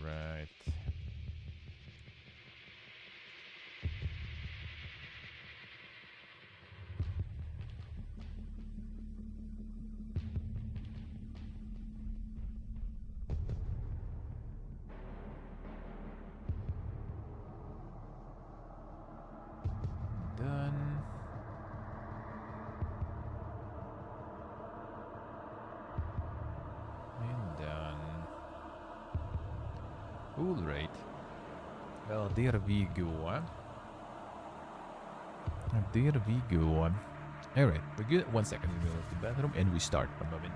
Right. Done. And done. Alright. Well, there we go. There we go. Alright, we're good. 1 second in the middle of the bathroom and we start. One moment.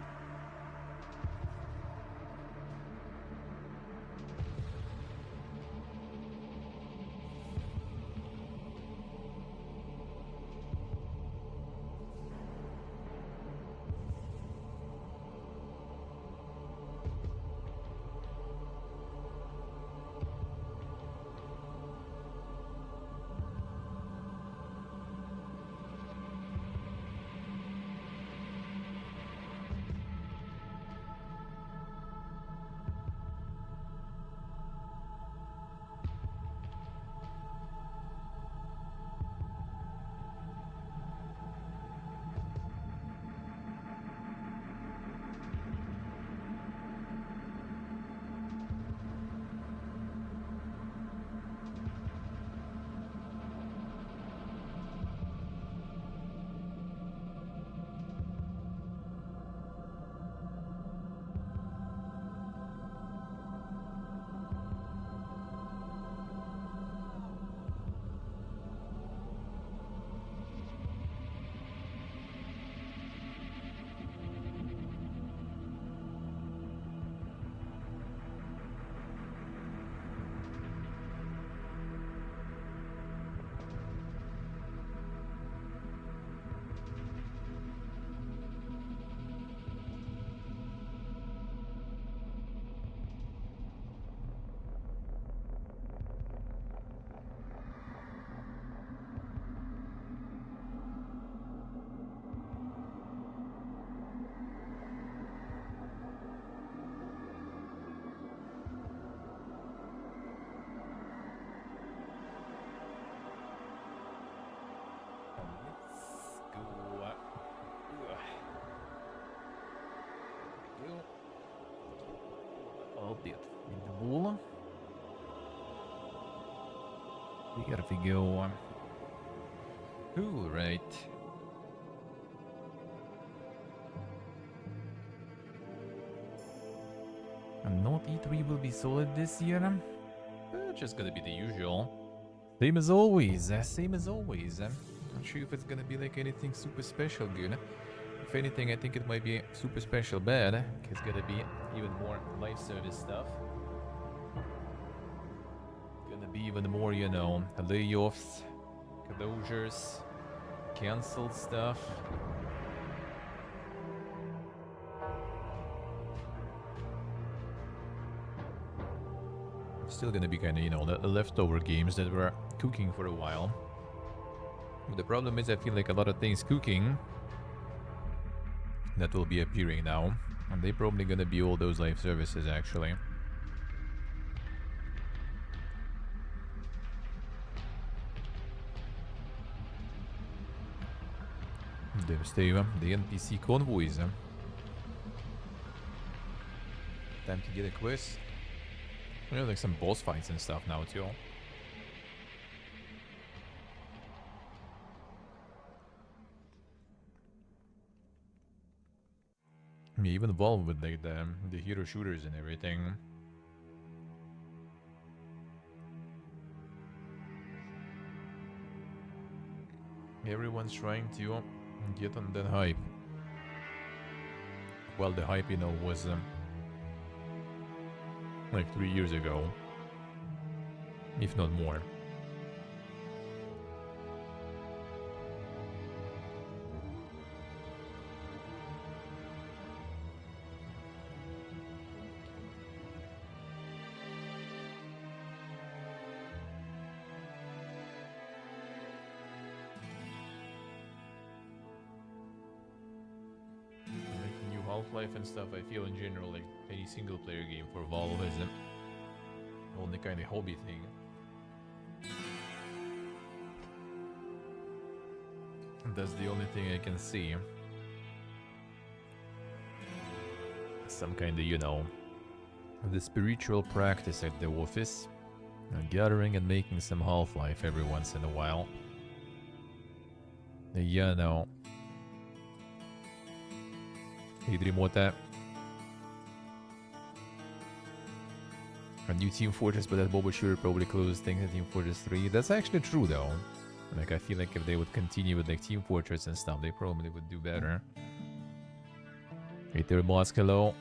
Обед. Було. There we go. All right. And not E3 will be solid this year. Just gonna be the usual. Same as always. Same as always. Not sure if it's gonna be like anything super special good. If anything, I think it might be super special bad. It's gonna be even more live service stuff. Gonna be even more, you know, layoffs, closures, canceled stuff. Still gonna be kind of, you know, the leftover games that were cooking for a while. But the problem is I feel like a lot of things cooking that will be appearing now. And they're probably gonna be all those live services actually. Steve, the NPC convoys. Time to get a quest. We have like some boss fights and stuff now too. Yeah, even Valve with like the hero shooters and everything. Everyone's trying to get on that hype. Well, the hype, you know, was like 3 years ago, if not more. Half-Life and stuff, I feel in general like any single player game for Valve is only kind of hobby thing. That's the only thing I can see. Some kind of, you know, the spiritual practice at the office. Gathering and making some Half-Life every once in a while. Yeah, no. Hey, dream what that? A new Team Fortress, but that mobile shooter probably closed things at Team Fortress 3. That's actually true, though. Like, I feel like if they would continue with, like, Team Fortress and stuff, they probably would do better. Hey, there, Mosque, hello.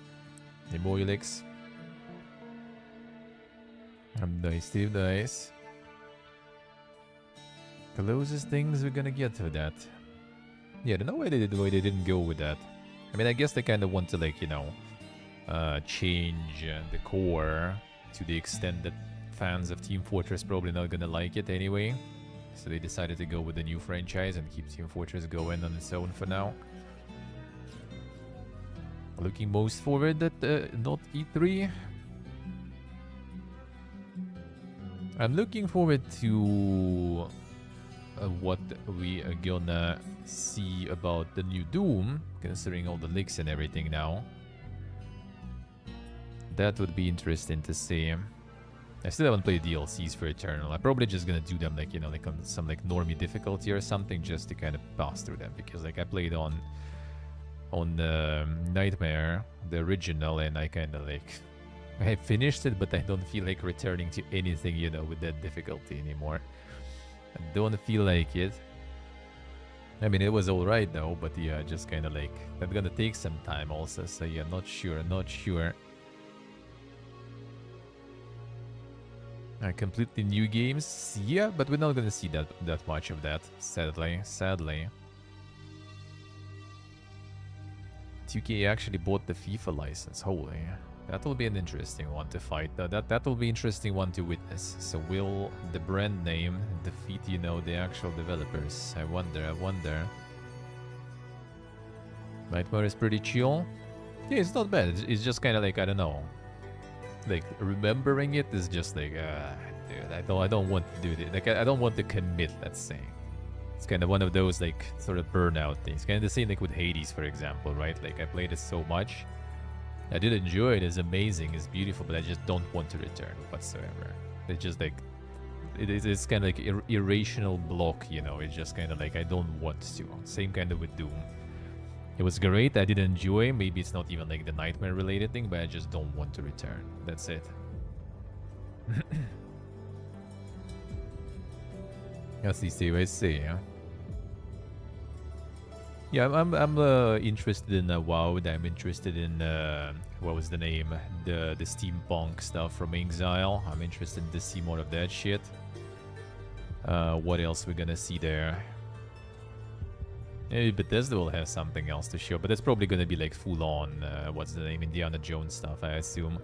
Hey, Moilix. Nice, Steve, nice. Closest things we're gonna get to that. Yeah, I don't know why they didn't go with that. I mean, I guess they kind of want to, like, you know, change the core to the extent that fans of Team Fortress probably not gonna like it anyway. So they decided to go with the new franchise and keep Team Fortress going on its own for now. Looking most forward at not E3. I'm looking forward to what we are gonna see about the new Doom, considering all the leaks and everything now. That would be interesting to see. I still haven't played DLCs for Eternal. I'm probably just gonna do them, like, you know, like on some like normie difficulty or something, just to kind of pass through them, because like I played on Nightmare, the original, and I kind of like I finished it, but I don't feel like returning to anything, you know, with that difficulty anymore. I don't feel like it. I mean, it was alright though, but yeah, just kind of like that's gonna take some time also. So yeah, not sure. Completely new games, yeah, but we're not gonna see that much of that, sadly. 2K actually bought the FIFA license. Holy, that will be an interesting one to fight. That will be interesting one to witness. So will the brand name defeat, you know, the actual developers? I wonder. Nightmare is pretty chill. Yeah, it's not bad. It's just kind of like, I don't know. Like, remembering it is just like, dude, I don't want to do this. Like, I don't want to commit, let's say. It's kind of one of those, like, sort of burnout things. Kind of the same, like, with Hades, for example, right? Like, I played it so much. I did enjoy it. It's amazing. It's beautiful, but I just don't want to return whatsoever. It's just, like, it's kind of like irrational block, you know? It's just kind of like, I don't want to. Same kind of with Doom. It was great, I did enjoy. Maybe it's not even like the Nightmare related thing, but I just don't want to return. That's it. That's the same I say, yeah. Yeah, I'm interested in WoW. I'm interested in what was the name? The steampunk stuff from Exile. I'm interested to see more of that shit. What else we're gonna see there? Maybe Bethesda will have something else to show, but that's probably gonna be like full on, what's the name, Indiana Jones stuff, I assume.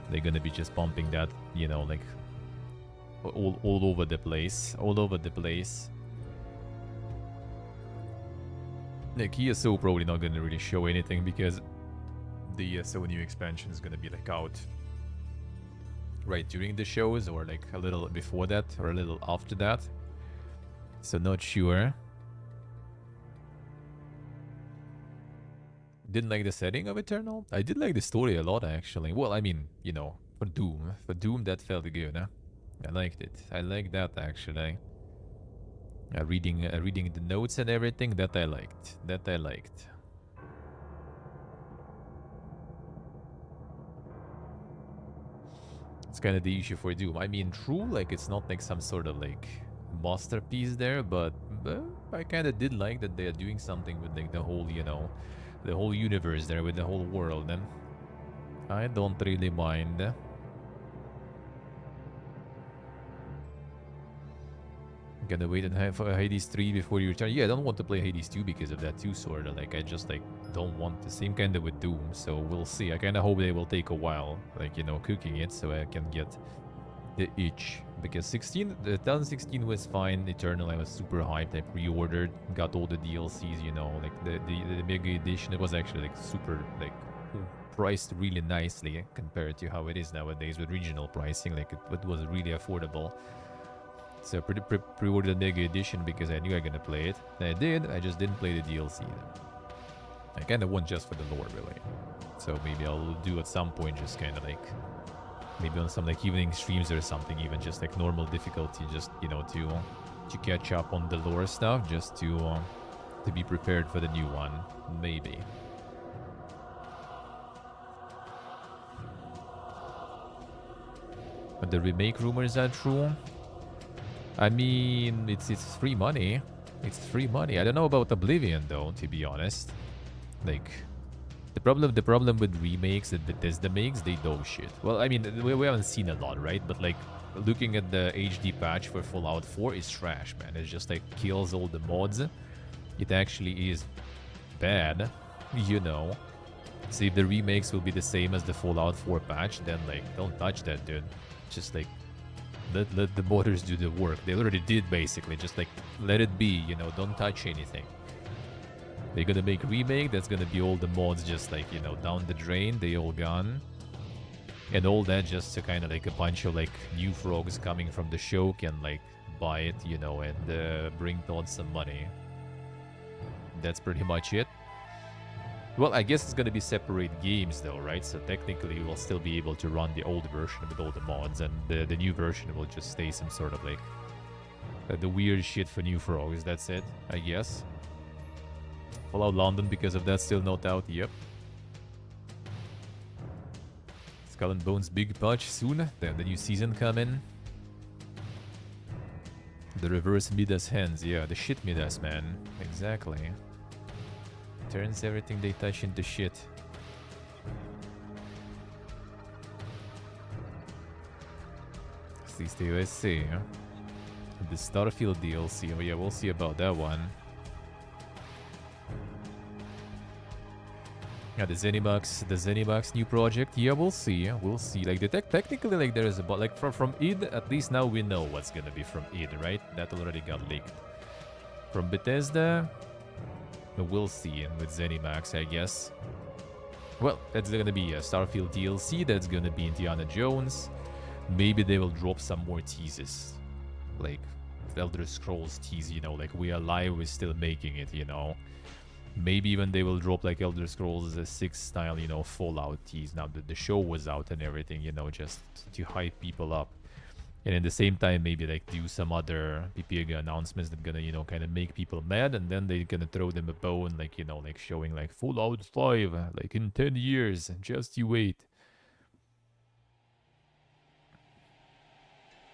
They're gonna be just pumping that, you know, like all over the place. Like, ESO probably not gonna really show anything because the ESO new expansion is gonna be like out right during the shows, or like a little before that, or a little after that. So not sure. Didn't like the setting of Eternal. I did like the story a lot, actually. Well, I mean, you know, for Doom that felt good, huh? I liked it. I like that, actually. Reading the notes and everything, that I liked. It's kind of the issue for Doom. I mean, true, like, it's not like some sort of, like, masterpiece there, but I kind of did like that they are doing something with, like, the whole, you know, the whole universe there, with the whole world, and I don't really mind. Gonna wait and for Hades 3 before you return. Yeah, I don't want to play Hades 2 because of that too, sort of. Like, I just, like, don't want the same kind of with Doom, so we'll see. I kind of hope they will take a while, like, you know, cooking it, so I can get the itch. Because 2016 was fine. Eternal, I was super hyped. I pre-ordered, got all the DLCs, you know, like the Mega Edition. It was actually, like, super, like, priced really nicely compared to how it is nowadays with regional pricing. Like it was really affordable. So pre-ordered the Mega Edition because I knew I was gonna play it. And I did. I just didn't play the DLC. I kind of won just for the lore, really. So maybe I'll do at some point, just kind of like maybe on some like evening streams or something, even just like normal difficulty, just to catch up on the lore stuff, just to be prepared for the new one, maybe. But the remake rumors are true. I mean, it's free money. It's free money. I don't know about Oblivion though, to be honest. Like, the problem with remakes that Bethesda makes, they dog shit. Well, I mean, we haven't seen a lot, right? But like, looking at the HD patch for Fallout 4 is trash, man. It just like kills all the mods. It actually is bad, you know. So if the remakes will be the same as the Fallout 4 patch, then like, don't touch that, dude. Just like, let the modders do the work. They already did, basically. Just like, let it be, you know, don't touch anything. They're gonna make remake, that's gonna be all the mods just like, you know, down the drain, they all gone. And all that just to kind of like a bunch of like new frogs coming from the show can like buy it, you know, and bring Todd some money. That's pretty much it. Well, I guess it's gonna be separate games though, right? So technically we'll still be able to run the old version with all the mods, and the new version will just stay some sort of like the weird shit for new frogs, that's it, I guess. Fallout London, because of that, still not out. Yep. Skull and Bones big patch soon. Then the new season coming. The reverse Midas hands. Yeah, the shit Midas, man. Exactly. Turns everything they touch into shit. Let's see, let's see. The Starfield DLC. Oh yeah, we'll see about that one. Yeah, the Zenimax new project. Yeah, we'll see. We'll see. Like, technically, like, there is a... Like, from id, at least now we know what's gonna be from id, right? That already got leaked. From Bethesda, we'll see with Zenimax, I guess. Well, that's gonna be a Starfield DLC. That's gonna be Indiana Jones. Maybe they will drop some more teases. Like, Elder Scrolls tease, you know, like, we are live, we're still making it, you know. Maybe even they will drop like Elder Scrolls 6 style, you know, Fallout tease now that the show was out and everything, you know, just to hype people up. And at the same time, maybe like do some other PPG announcements that gonna, you know, kind of make people mad, and then they're gonna throw them a bone, like, you know, like showing like Fallout 5, like in 10 years, just you wait.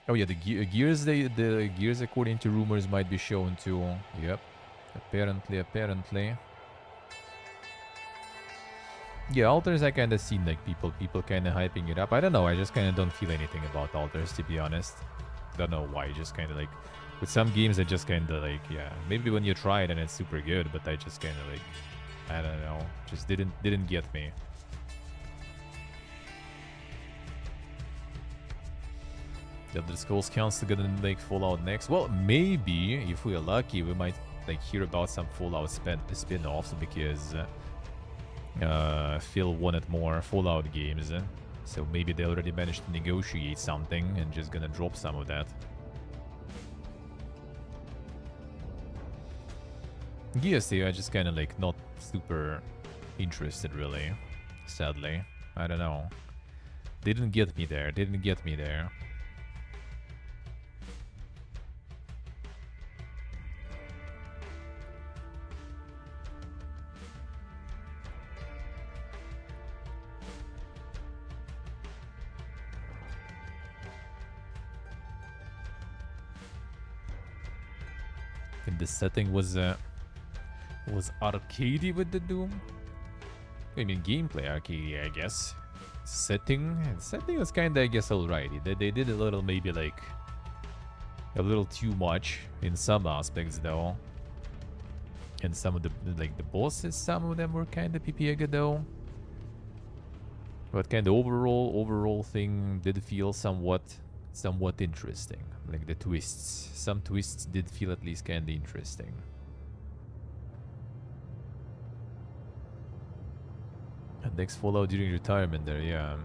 Oh yeah, the Gears, the Gears according to rumors might be shown too. Yep, apparently. Yeah, Alters I kind of seen like people kind of hyping it up. I don't know, I just kind of don't feel anything about Alters, to be honest. Don't know why, just kind of like... With some games I just kind of like, yeah, maybe when you try it and it's super good, but I just kind of like... I don't know, just didn't get me. The Elder Scrolls Council gonna make Fallout next? Well, maybe, if we're lucky, we might like hear about some Fallout spin-offs, because... Phil wanted more Fallout games, so maybe they already managed to negotiate something and just gonna drop some of that. Yes, they are just kind of like not super interested, really. Sadly, I don't know. They didn't get me there. The setting was arcadey with the Doom. I mean, gameplay arcadey, I guess. Setting was kind of, I guess, alrighty. They did a little, maybe like a little too much in some aspects, though. And some of the the bosses, some of them were kind of PPG though. But kind of overall thing did feel somewhat interesting. Like the twists. Some twists did feel at least kind of interesting. And Next Fallout during retirement there, yeah.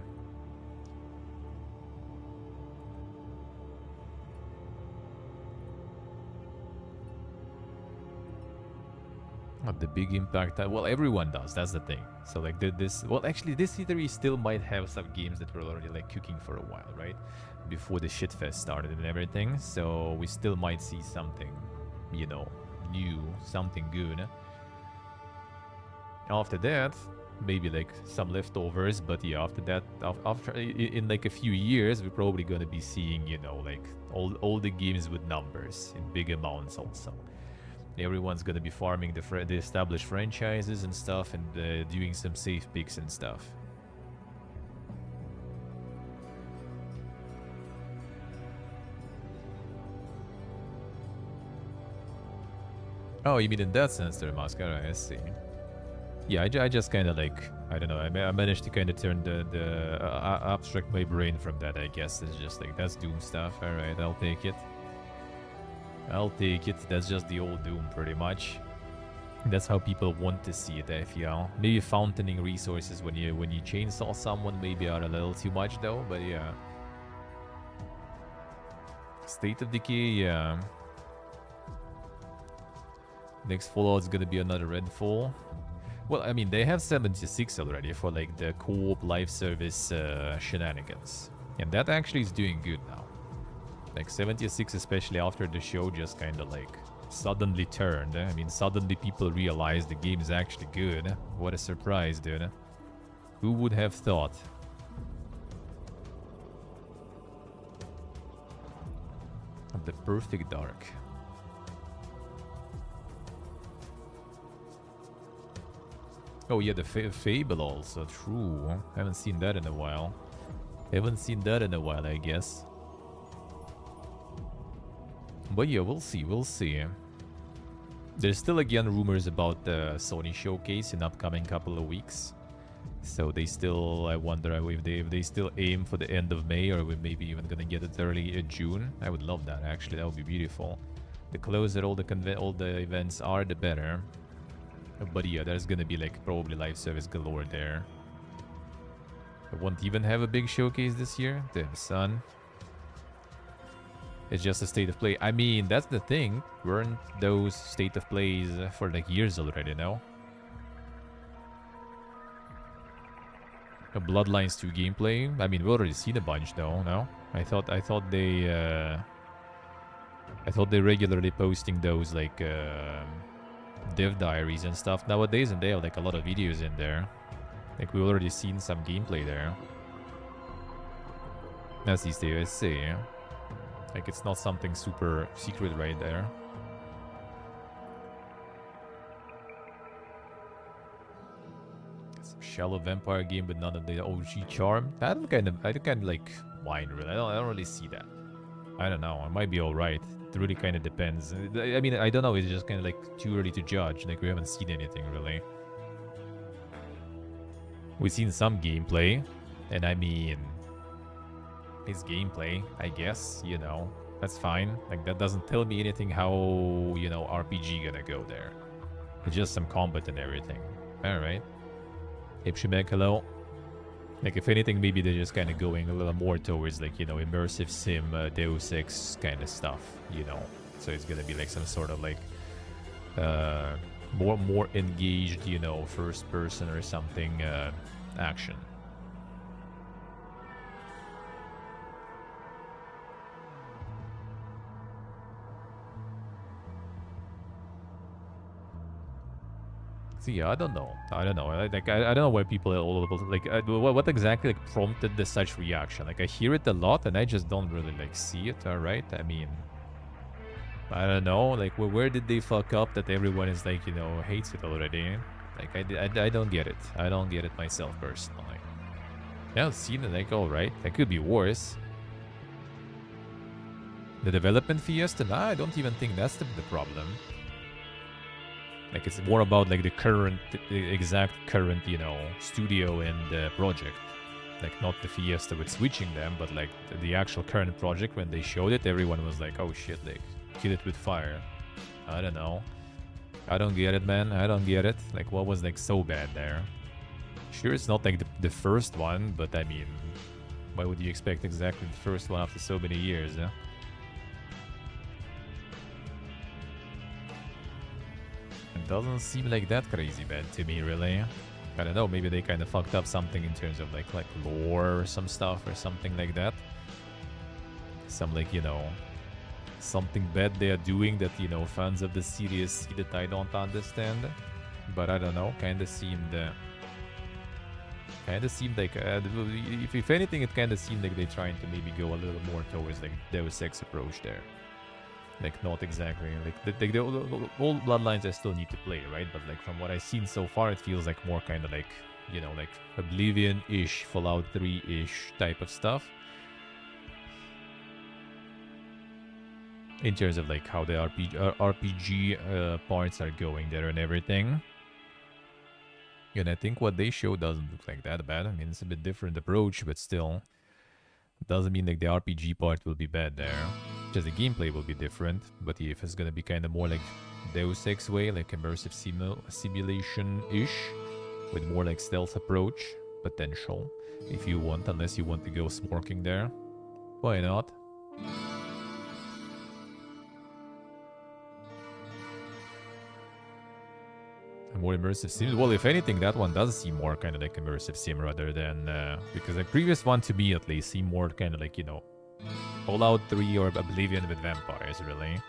The big impact. Well, everyone does. That's the thing. So like this. Well, actually, this E3 still might have some games that were already like cooking for a while, right? Before the shitfest started and everything. So we still might see something, you know, new, something good. After that, maybe like some leftovers. But yeah, after that, after in like a few years, we're probably gonna be seeing, you know, like all the games with numbers in big amounts also. Everyone's gonna be farming the established franchises and stuff, and doing some safe picks and stuff. Oh, you mean in that sense, there, Mascara? I see. Yeah, I just kind of like, I don't know, I managed to kind of turn the abstract my brain from that, I guess. It's just like, that's Doom stuff. Alright, I'll take it. I'll take it. That's just the old Doom, pretty much. That's how people want to see it, I feel. Maybe fountaining resources when you chainsaw someone maybe are a little too much, though. But yeah. State of Decay, yeah. Next Fallout's gonna be another Redfall. Well, I mean, they have 76 already for like the co-op live service shenanigans. And that actually is doing good now. Like 76, especially after the show just kind of like suddenly turned. I mean, suddenly people realized the game is actually good. What a surprise, dude. Who would have thought? The Perfect Dark. Oh yeah, the Fable also. True. Haven't seen that in a while. Haven't seen that in a while, I guess. But yeah, we'll see, we'll see. There's still again rumors about the Sony showcase in upcoming couple of weeks. So they still, I wonder if they still aim for the end of May, or we maybe even gonna get it early in June. I would love that, actually. That would be beautiful. The closer all the events are, the better. But yeah, there's gonna be like probably live service galore there. I won't even have a big showcase this year. Damn, son. It's just a state of play. I mean, that's the thing. Weren't those state of plays for like years already, no? A Bloodlines 2 gameplay. I mean, we've already seen a bunch though, no? I thought they regularly posting those like dev diaries and stuff nowadays, and they have like a lot of videos in there. Like we've already seen some gameplay there. As these days say. Like it's not something super secret right there. Some shallow vampire game, but none of the OG charm. I don't kind of like mind really. I don't really see that. I don't know. It might be all right. It really kind of depends. I mean, I don't know. It's just kind of like too early to judge. Like we haven't seen anything really. We've seen some gameplay, and I mean, it's gameplay, I guess, you know, that's fine. Like, that doesn't tell me anything how, you know, RPG gonna go there. It's just some combat and everything. Alright. Hipshibek, hello. Like, if anything, maybe they're just kind of going a little more towards, like, you know, immersive sim, Deus Ex kind of stuff, you know. So it's gonna be, like, some sort of, like, more engaged, you know, first person or something, action. So yeah, I don't know. I don't know why people are all about, like, what exactly like prompted the such reaction. Like, I hear it a lot, and I just don't really like see it. All right, I mean, I don't know. Like, where did they fuck up that everyone is like, you know, hates it already? Like, I don't get it. I don't get it myself personally. Yeah, I've seen it. Like, all right, that could be worse. The development fiesta? Nah, I don't even think that's the problem. Like, it's more about, like, the exact current, you know, studio and project. Like, not the fiesta with switching them, but, like, the actual current project. When they showed it, everyone was like, oh, shit, like, kill it with fire. I don't know. I don't get it, man. I don't get it. Like, what was, like, so bad there? Sure, it's not like the first one, but I mean, why would you expect exactly the first one after so many years, huh? It doesn't seem like that crazy bad to me, really. I don't know, maybe they kind of fucked up something in terms of like lore or some stuff or something like that. Some like, you know, something bad they are doing that, you know, fans of the series see that I don't understand. But I don't know, kind of seemed like, if anything, it kind of seemed like they're trying to maybe go a little more towards like Deus Ex approach there. Like, not exactly, like, the all Bloodlines I still need to play, right? But like, from what I've seen so far, it feels like more kind of like, you know, like Oblivion-ish, Fallout 3-ish type of stuff. In terms of like how the RPG parts are going there and everything. And I think what they show doesn't look like that bad. I mean, it's a bit different approach, but still. Doesn't mean like the RPG part will be bad there. Just the gameplay will be different. But if it's gonna be kind of more like Deus Ex way, like immersive simulation-ish, with more like stealth approach, potential, if you want, unless you want to go smorking there. Why not? More immersive sim. Well, if anything, that one does seem more kind of like immersive sim rather than because the previous one, to me at least, seemed more kind of like, you know, Fallout 3 or Oblivion with vampires, really.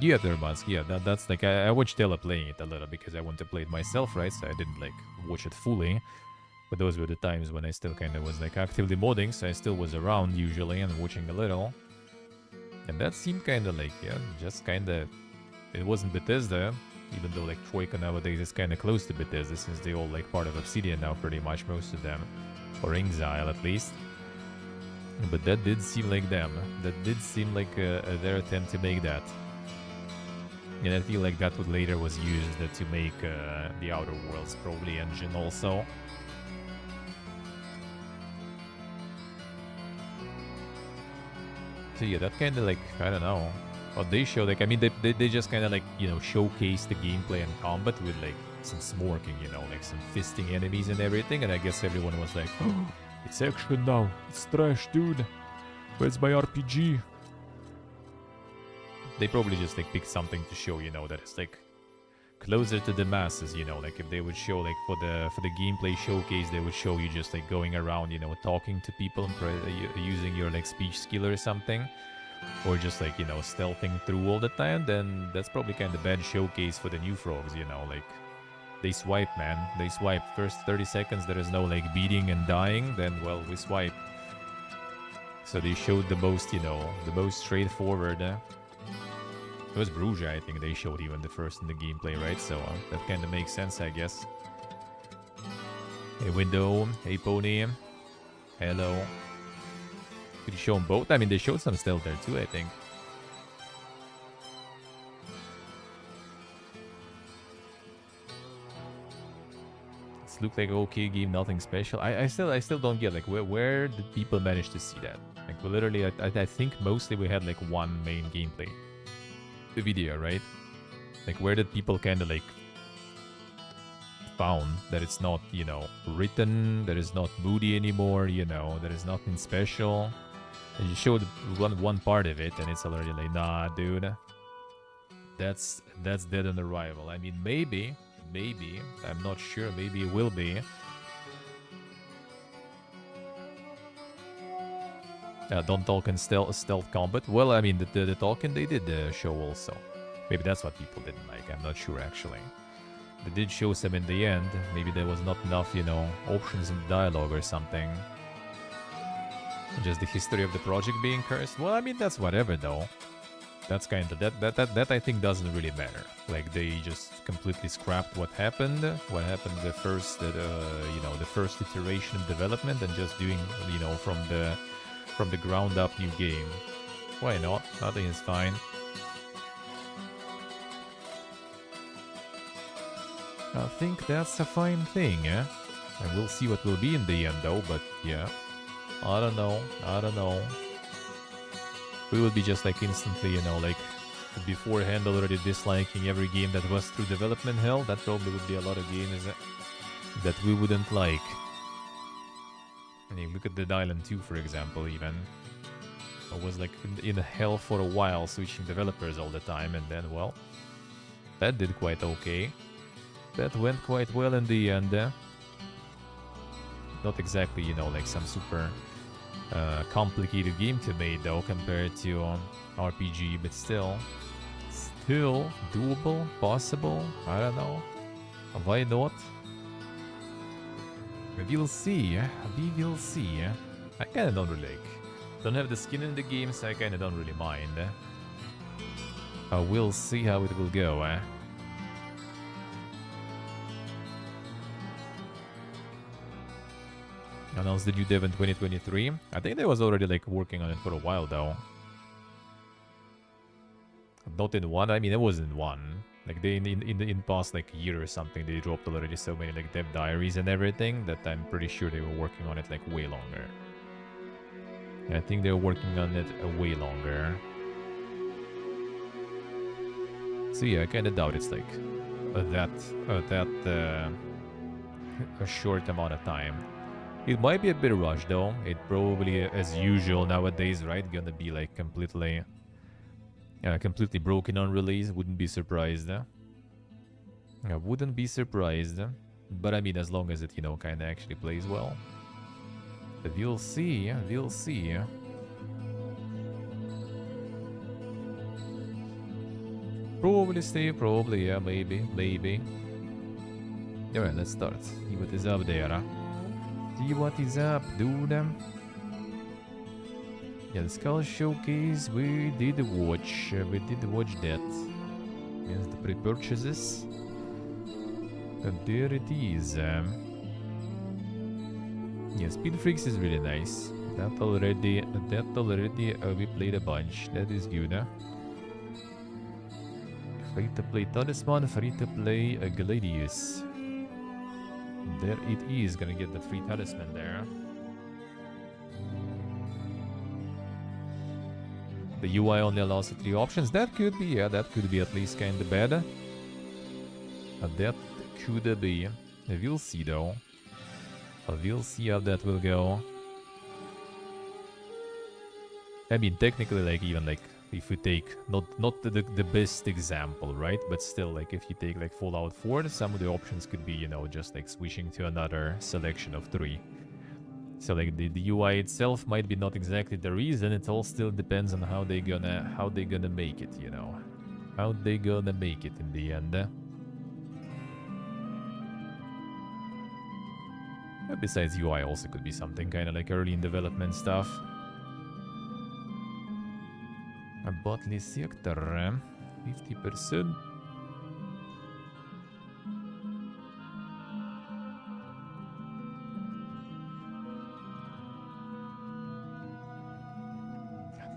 Yeah, Dermask, yeah, that's like I watched Tella playing it a little because I want to play it myself, right? So I didn't like watch it fully. But those were the times when I still kind of was like actively modding, so I still was around usually and watching a little. And that seemed kind of like, yeah, just kind of... It wasn't Bethesda, even though like Troika nowadays is kind of close to Bethesda since they all like part of Obsidian now, pretty much, most of them. Or Exile, at least. But that did seem like them. That did seem like their attempt to make that. And I feel like that would later was used to make the Outer Worlds probably engine also. So yeah, that kind of like, I don't know, what they show, like, I mean, they just kind of like, you know, showcase the gameplay and combat with like some smorking, you know, like some fisting enemies and everything, and I guess everyone was like, oh, it's action now, it's trash, dude, where's my RPG? They probably just like picked something to show, you know, that it's like closer to the masses, you know, like if they would show like for the gameplay showcase, they would show you just like going around, you know, talking to people and using your like speech skill or something, or just like, you know, stealthing through all the time, then that's probably kind of bad showcase for the new frogs, you know, like they swipe, man, they swipe. First 30 seconds there is no like beating and dying, then well, we swipe. So they showed the most, you know, the most straightforward. It was Bruges, I think they showed even the first in the gameplay, right? So that kind of makes sense, I guess. Hey, Window. Hey, Pony. Hello. Could you show them both? I mean, they showed some stealth there too, I think. This looked like an okay game, nothing special. I still don't get, like, where did people manage to see that? Like, we literally, I think mostly we had, like, one main gameplay video, right? Like, where did people kind of like found that it's not, you know, written, that it's not moody anymore, you know, that it's nothing special, and you showed one part of it and it's already like, nah, dude, that's dead on arrival. I mean, maybe I'm not sure, maybe it will be. Don't talk in stealth combat. Well, I mean, the talking they did show also. Maybe that's what people didn't like. I'm not sure, actually. They did show some in the end. Maybe there was not enough, you know, options in the dialogue or something. Just the history of the project being cursed. Well, I mean, that's whatever, though. That's kind of... That I think doesn't really matter. Like, they just completely scrapped what happened. What happened the first, you know, the first iteration of development, and just doing, you know, from the ground up new game. Why not? Nothing is fine. I think that's a fine thing, eh? And we'll see what will be in the end though, but yeah. I don't know. We will be just like instantly, you know, like beforehand already disliking every game that was through development hell, that probably would be a lot of games that we wouldn't like. And you look at Dead Island 2, for example, even. I was like in hell for a while, switching developers all the time, and then, well, that did quite okay. That went quite well in the end. Not exactly, you know, like some super complicated game to make, though, compared to RPG, but still doable, possible. I don't know. Why not? We'll see. We will see. I kinda don't really like. Don't have the skin in the game, so I kinda don't really mind. We'll see how it will go. Announced the new dev in 2023. I think they was already like working on it for a while though. Not in one. I mean, it was in one. Like they in past like year or something, they dropped already so many like dev diaries and everything that I'm pretty sure they were working on it like way longer. I think they're working on it way longer. So yeah, I kind of doubt it's like a short amount of time. It might be a bit rushed though. It probably, as usual nowadays, right? Gonna be like completely broken on release. Wouldn't be surprised. I wouldn't be surprised. But I mean, as long as it, you know, kind of actually plays well. But we'll see. We'll see. Probably stay. Probably, yeah. Maybe. Alright, let's start. See what is up there. See what is up, dude. Yeah, the Skull Showcase, we did watch that. Yes, the pre-purchases. And there it is. Yeah, Speed Freaks is really nice. That already, we played a bunch. That is good. Free to play Talisman, free to play Gladius. There it is, gonna get the free talisman there. The UI only allows 3 options. That could be, yeah, that could be at least kinda bad. That could be. We'll see though. We'll see how that will go. I mean, technically, like, even like, if you take, not the best example, right? But still, like, if you take, like, Fallout 4, some of the options could be, you know, just, like, switching to another selection of 3. So, like, the UI itself might be not exactly the reason. It all still depends on how they gonna make it, you know? How they gonna make it in the end. Besides, UI also could be something kind of like early in development stuff. A Botley sector, 50%.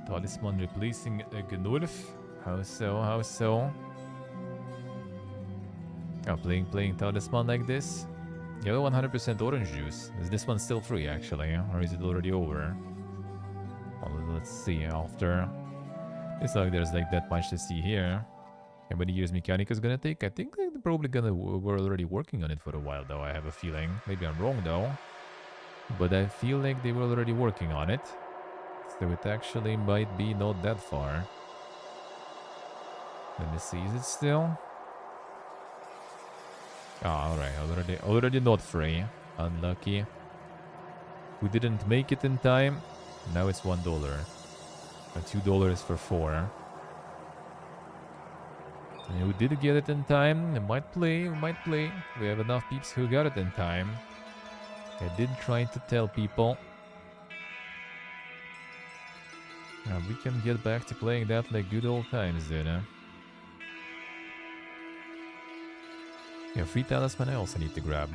Talisman replacing a Gnurf. How so? How so? Oh, playing Talisman like this. Yellow 100% orange juice. Is this one still free actually, or is it already over? Well, let's see after. It's not like there's like that much to see here. How many years Mechanica is gonna take? I think they're probably we're already working on it for a while though, I have a feeling. Maybe I'm wrong though. But I feel like they were already working on it. So it actually might be not that far. Let me see, is it still? Ah, alright, already not free. Unlucky. We didn't make it in time. Now it's $1. $2 for 4. And we did get it in time. We might play. We have enough peeps who got it in time. I did try to tell people. We can get back to playing that like good old times then. Yeah, free talisman I also need to grab.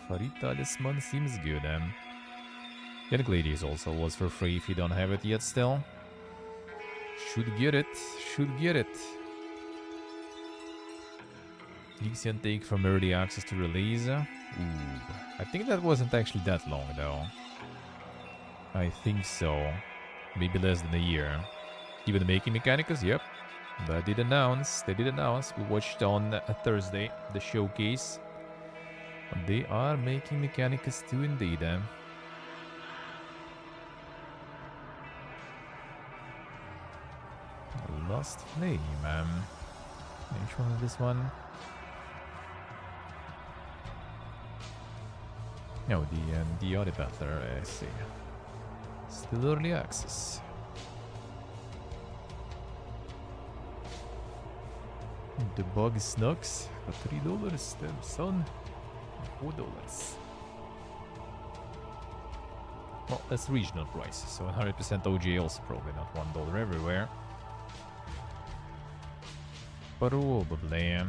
Free talisman seems good. Yeah, the Gladius also was for free if you don't have it yet still. Should get it. Lexian take from early access to release. Ooh, I think that wasn't actually that long though. I think so. Maybe less than a year. Even the making Mechanicus, yep. But they did announce, we watched on a Thursday, the showcase. They are making Mechanicus 2 indeed. Lost Flame. Which one is this one? No, the other battler, I see. Still early access. The bug snugs for $3, then son. $4. Well, that's regional prices, so 100% OG also probably not $1 everywhere. Probably.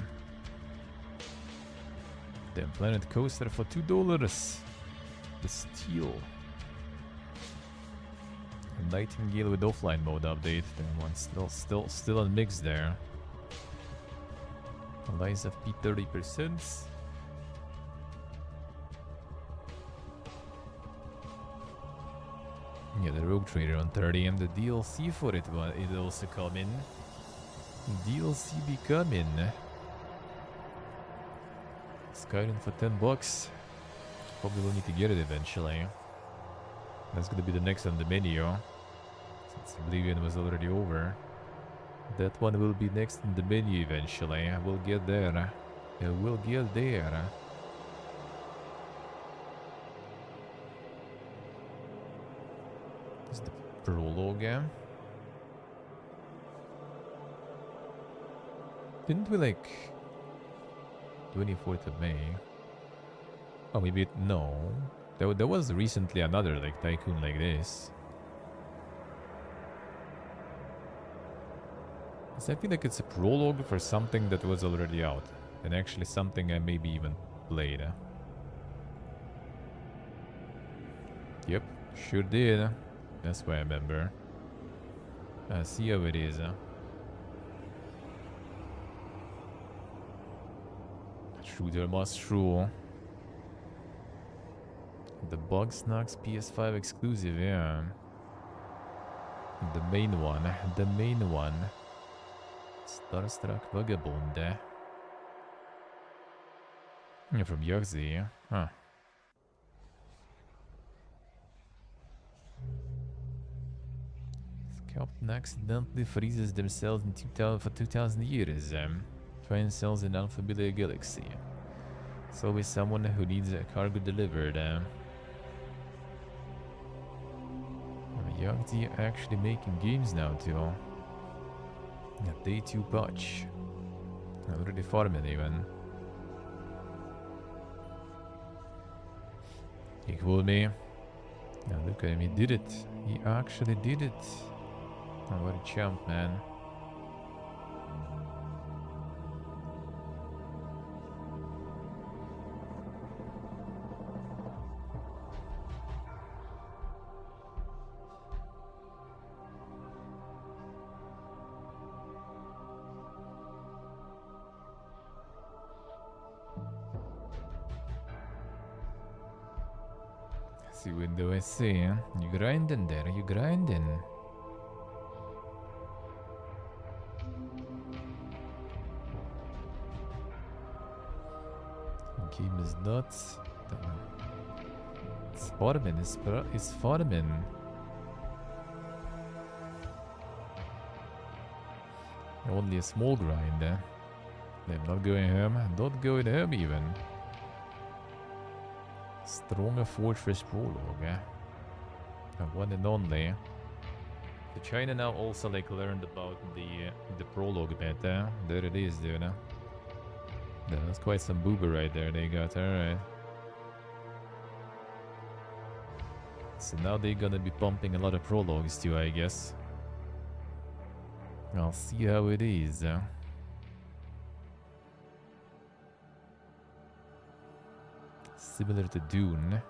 Then Planet Coaster for $2. The Steel. A Nightingale with offline mode update. Then one still unmixed there. Lies FP 30%. Yeah, the Rogue Trader on 30 and the DLC for it also come in. DLC be coming. Skyrim for $10. Probably will need to get it eventually. That's gonna be the next on the menu. Since Oblivion was already over. That one will be next in the menu eventually. We'll get there. We'll get there. Is the prologue? Didn't we like 24th of May? Oh, maybe no. There was recently another like tycoon like this. So I feel like it's a prologue for something that was already out, and actually something I maybe even played. Yep, sure did. That's what I remember. See how it is. Shooter must true. The Bugsnax PS5 exclusive, yeah. The main one. Starstruck Vagabond. Yeah, from Yaxi, huh. Captain accidentally freezes themselves in 2000 years. Try and sells in Unfamiliar Galaxy. It's always someone who needs a cargo delivered. Yaxi actually making games now too. Yeah, day 2 patch. Already farming even. He fooled me. Now look at him, he did it. He actually did it. Oh, what a champ, man. See window I see, huh? You grinding there, you grinding. Game is nuts. It's farming, it's farming. Only a small grind. I'm not going home, not going home even. Stronger Fortress Prologue. One and only. So China now also like learned about the prologue beta. There it is, dude. That's quite some boober right there they got, alright. So now they're gonna be pumping a lot of prologues too, I guess. I'll see how it is. Similar to Dune.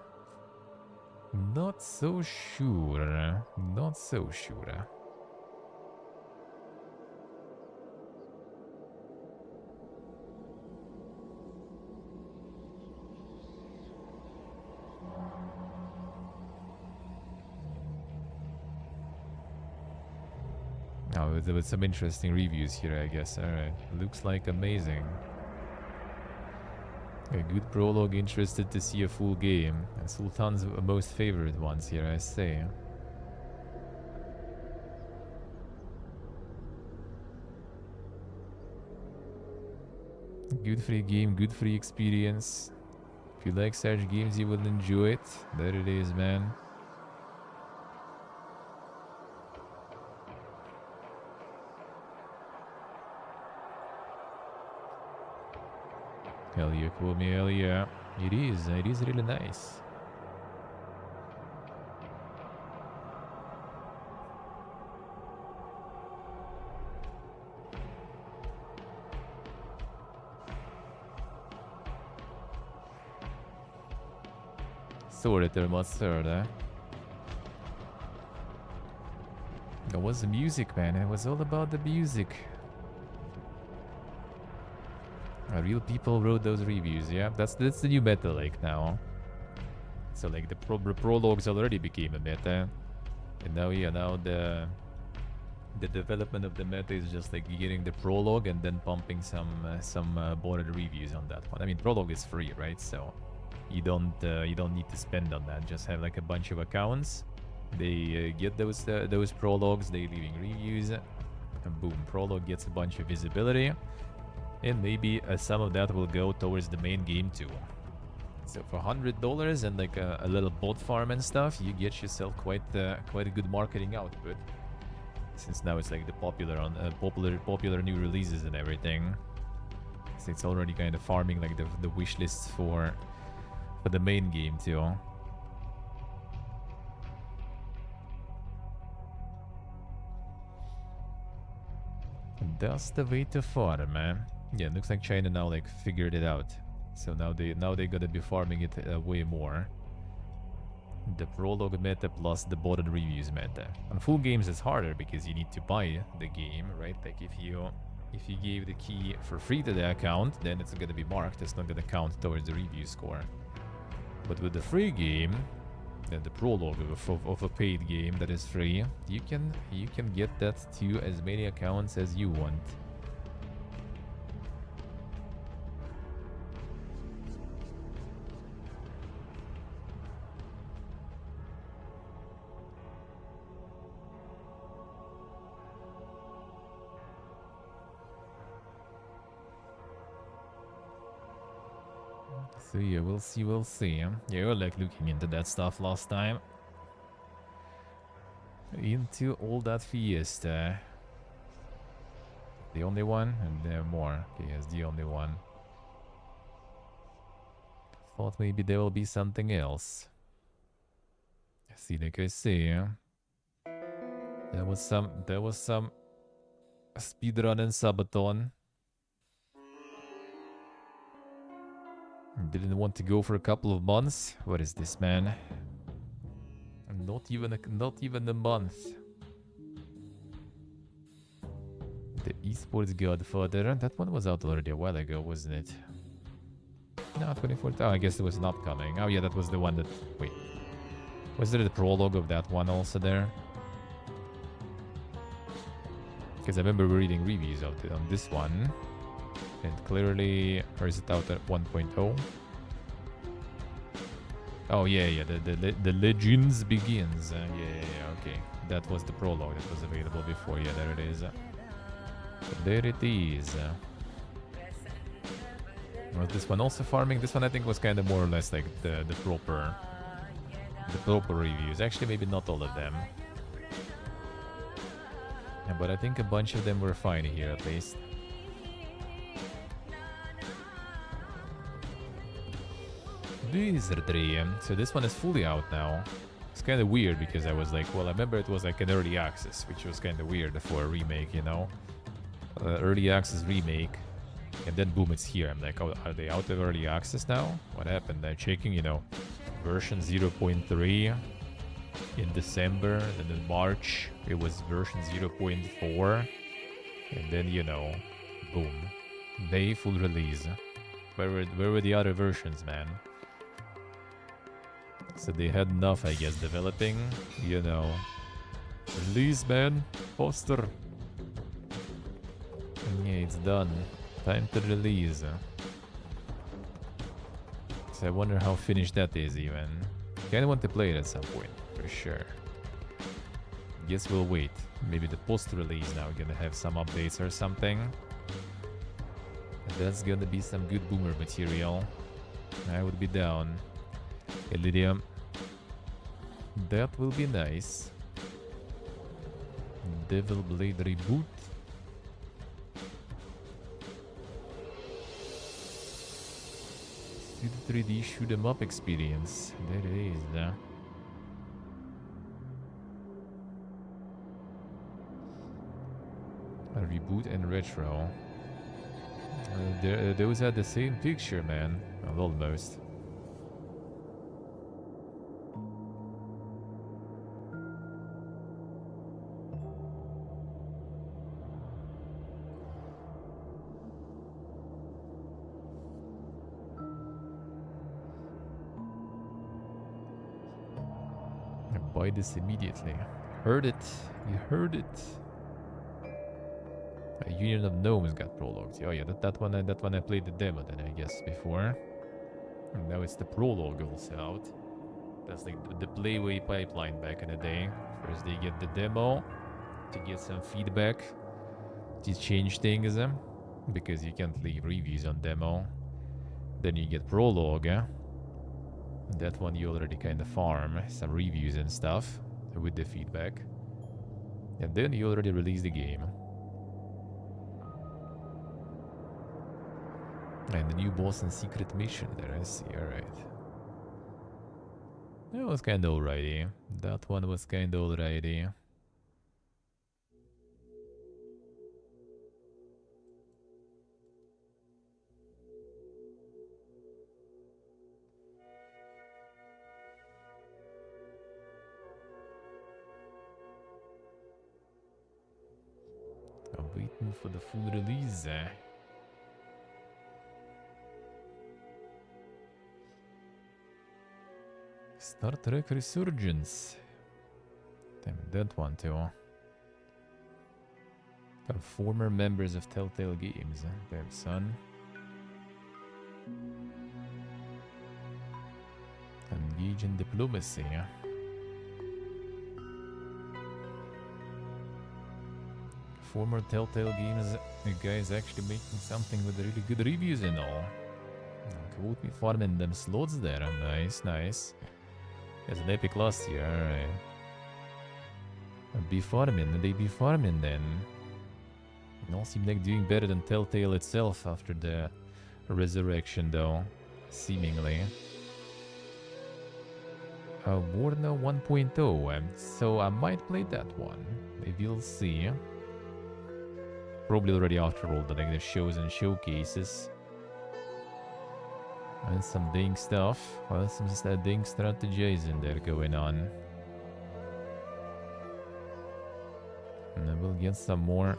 Not so sure. Not so sure. Oh, there was some interesting reviews here, I guess. Alright. Looks like amazing. A good prologue, interested to see a full game. And Sultan's most favorite ones here, I say. Good free game, good free experience. If you like such games, you will enjoy it. There it is, man. Hell yeah, cool me, hell yeah. It is really nice. Sorted mustard, eh? That was the music, man. It was all about the music. Real people wrote those reviews, yeah? That's the new meta, like, now. So, like, the prologues already became a meta. And now, yeah, now the development of the meta is just, like, getting the prologue and then pumping some boarded reviews on that one. I mean, prologue is free, right? So, you don't need to spend on that. Just have, like, a bunch of accounts. They get those prologues, they leaving reviews. And boom, prologue gets a bunch of visibility. And maybe some of that will go towards the main game too. So for $100 and like a little bot farm and stuff, you get yourself quite a good marketing output. Since now it's like the popular new releases and everything. So it's already kind of farming like the wish lists for the main game too. That's the way to farm, man. Yeah, it looks like China now like figured it out. So now they gotta be farming it way more. The prologue meta plus the botted reviews meta. On full games it's harder because you need to buy the game, right? Like if you gave the key for free to the account, then it's gonna be marked. It's not gonna count towards the review score. But with the free game, the prologue of a paid game that is free, you can get that to as many accounts as you want. So yeah, we'll see. Yeah, we were like looking into that stuff last time. Into all that fiesta. The only one? And there are more. Okay, yes, the only one. Thought maybe there will be something else. See, like I say, there was some speedrun in Sabaton. Didn't want to go for a couple of months. What is this, man? Not even a month. The esports Godfather. That one was out already a while ago, wasn't it? No, 24th. Oh, I guess it was not coming. Oh yeah, that was the one that. Wait, was there the prologue of that one also there? Because I remember reading reviews of it on this one. And clearly, or is it out at 1.0? Oh yeah, the Legends begins. Yeah, okay. That was the prologue that was available before. Yeah, there it is. There it is. Was this one also farming? This one I think was kind of more or less like the proper reviews. Actually, maybe not all of them. Yeah, but I think a bunch of them were fine here at least. Wizardry. So this one is fully out now. It's kind of weird because I was like, well, I remember it was like an early access, which was kind of weird for a remake, you know? Early access remake. And then boom, it's here. I'm like, oh, are they out of early access now? What happened? I'm checking, you know, version 0.3 in December. And then in March, it was version 0.4. And then, you know, boom. May full release. Where were the other versions, man? So they had enough, I guess, developing, you know. Release, man. Poster. Yeah, it's done. Time to release. So I wonder how finished that is even. Kinda want to play it at some point, for sure. Guess we'll wait. Maybe the post-release now gonna have some updates or something. And that's gonna be some good boomer material. I would be down. Elydium. That will be nice. Devil Blade reboot. See the 3D shoot 'em up experience. There it is. A reboot and retro. Those are the same picture, man. Well, almost. I buy this immediately. Heard it. You heard it. A Union of Gnomes got prologued. Oh yeah, that one I played the demo then I guess before. And now it's the prologue also out. That's like the playway pipeline back in the day. First they get the demo to get some feedback, to change things, because you can't leave reviews on demo. Then you get prologue. That one you already kind of farm some reviews and stuff with the feedback. And then you already release the game. And the new boss and secret mission there, I see, alright. That was kinda alrighty. That one was kinda alrighty. I'm waiting for the full release. Star Trek Resurgence. Damn, that one too. Got former members of Telltale Games. Damn, son. Engage in diplomacy. Former Telltale Games guys actually making something with really good reviews and all. Quote me farming them slots there. Nice, nice. It's an epic last year, alright. Be farming, they be farming then. It all seem like doing better than Telltale itself after the resurrection though, seemingly. Warner 1.0, so I might play that one. Maybe we'll see. Probably already after all the shows and showcases. And some ding stuff. Well, some ding strategies in there going on. And then we'll get some more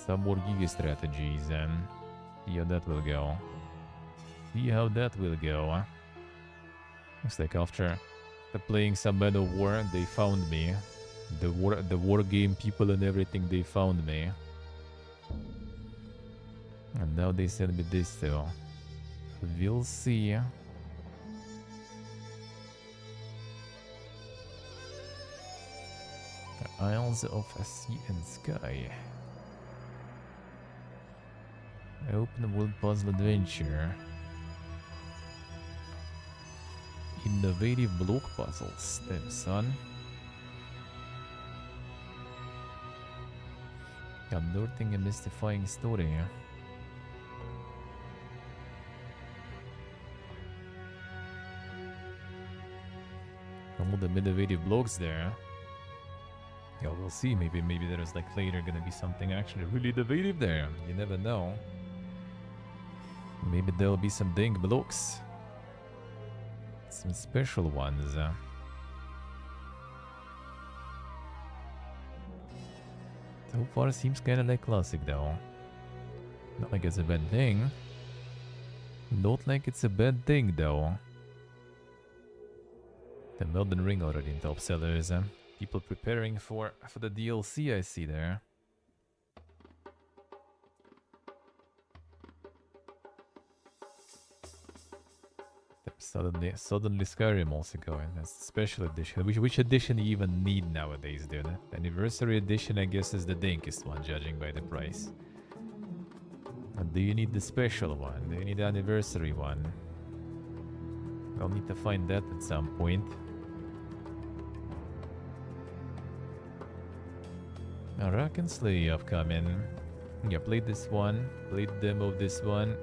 Giga strategies and see how that will go. See how that will go. Looks like after playing some Man of War, they found me. The war game people and everything, they found me. And now they send me this too. We'll see. The Isles of Sea and Sky. Open world puzzle adventure. Innovative block puzzles. Damn, son. Unearthing a mystifying story. All the innovative blocks there. Yeah, we'll see. Maybe there's like later gonna be something actually really innovative there. You never know. Maybe there'll be some dang blocks. Some special ones. So far seems kinda like classic though. Not like it's a bad thing. Not like it's a bad thing though. The Elden Ring already in top sellers. People preparing for the DLC I see there. Suddenly Skyrim also going. That's the special edition. Which edition do you even need nowadays, dude? The anniversary edition, I guess, is the dankest one, judging by the price. And do you need the special one? Do you need the anniversary one? I'll need to find that at some point. Rock and Slay upcoming. Yeah, played this one. Played the demo of this one.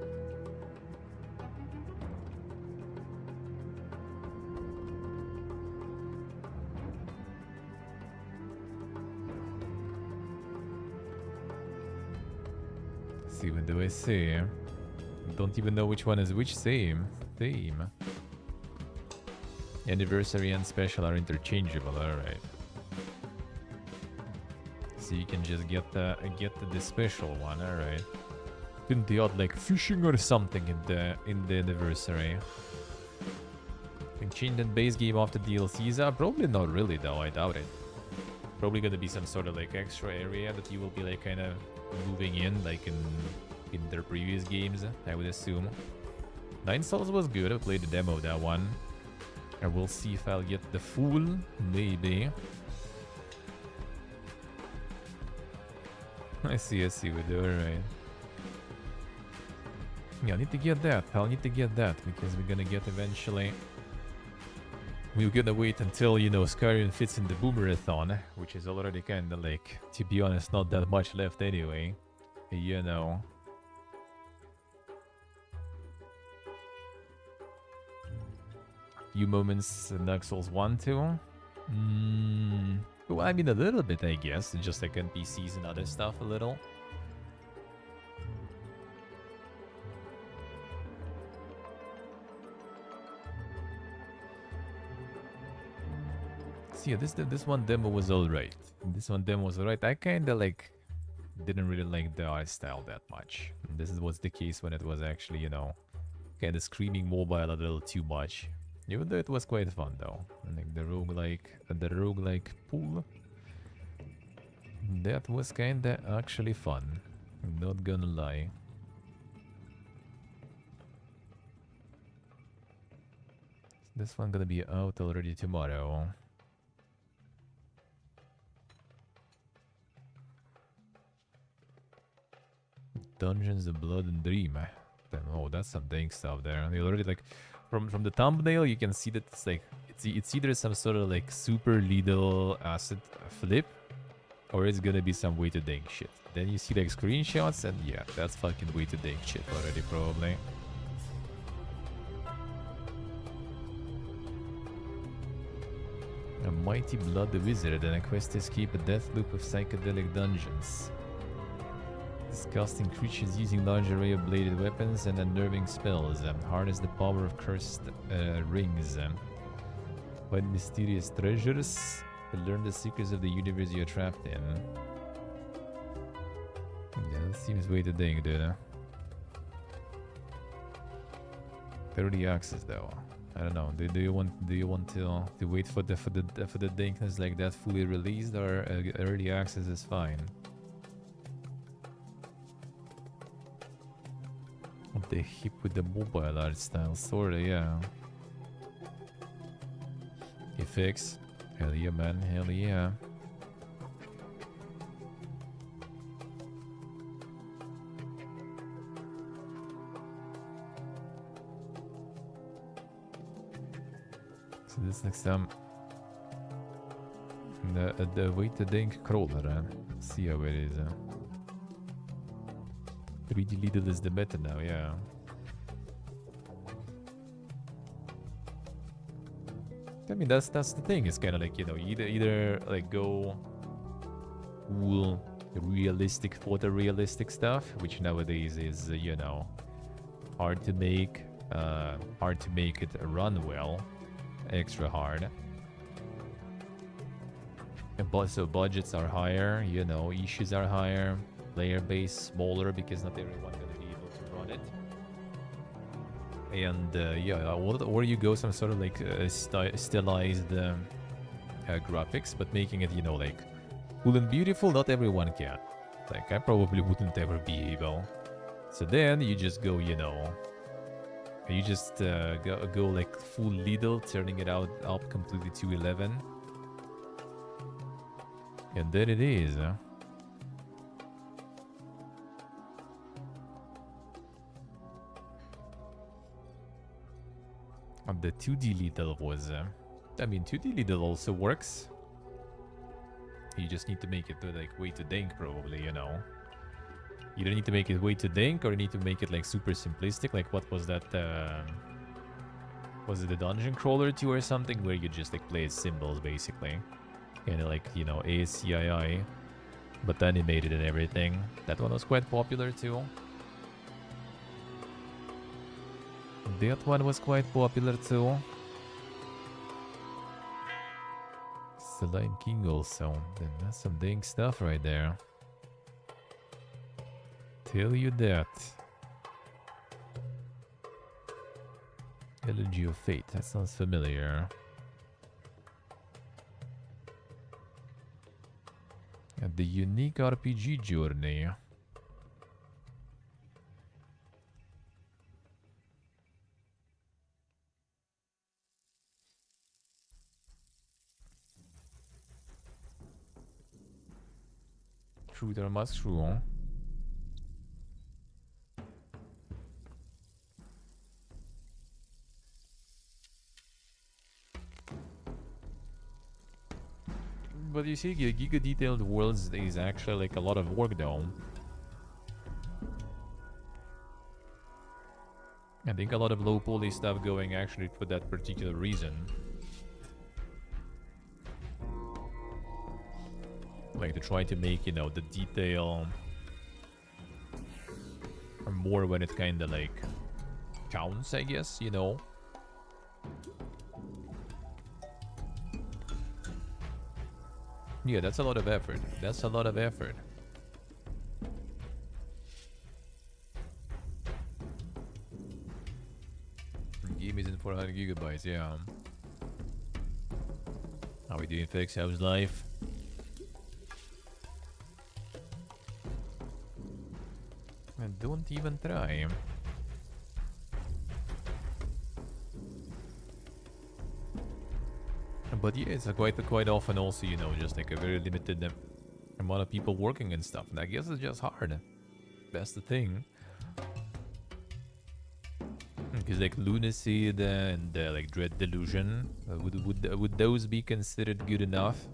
See, what do I say? Don't even know which one is which theme. Anniversary and special are interchangeable, alright. So you can just get the special one, alright. Didn't the odd like fishing or something in the anniversary? Can change the base game after DLCs? Probably not really though, I doubt it. Probably gonna be some sort of like extra area that you will be like kind of moving in like in their previous games, I would assume. Nine Souls was good, I played the demo of that one. I will see if I'll get the full, maybe. I see, we do, alright. Yeah, I need to get that. I'll need to get that because we're gonna get eventually. We're gonna wait until, you know, Skyrim fits in the Boomerathon, which is already kinda like, to be honest, not that much left anyway. You know. Few moments in Dark Souls 1 too. Well, I mean a little bit, I guess. Just like NPCs and other stuff a little. See, this one demo was alright. I kinda like didn't really like the art style that much. This was the case when it was actually, you know, kinda screaming mobile a little too much. Even though it was quite fun though. I think the roguelike pool. That was kinda actually fun. I'm not gonna lie. This one gonna be out already tomorrow. Dungeons of Blood and Dream. Oh, that's some dang stuff there. They already like from the thumbnail you can see that it's like it's either some sort of like super little asset flip or it's gonna be some way to dang shit. Then you see like screenshots and yeah, that's fucking way to dang shit already probably. A mighty blood wizard and a quest to escape a death loop of psychedelic dungeons. Disgusting creatures using large array of bladed weapons and unnerving spells. Harness the power of cursed rings. Find mysterious treasures. To learn the secrets of the universe you're trapped in. Yeah, that seems way too dang, dude. 30 axes though. I don't know. Do you want to wait for the dankness like that fully released, or early access is fine? The hip with the mobile art style, sorta, yeah. FX, hell yeah, man, hell yeah. So this is like some the way to dink crawler. See how it is. 3D Lidl is the meta now, yeah. I mean, that's the thing. It's kind of like, you know, either like go cool, realistic, photorealistic stuff, which nowadays is, you know, hard to make it run well, extra hard. And so budgets are higher, you know, issues are higher. Player base smaller because not everyone gonna be able to run it. And yeah, or you go some sort of like stylized graphics, but making it, you know, like cool and beautiful. Not everyone can. Like I probably wouldn't ever be able. So then you just go, you know, You just go like full Lidl, turning it out up completely to 11. And there it is. And the 2D Lidl was... I mean, 2D Lidl also works. You just need to make it like way too dank, probably, you know. You don't need to make it way too dank, or you need to make it like super simplistic. Like, what was that? Was it the Dungeon Crawler 2 or something, where you just like play symbols basically, kind of like, you know, ASCII, but animated and everything. That one was quite popular too. That one was quite popular too. Slime King also. Then that's some dang stuff right there. Tell you that. Elegy of Fate. That sounds familiar. And the unique RPG journey. True, there must true, huh? But you see, Giga Detailed Worlds is actually like a lot of work though. I think a lot of low poly stuff going actually for that particular reason. Like to try to make, you know, the detail more when it kinda like counts, I guess, you know. Yeah, that's a lot of effort. That's a lot of effort. Game is in 400 gigabytes, yeah. How we doing, Fix? How's life? And don't even try. But yeah, it's quite often also, you know, just like a very limited amount of people working and stuff. And I guess it's just hard. That's the thing. Because like Lunacy and like Dread Delusion, would those be considered good enough?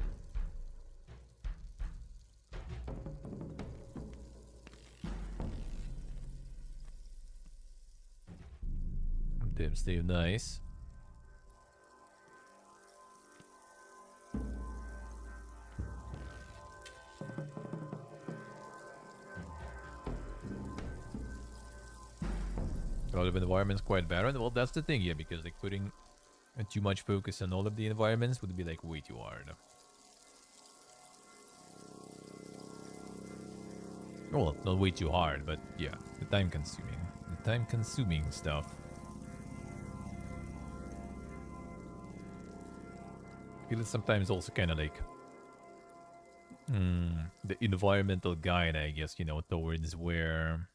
Damn, stay nice. A lot of environments quite barren. Well, that's the thing, yeah, because like putting too much focus on all of the environments would be like way too hard. Well, not way too hard, but yeah, the time consuming. The time consuming stuff. I feel it's sometimes also kind of like the environmental guide, I guess, you know, towards where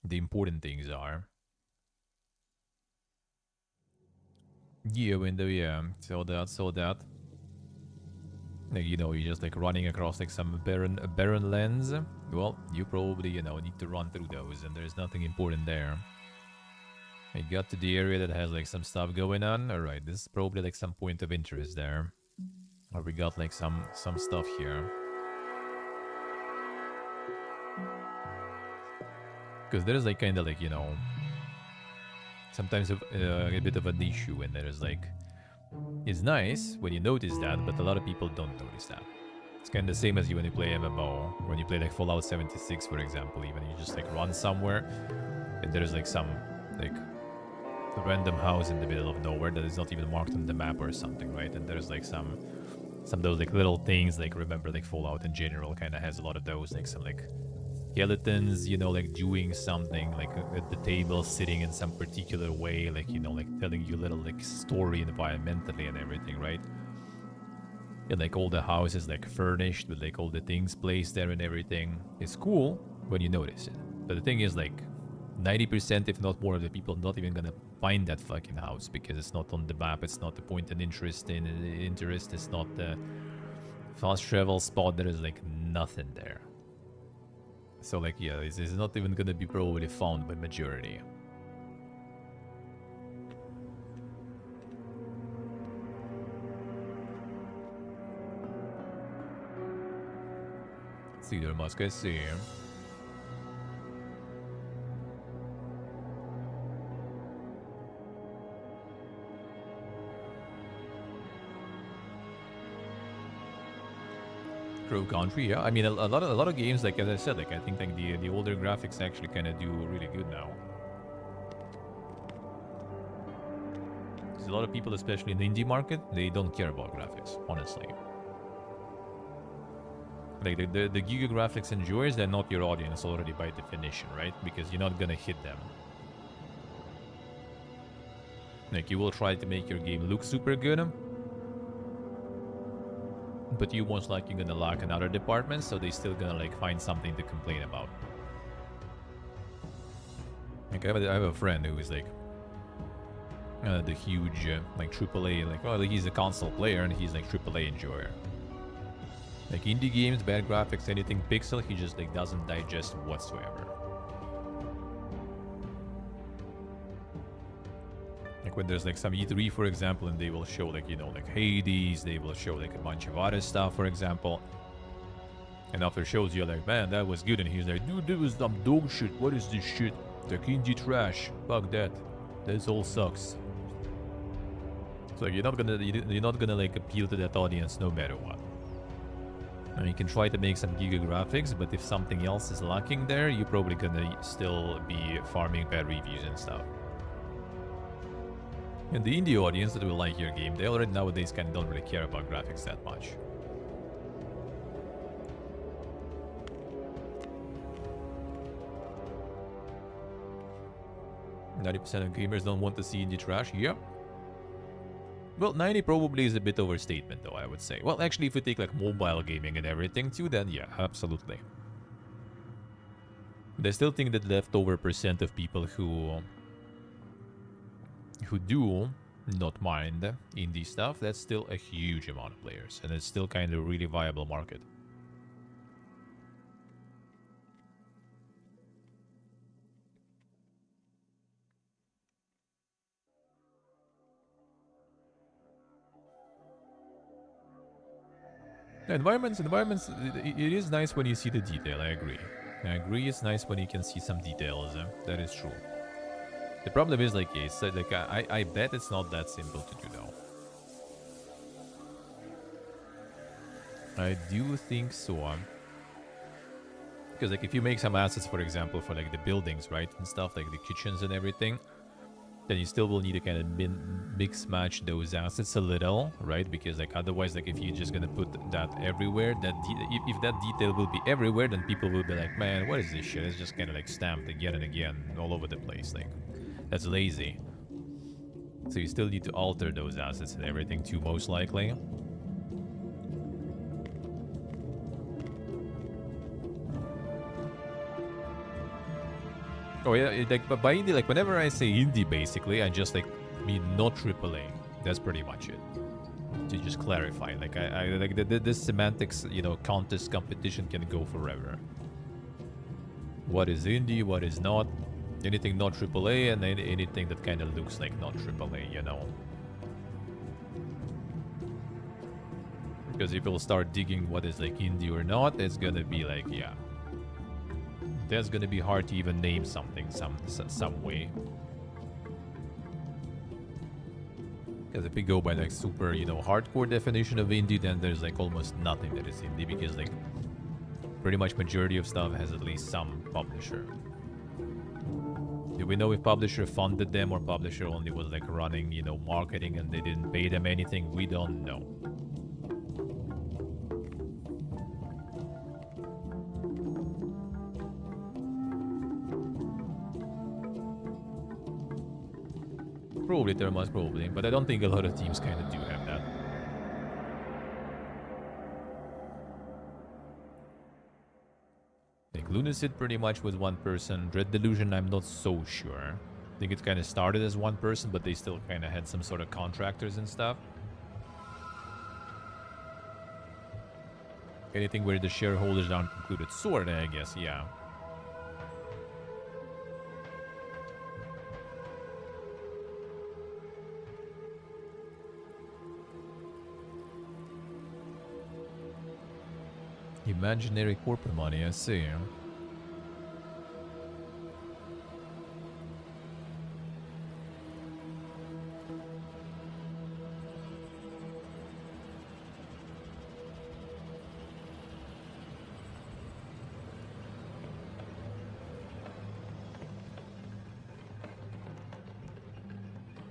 the important things are. Yeah, window, yeah. So that. Like, you know, you're just like running across like some barren lands. Well, you probably, you know, need to run through those, and there's nothing important there. I got to the area that has like some stuff going on. All right, this is probably like some point of interest there. Or we got like some stuff here. Because there's like kind of like, you know, sometimes a bit of an issue when there's like, it's nice when you notice that, but a lot of people don't notice that. It's kind of the same as you when you play MMO, when you play like Fallout 76, for example. Even you just like run somewhere and there's like some like random house in the middle of nowhere that is not even marked on the map or something, right? And there's like some of those like little things, like remember like Fallout in general kind of has a lot of those, like some like skeletons, you know, like doing something like at the table, sitting in some particular way, like, you know, like telling you a little like story environmentally and everything, right? And like all the houses like furnished with like all the things placed there and everything. It's cool when you notice it, but the thing is like 90%, if not more, of the people not even gonna find that fucking house because it's not on the map. It's not the point and interest. It's not the fast travel spot. There is like nothing there. So like, yeah, it's not even gonna be probably found by majority. See, there must I see. Crow Country, yeah. I mean, a lot of games, like as I said, like I think like the older graphics actually kind of do really good now. There's a lot of people, especially in the indie market, they don't care about graphics, honestly. Like the Giga graphics enjoyers, they're not your audience already by definition, right? Because you're not gonna hit them. Like you will try to make your game look super good, but you most likely gonna lack in other departments, so they still gonna like find something to complain about. Like I have a friend who is like the huge like AAA, like well he's a console player and he's like AAA enjoyer. Like indie games, bad graphics, anything pixel, he just like doesn't digest whatsoever. Like when there's like some E3, for example, and they will show like, you know, like Hades, they will show like a bunch of other stuff, for example. And after shows, you're like, man, that was good. And he's like, dude, that was some dog shit. What is this shit? Like indie trash. Fuck that. This all sucks. So you're not gonna like appeal to that audience no matter what. And you can try to make some giga graphics, but if something else is lacking there, you're probably gonna still be farming bad reviews and stuff. And the indie audience that will like your game, they already nowadays kind of don't really care about graphics that much. "90% of gamers don't want to see indie trash." Yep. Well, 90 probably is a bit overstatement, though, I would say. Well, actually, if we take like mobile gaming and everything too, then yeah, absolutely. But I still think that leftover percent of people who do not mind indie stuff, that's still a huge amount of players, and it's still kind of a really viable market. Environments, it is nice when you see the detail, I agree. I agree, it's nice when you can see some details, that is true. The problem is, like, it's like I bet it's not that simple to do, though. I do think so. Because, like, if you make some assets, for example, for, like, the buildings, right, and stuff, like the kitchens and everything, then you still will need to kind of mix match those assets a little, right? Because, like, otherwise, like, if you're just gonna put that everywhere, if that detail will be everywhere, then people will be like, man, what is this shit? It's just kind of like stamped again and again all over the place, like. That's lazy. So you still need to alter those assets and everything too, most likely. Oh yeah, like, but by indie, like whenever I say indie, basically, I just like mean not AAA. That's pretty much it. To just clarify, like I like this semantics, you know, contest competition can go forever. What is indie? What is not? Anything not AAA and anything that kind of looks like not AAA, you know. Because if you'll start digging what is like indie or not, it's gonna be like, yeah. That's gonna be hard to even name something some way. Because if we go by like super, you know, hardcore definition of indie, then there's like almost nothing that is indie, because like pretty much majority of stuff has at least some publisher. Do we know if publisher funded them or publisher only was like running, you know, marketing and they didn't pay them anything? We don't know. Probably Thermos, probably, but I don't think a lot of teams kind of do have that. Like Lunacid pretty much was one person. Dread Delusion, I'm not so sure. I think it kind of started as one person, but they still kind of had some sort of contractors and stuff. Anything where the shareholders aren't included. Sorta, I guess, yeah. Imaginary corporate money, I see.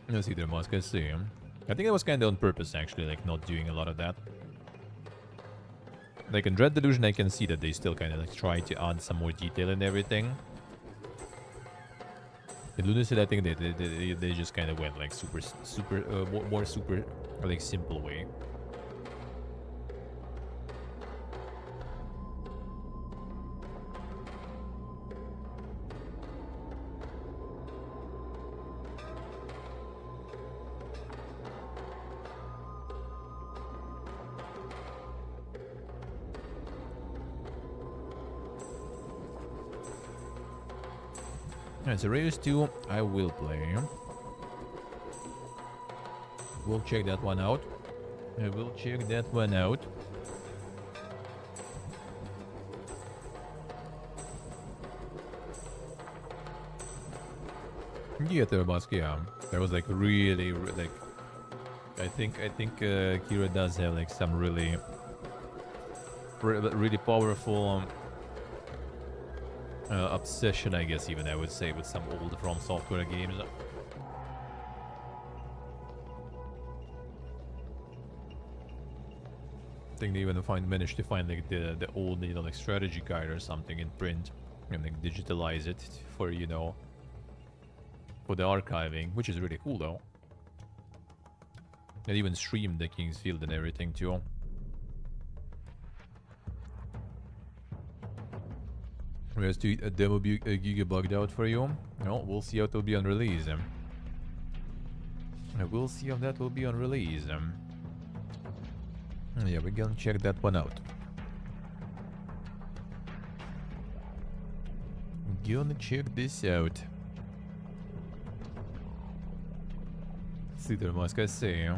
Let's see, there must, I see. I think it was kind of on purpose, actually, like not doing a lot of that. Like in Dread Delusion, I can see that they still kind of like try to add some more detail and everything. In Lunacid, I think they just kind of went like more super, like simple way. Alright, so Raiders 2, I will play. We'll check that one out. I will check that one out. Yeah, Terabask, yeah. That was like really, like... I think Kira does have like some really powerful obsession, I guess, even I would say, with some old From Software games. I think they even managed to find like the old, you know, like strategy guide or something in print and like digitalize it for, you know, for the archiving, which is really cool though. And even streamed the King's Field and everything too. Whereas to a demo giga bugged out for you. No, we'll see how it will be on release. We'll see how that will be on release. Yeah, we're gonna check that one out. Gonna check this out. See, there must I say.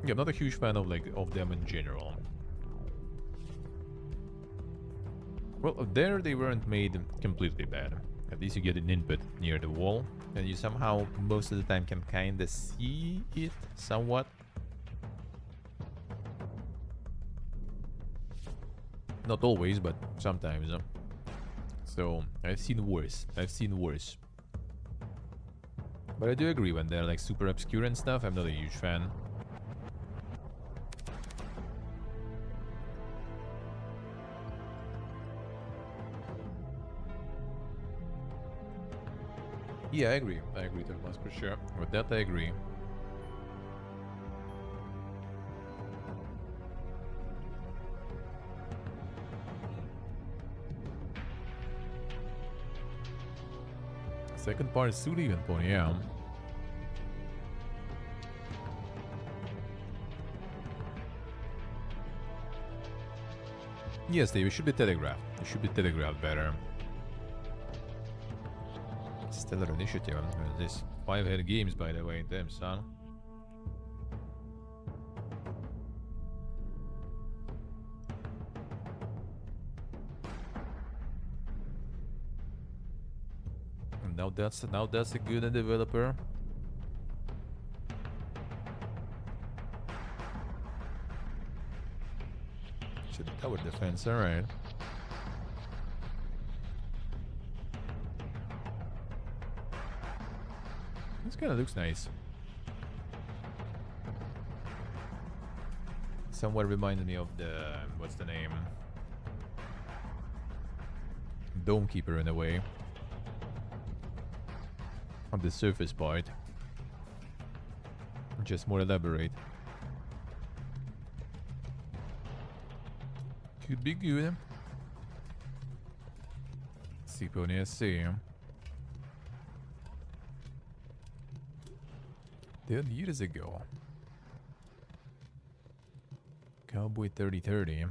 Yeah, I'm not a huge fan of of them in general. Well, there they weren't made completely bad. At least you get an input near the wall, and you somehow most of the time can kinda see it somewhat. Not always, but sometimes. So I've seen worse. But I do agree when they're like super obscure and stuff, I'm not a huge fan. Yeah, I agree, Thomas, for sure. With that, I agree. Second part is suit even point, yeah. Yes, they should be telegraphed. They should be telegraphed better. Stellar Initiative. This 5-head games, by the way, damn son. And now that's a good developer. To the tower defense, alright. This kind of looks nice. Somewhat reminds me of the... what's the name? Dome Keeper in a way. On the surface part. Just more elaborate. Could be good. Si può essere. 10 years ago. Cowboy 3030.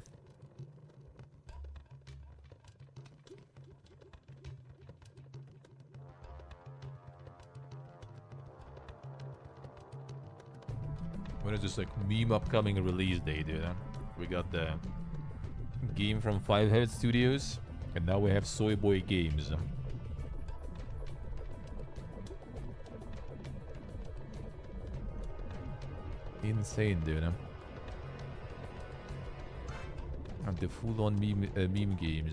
What is this like meme upcoming release date, dude? We got the game from Five Head Studios, and now we have Soy Boy Games. Insane, dude. And the full-on meme games.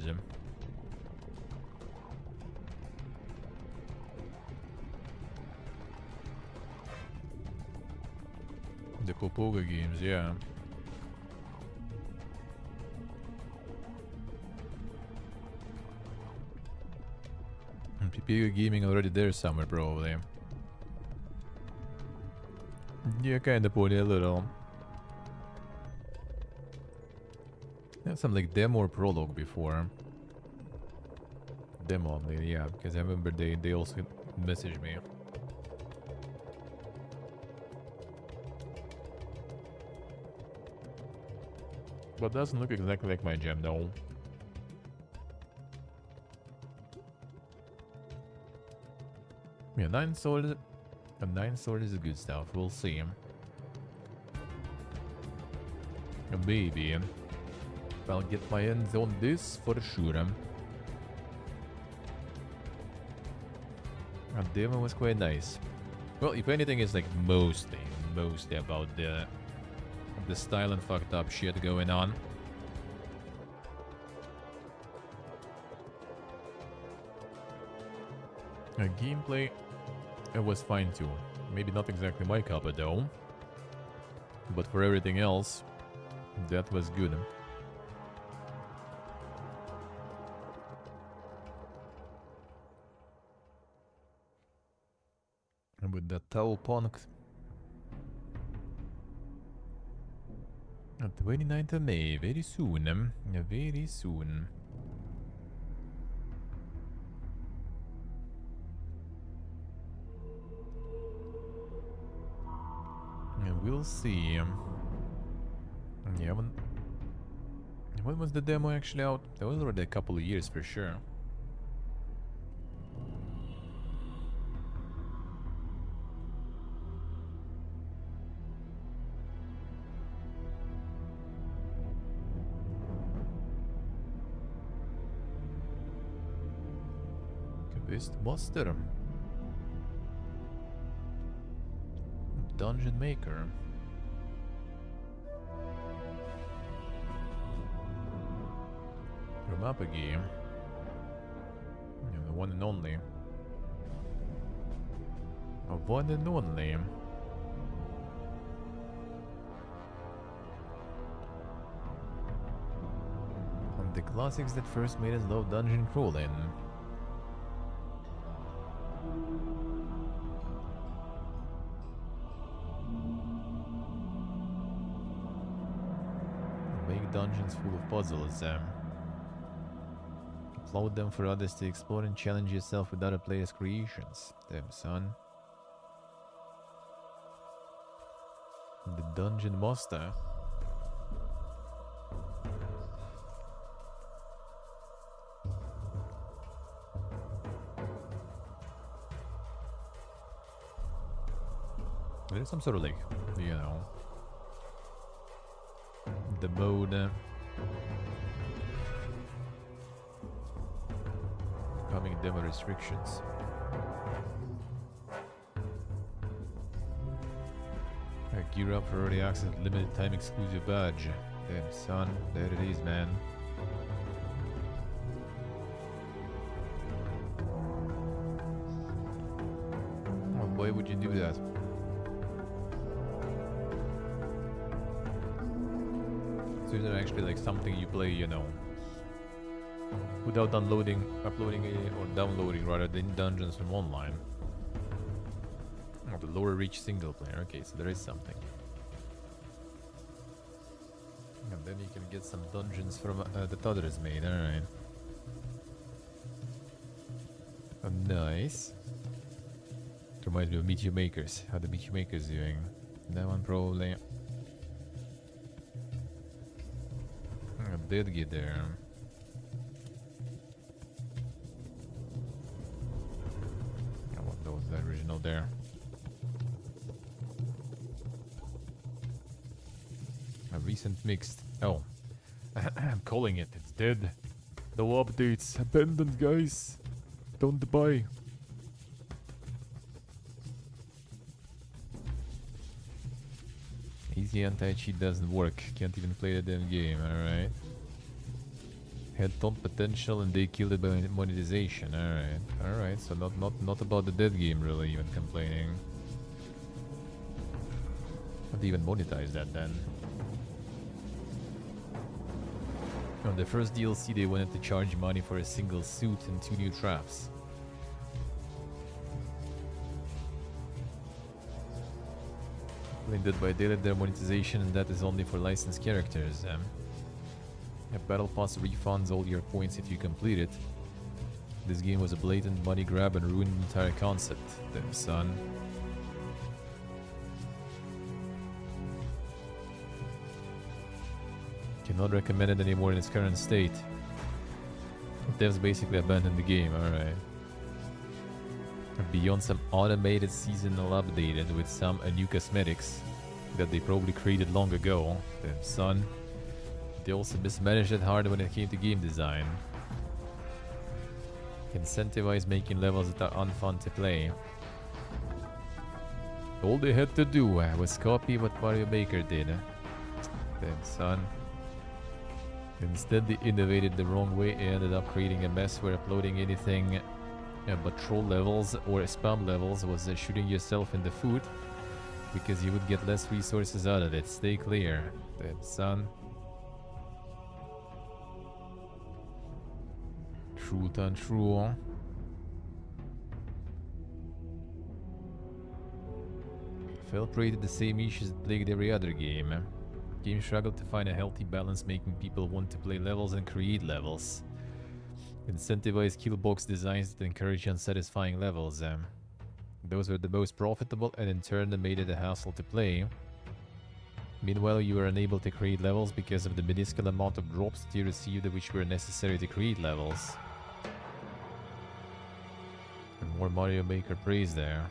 The Popoga games, yeah. And Popoga gaming already there somewhere, probably. Yeah, kinda pony a little. Had some like demo or prologue before. Demo only, yeah, because I remember they also messaged me. But doesn't look exactly like my gem though. Yeah, 9 sword. A 9 sword is good stuff. We'll see. Maybe. I'll get my hands on this for sure. And demo was quite nice. Well, if anything, it's like mostly about the style and fucked up shit going on. Gameplay, it was fine too. Maybe not exactly my cup of though, but for everything else, that was good. And with that Tau Punk, 29th of May, very soon, very soon. We'll see. Yeah, when was the demo actually out? That was already a couple of years for sure. Beastmaster. Dungeon Maker. Mapa game. Yeah, the one and only. A one and only. And the classics that first made us love dungeon crawling. Make dungeons full of puzzles. Upload them for others to explore and challenge yourself with other players' creations. Damn, son. The Dungeon Master. There's some sort of like, you know, the mode. Coming demo restrictions. Gear up for early access, limited time exclusive badge. Damn son, there it is, man. Oh, why would you do that? So is it actually like something you play, you know, without uploading it or downloading rather than dungeons from online? Or the lower reach single player. Okay, so there is something. And then you can get some dungeons from that others made. Alright. Oh, nice. It reminds me of Meet Your Makers. How the Meet Your Makers doing? That one probably. I did get there. I want those, the original there. A recent mixed. Oh. I'm calling it. It's dead. No updates. Abandoned, guys. Don't buy. Easy anti-cheat doesn't work. Can't even play the damn game, alright. Had ton potential and they killed it by monetization, alright. Alright, so not about the dead game really even complaining. Not even monetize that then. On the first DLC they wanted to charge money for a single suit and 2 new traps. That by they let their monetization and that is only for licensed characters. A battle pass refunds all your points if you complete it. This game was a blatant money grab and ruined the entire concept. Damn son. Cannot recommend it anymore in its current state. Devs basically abandoned the game, alright. Beyond some automated seasonal updated with some new cosmetics that they probably created long ago. Damn son. They also mismanaged it hard when it came to game design. Incentivize making levels that are unfun to play. All they had to do was copy what Mario Maker did. Damn son. Instead they innovated the wrong way and ended up creating a mess where uploading anything but troll levels or spam levels was shooting yourself in the foot because you would get less resources out of it. Stay clear, damn son. Truth untrue. Fell prey to the same issues that plagued every other game. Game struggled to find a healthy balance, making people want to play levels and create levels. Incentivize kill box designs that encourage unsatisfying levels. Those were the most profitable and in turn made it a hassle to play. Meanwhile, you were unable to create levels because of the minuscule amount of drops that you received which were necessary to create levels. And more Mario Maker praise there.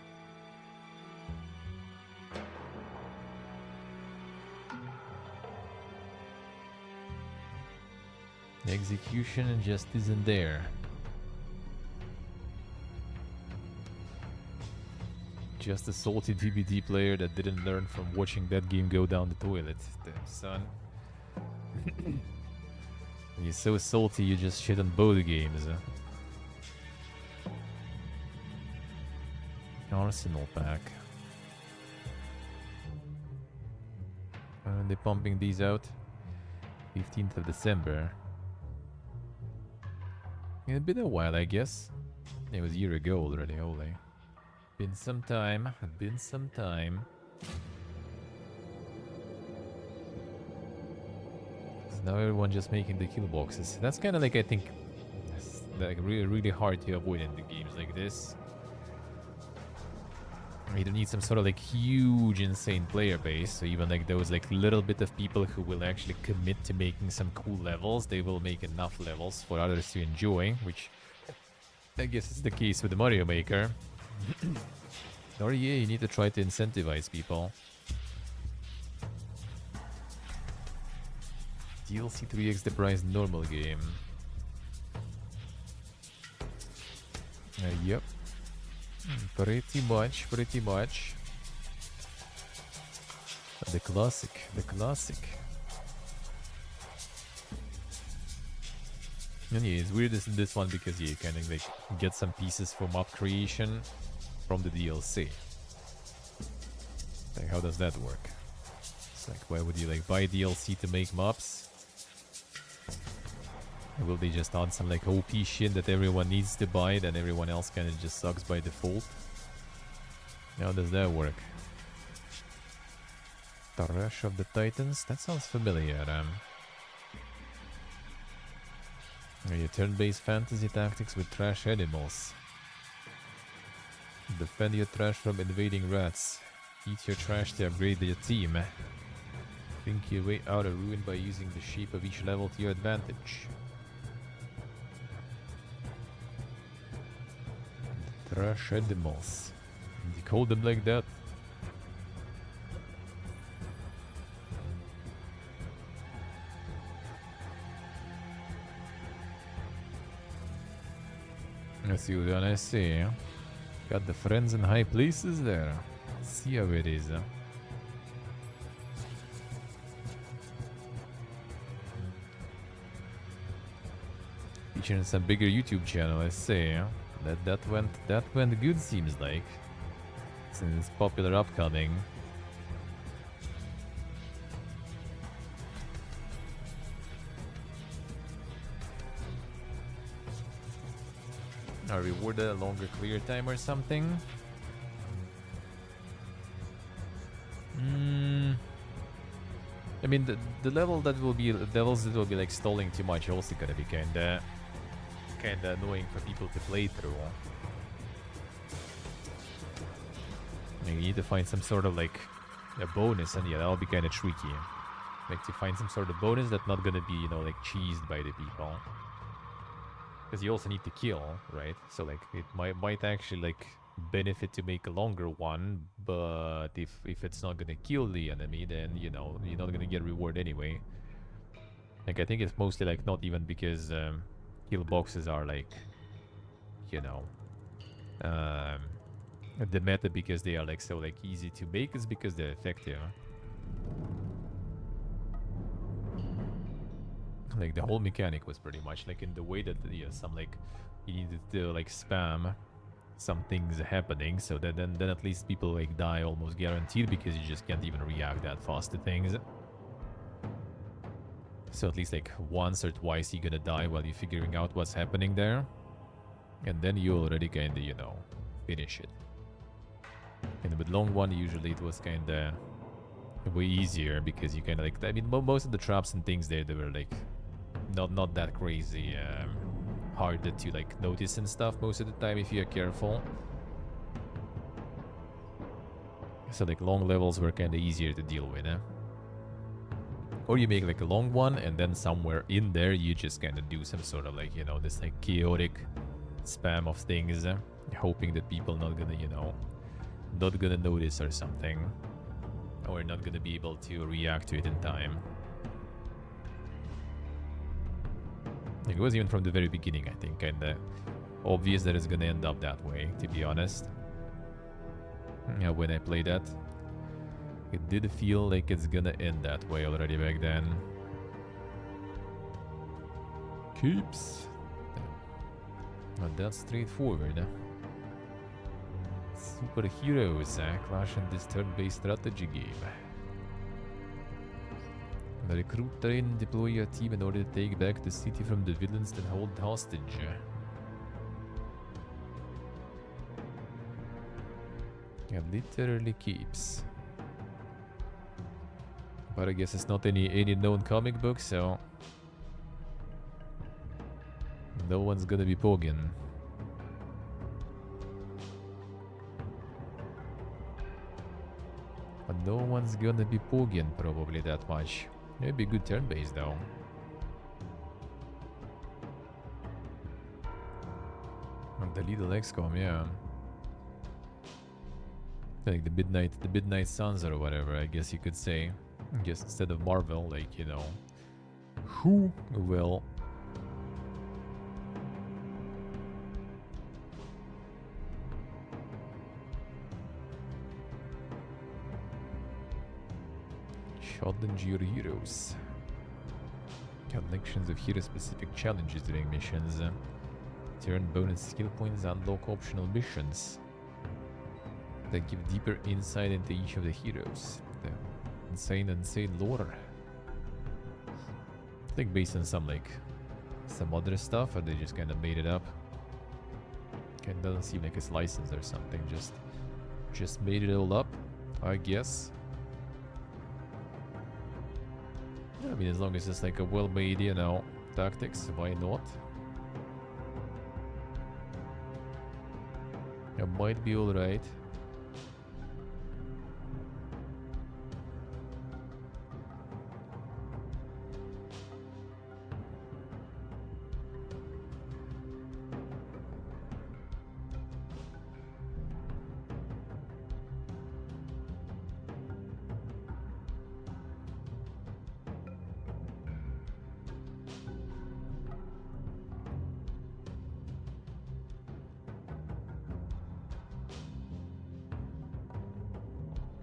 The execution just isn't there. Just a salty DVD player that didn't learn from watching that game go down the toilet. Damn son. You're so salty you just shit on both games. Arsenal pack. They're pumping these out. 15th of December. It's been a while, I guess. It was a year ago already, holy. Been some time, been some time. So now everyone just making the kill boxes. That's kind of like, I think, like really hard to avoid in the games like this. You don't need some sort of like huge insane player base, so even like those like little bit of people who will actually commit to making some cool levels, they will make enough levels for others to enjoy, which I guess is the case with the Mario Maker. Or yeah, you need to try to incentivize people. DLC 3x the price normal game. Yep. Pretty much. The classic. And yeah, it's weird in this one because you kind of like get some pieces for map creation from the DLC. Like, how does that work? It's like, why would you like buy DLC to make maps? Or will they just add some like OP shit that everyone needs to buy, then everyone else kind of just sucks by default? How does that work? The Rush of the Titans? That sounds familiar. Your turn-based fantasy tactics with trash animals. Defend your trash from invading rats. Eat your trash to upgrade your team. Think your way out of ruin by using the shape of each level to your advantage. Trash animals. You call them like that? Let's see what I see. Got the friends in high places there. Let's see how it is. Featuring some bigger YouTube channel, I say. That went good, seems like. Since popular upcoming. Are rewarded a longer clear time or something? I mean, the levels that will be like stalling too much also gonna be kinda annoying for people to play through. You need to find some sort of like a bonus, and yeah, that'll be kinda tricky. Like to find some sort of bonus that's not gonna be, you know, like cheesed by the people. Because you also need to kill, right? So like it might actually like benefit to make a longer one, but if it's not gonna kill the enemy, then you know you're not gonna get reward anyway. Like I think it's mostly like not even because kill boxes are like, you know, the meta because they are like so like easy to make. It's because they're effective. Like the whole mechanic was pretty much like in the way that some like you needed to like spam some things happening, so that then at least people like die almost guaranteed because you just can't even react that fast to things. So at least like once or twice you're gonna die while you're figuring out what's happening there, and then you already kinda, you know, finish it. And with long one usually it was kinda way easier because you kinda like, I mean most of the traps and things there, they were like not that crazy hard to like notice and stuff most of the time if you're careful. So like long levels were kind of easier to deal with, or you make like a long one and then somewhere in there you just kind of do some sort of like, you know, this like chaotic spam of things, hoping that people not gonna, you know, not gonna notice or something, or not gonna be able to react to it in time. It was even from the very beginning, I think, kinda obvious that it's gonna end up that way, to be honest. Yeah, when I played that, it did feel like it's gonna end that way already back then. Keeps. Not that straightforward. Superheroes clash in this turn-based strategy game. The recruit train and deploy your team in order to take back the city from the villains that hold hostage. Yeah, literally keeps. But I guess it's not any known comic book, so no one's gonna be pogging. But no one's gonna be pogging probably that much. Maybe good turn-based though. And the little XCOM, yeah. Like the Midnight Suns or whatever, I guess you could say. Just instead of Marvel, like, you know, who will challenge your heroes. Collections of hero-specific challenges during missions. Turn bonus skill points, unlock optional missions that give deeper insight into each of the heroes. The insane lore. I think based on some other stuff, or they just kind of made it up. It doesn't seem like it's licensed or something, just Just made it all up, I guess. I mean, as long as it's like a well-made, you know, tactics, why not? It might be alright.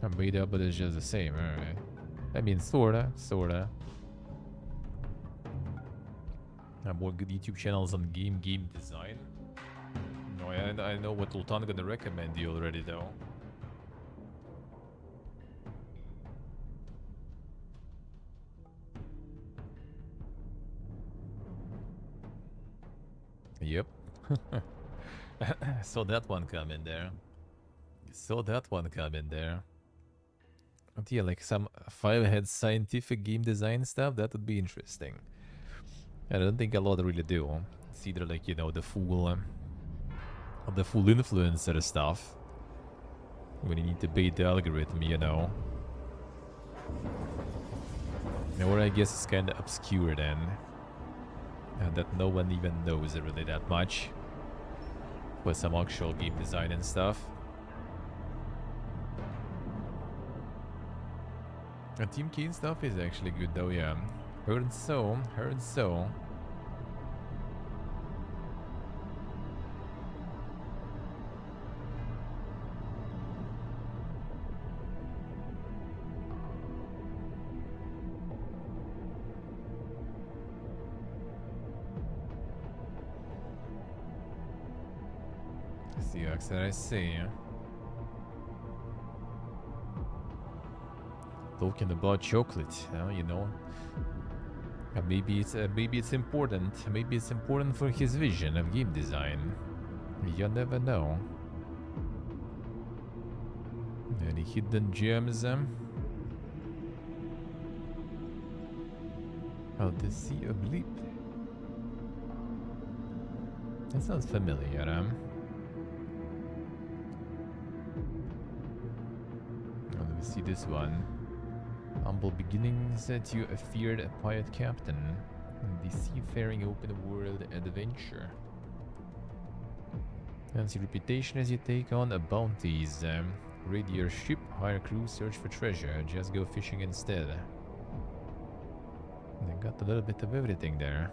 I'm made up, but it's just the same, alright. I mean, sorta. Have more good YouTube channels on game design. No, I know what Ultan gonna recommend you already, though. Yep. Saw that one come in there. But yeah, like some 5-head scientific game design stuff, that would be interesting. I don't think a lot really do. It's either like, you know, the full influencer stuff. When you need to bait the algorithm, you know. Or I guess it's kind of obscure then. And that no one even knows really that much. With some actual game design and stuff. And Team Keen stuff is actually good though, yeah. Heard so. See, that I see. Talking about chocolate, you know. Maybe it's important. Maybe it's important for his vision of game design. You never know. Any hidden gems? Oh, the Sea of Bleep. That sounds familiar, Oh, let me see this one. Humble beginnings to a feared pirate captain. The seafaring open world adventure. Fancy reputation as you take on bounties. Raid your ship, hire crew, search for treasure. Just go fishing instead. They got a little bit of everything there.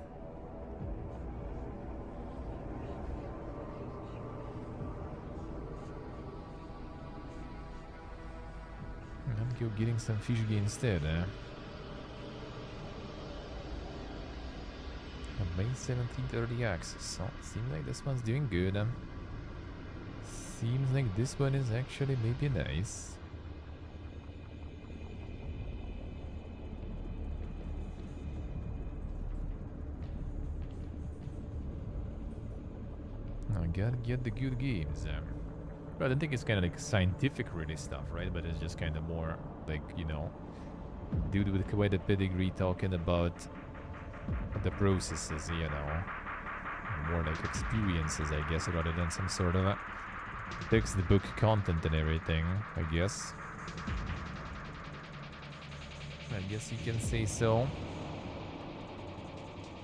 And go getting some fish instead. May 17th early access. So seems like this one's doing good. Seems like this one is actually maybe nice. I gotta get the good games. But I think it's kind of like scientific really stuff, right? But it's just kind of more like, you know, dude with quite a pedigree talking about the processes, you know. More like experiences, I guess, rather than some sort of textbook content and everything, I guess. I guess you can say so.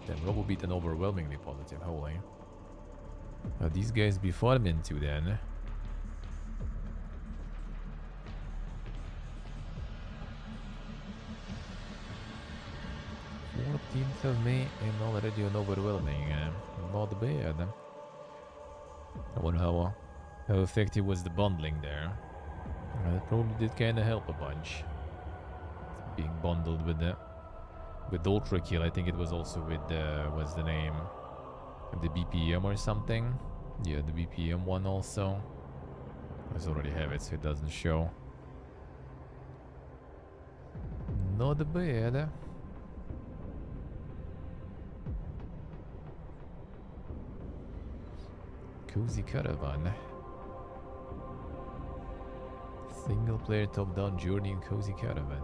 Then Robo beat an overwhelmingly positive, holy. These guys be farming too then. 14th of May and already an overwhelming. Not bad. I wonder how effective was the bundling there. That probably did kind of help a bunch. Being bundled with Ultra Kill. I think it was also with what's the name? The BPM or something. Yeah, the BPM one also. I already have it, so it doesn't show. Not bad. Cozy Caravan. Single player top-down journey in cozy caravan.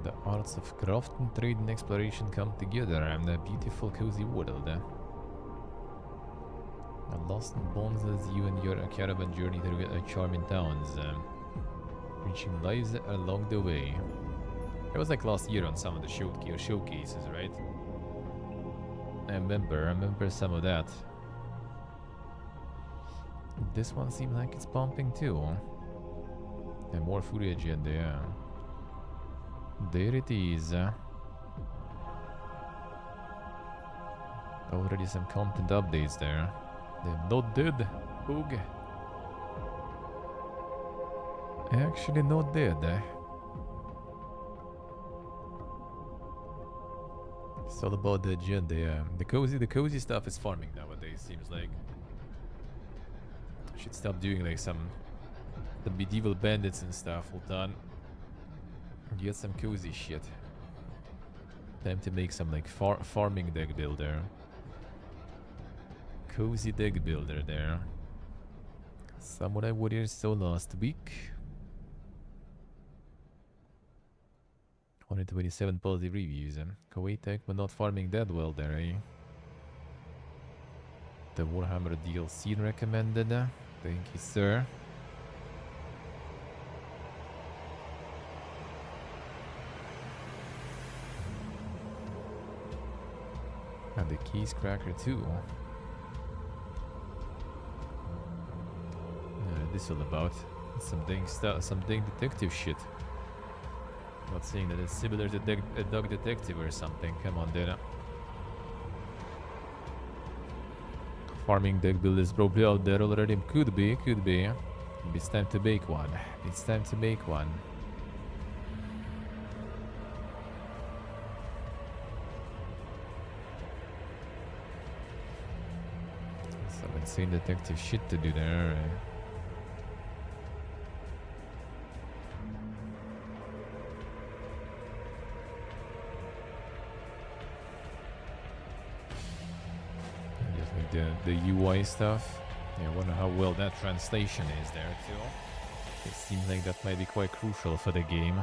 The arts of craft and trade and exploration come together in a beautiful cozy world. A lost bonds as you and your caravan journey through charming towns, reaching lives along the way. It was like last year on some of the showcases, right? I remember some of that. This one seems like it's pumping too. And more footage in there. There it is. Already some content updates there. They're not dead. Oog. Actually not dead. It's all about the agenda, yeah. The cozy stuff is farming nowadays, seems like. I should stop doing like some the medieval bandits and stuff all done. Get some cozy shit. Time to make some like farming deck builder. Cozy deck builder there. Samurai Warriors saw last week. 127 positive reviews. Kuwait Tech, but not farming that well there, eh? The Warhammer DLC recommended. Thank you, sir. And the keys cracker too. This all about some dang detective shit. Not saying that it's similar to a dog detective or something. Come on, Dana. Farming deck build is probably out there already. Could be. It's time to make one. It's time to make one. Some insane detective shit to do there. The UI stuff. Yeah, I wonder how well that translation is there too. It seems like that might be quite crucial for the game.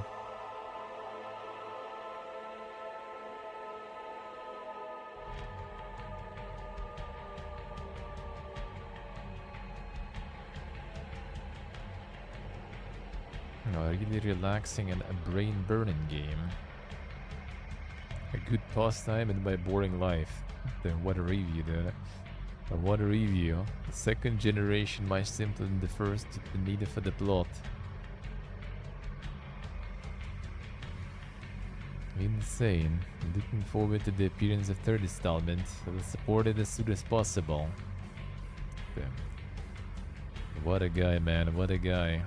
No, a really relaxing and a brain-burning game. A good pastime in my boring life. Then what a review there. What a review. The second generation much simpler than the first, needed for the plot. Insane. Looking forward to the appearance of third installment. I will support it as soon as possible. Damn. What a guy, man. What a guy.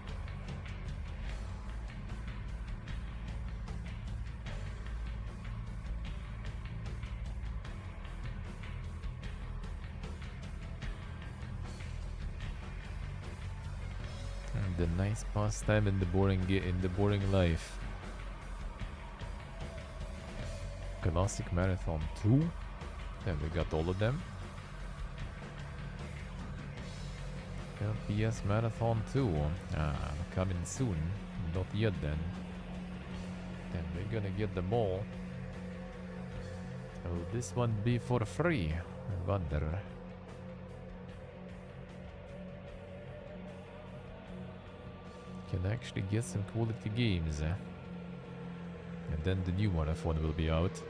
The nice pastime in the boring life. Classic Marathon 2. Then we got all of them. LPS Marathon 2. Coming soon. Not yet then. Then we're gonna get them all. Will this one be for free? I wonder. Can actually get some quality games. And then the new marathon will be out.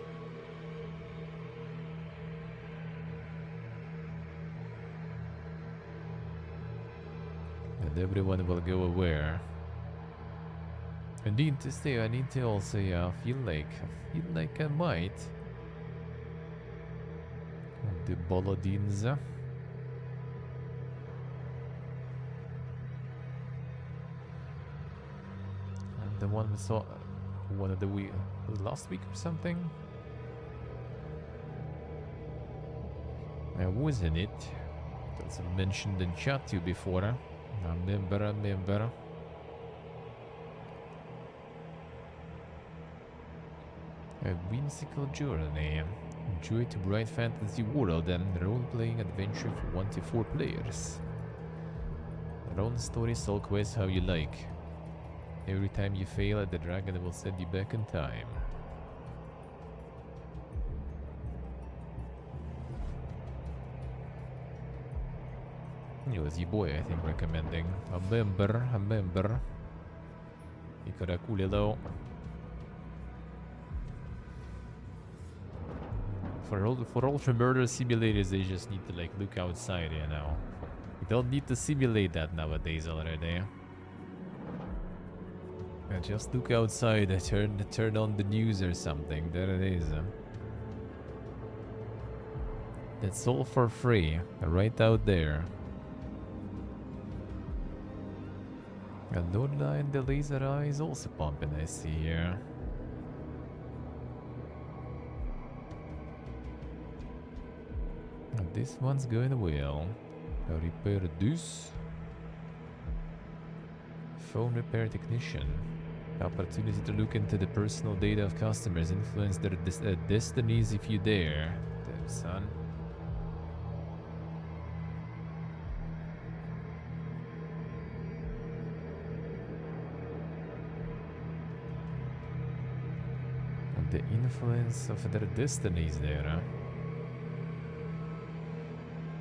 And everyone will go aware. I need to say, I need to also, yeah, I feel like I might. The Bolodins. The one we saw one of the week last week or something. I was in it. That's mentioned in chat to you before. I remember. A whimsical journey. Enjoy to bright fantasy world and role-playing adventure for 1 to 4 players. Run story, solve quests how you like. Every time you fail, the dragon will send you back in time. It was your boy, I think, recommending. A member. Ikara coolilo. For ultra murder simulators, they just need to like look outside, you know. You don't need to simulate that nowadays already. Just look outside, turn on the news or something. There it is. That's all for free, right out there. And Lorna and the laser eye is also pumping, I see here. And this one's going well. Repair this. Phone repair technician. Opportunity to look into the personal data of customers, influence their destinies if you dare. Damn, son. The influence of their destinies there, huh?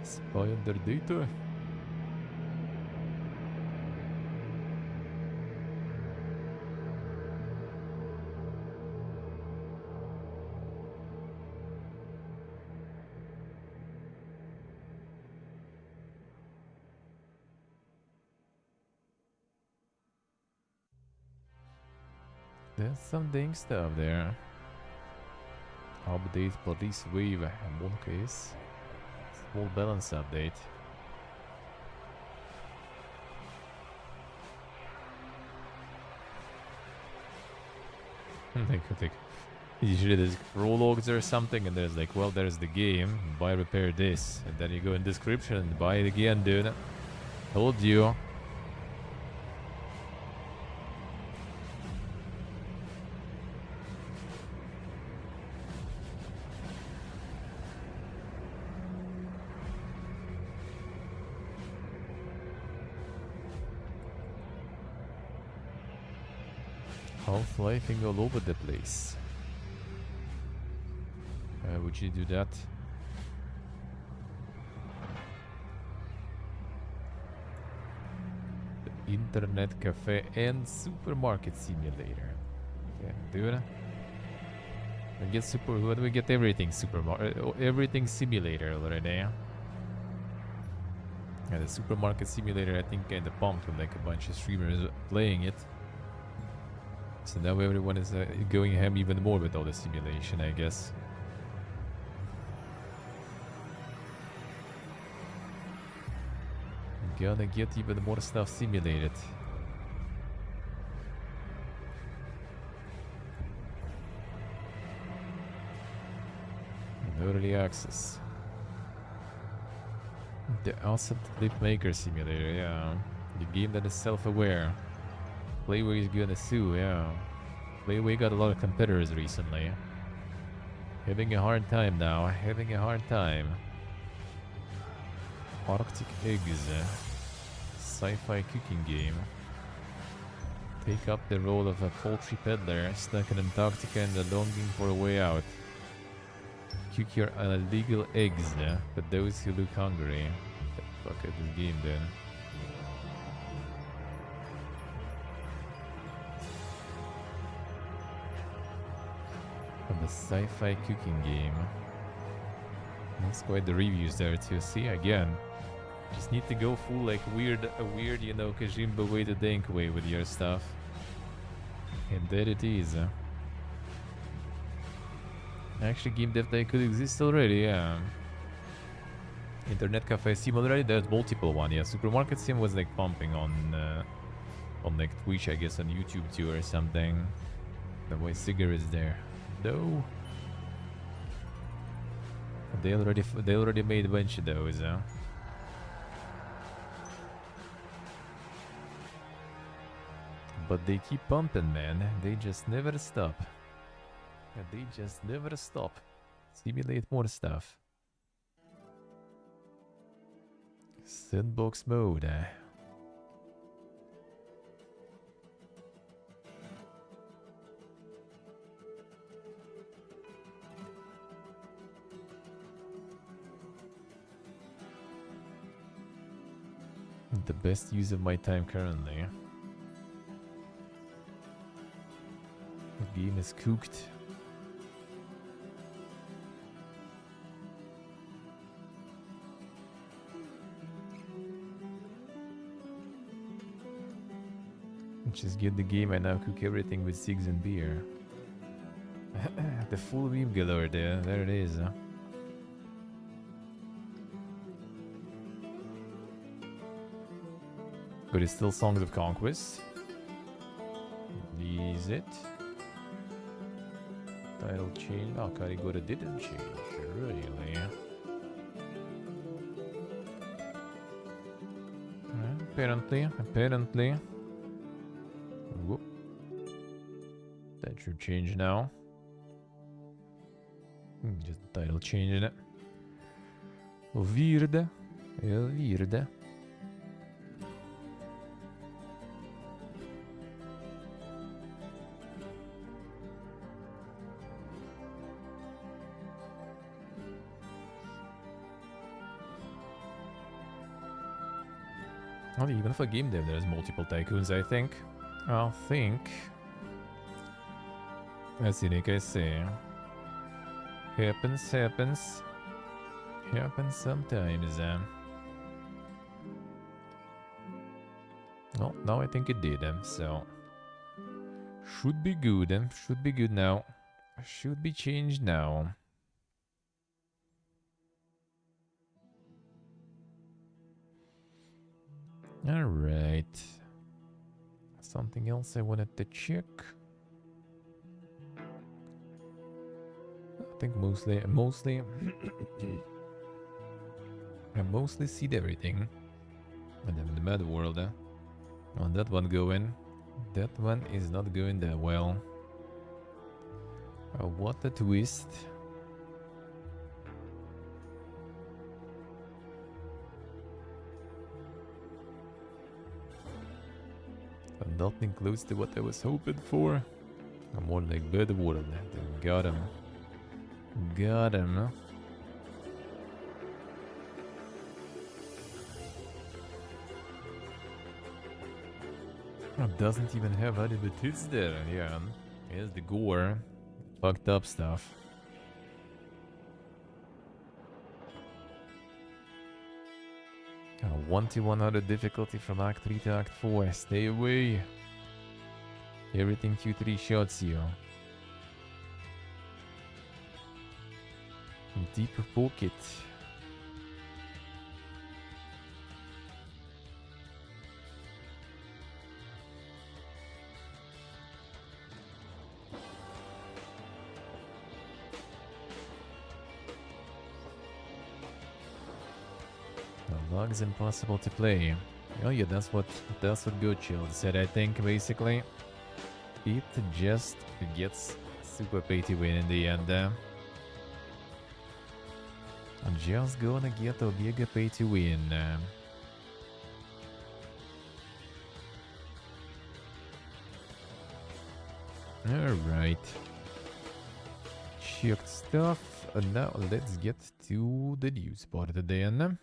Spy on their data? There's some dang stuff there. Update police wave one case. Small balance update. like usually there's prologues or something and there's like, well, there's the game, buy repair this, and then you go in description and buy it again, dude. Told you. Half-lifing all over the place. Would you do that? The internet cafe and supermarket simulator. Okay, dude. We get what do we get? Everything supermarket, everything simulator already. Yeah, the supermarket simulator I think kinda pumped with like a bunch of streamers playing it. So now everyone is going ham even more with all the simulation, I guess. Gonna get even more stuff simulated. In early access. The awesome clip maker simulator, yeah. The game that is self-aware. Playway is gonna sue, yeah. Playway got a lot of competitors recently. Having a hard time now, having a hard time. Arctic Eggs. Sci-fi cooking game. Take up the role of a poultry peddler stuck in Antarctica and longing for a way out. Cook your illegal eggs for those who look hungry. Get the fuck out of this game then. The sci-fi cooking game. That's quite the reviews there too. See again. Just need to go full like weird, you know, Kajimba way to dank way with your stuff. And there it is. Actually, game dev that could exist already, yeah. Internet cafe sim already. There's multiple one, yeah. Supermarket sim was like pumping on like Twitch, I guess, on YouTube too or something. The way Sigger is there. No. They already made a bunch of those, huh? But they keep pumping, man. They just never stop. They just never stop. Simulate more stuff. Sandbox mode. the best use of my time currently. The game is cooked. Just get the game, I now cook everything with cigs and beer. The full weeb galore there it is. But it's still Songs of Conquest. Is it? Title change. Oh, Karigora didn't change, really. Apparently. Whoop. That should change now. Just the title changing it. Weird. Weird. Well, even for game dev, there's multiple tycoons, I think. Let's see, like I say. Happens sometimes. Well, now I think it did, so... Should be good, should be good now. Should be changed now. Alright. Something else I wanted to check. I think mostly I mostly seed everything. And then the mad world, on that one going. That one is not going that well. What a twist. Nothing close to what I was hoping for. I'm more like bad world. Got him. Got him. Doesn't even have any of the tits there. Yeah. Here's the gore. Fucked up stuff. A 1-100 difficulty from Act 3 to Act 4. Stay away. Everything Q3 shots you. Deeper pocket. The log is impossible to play. Oh yeah, that's what Goodchild said, I think, basically. It just gets super pay to win in the end. I'm just gonna get a bigger pay to win. Alright. Checked stuff. Now let's get to the news part then.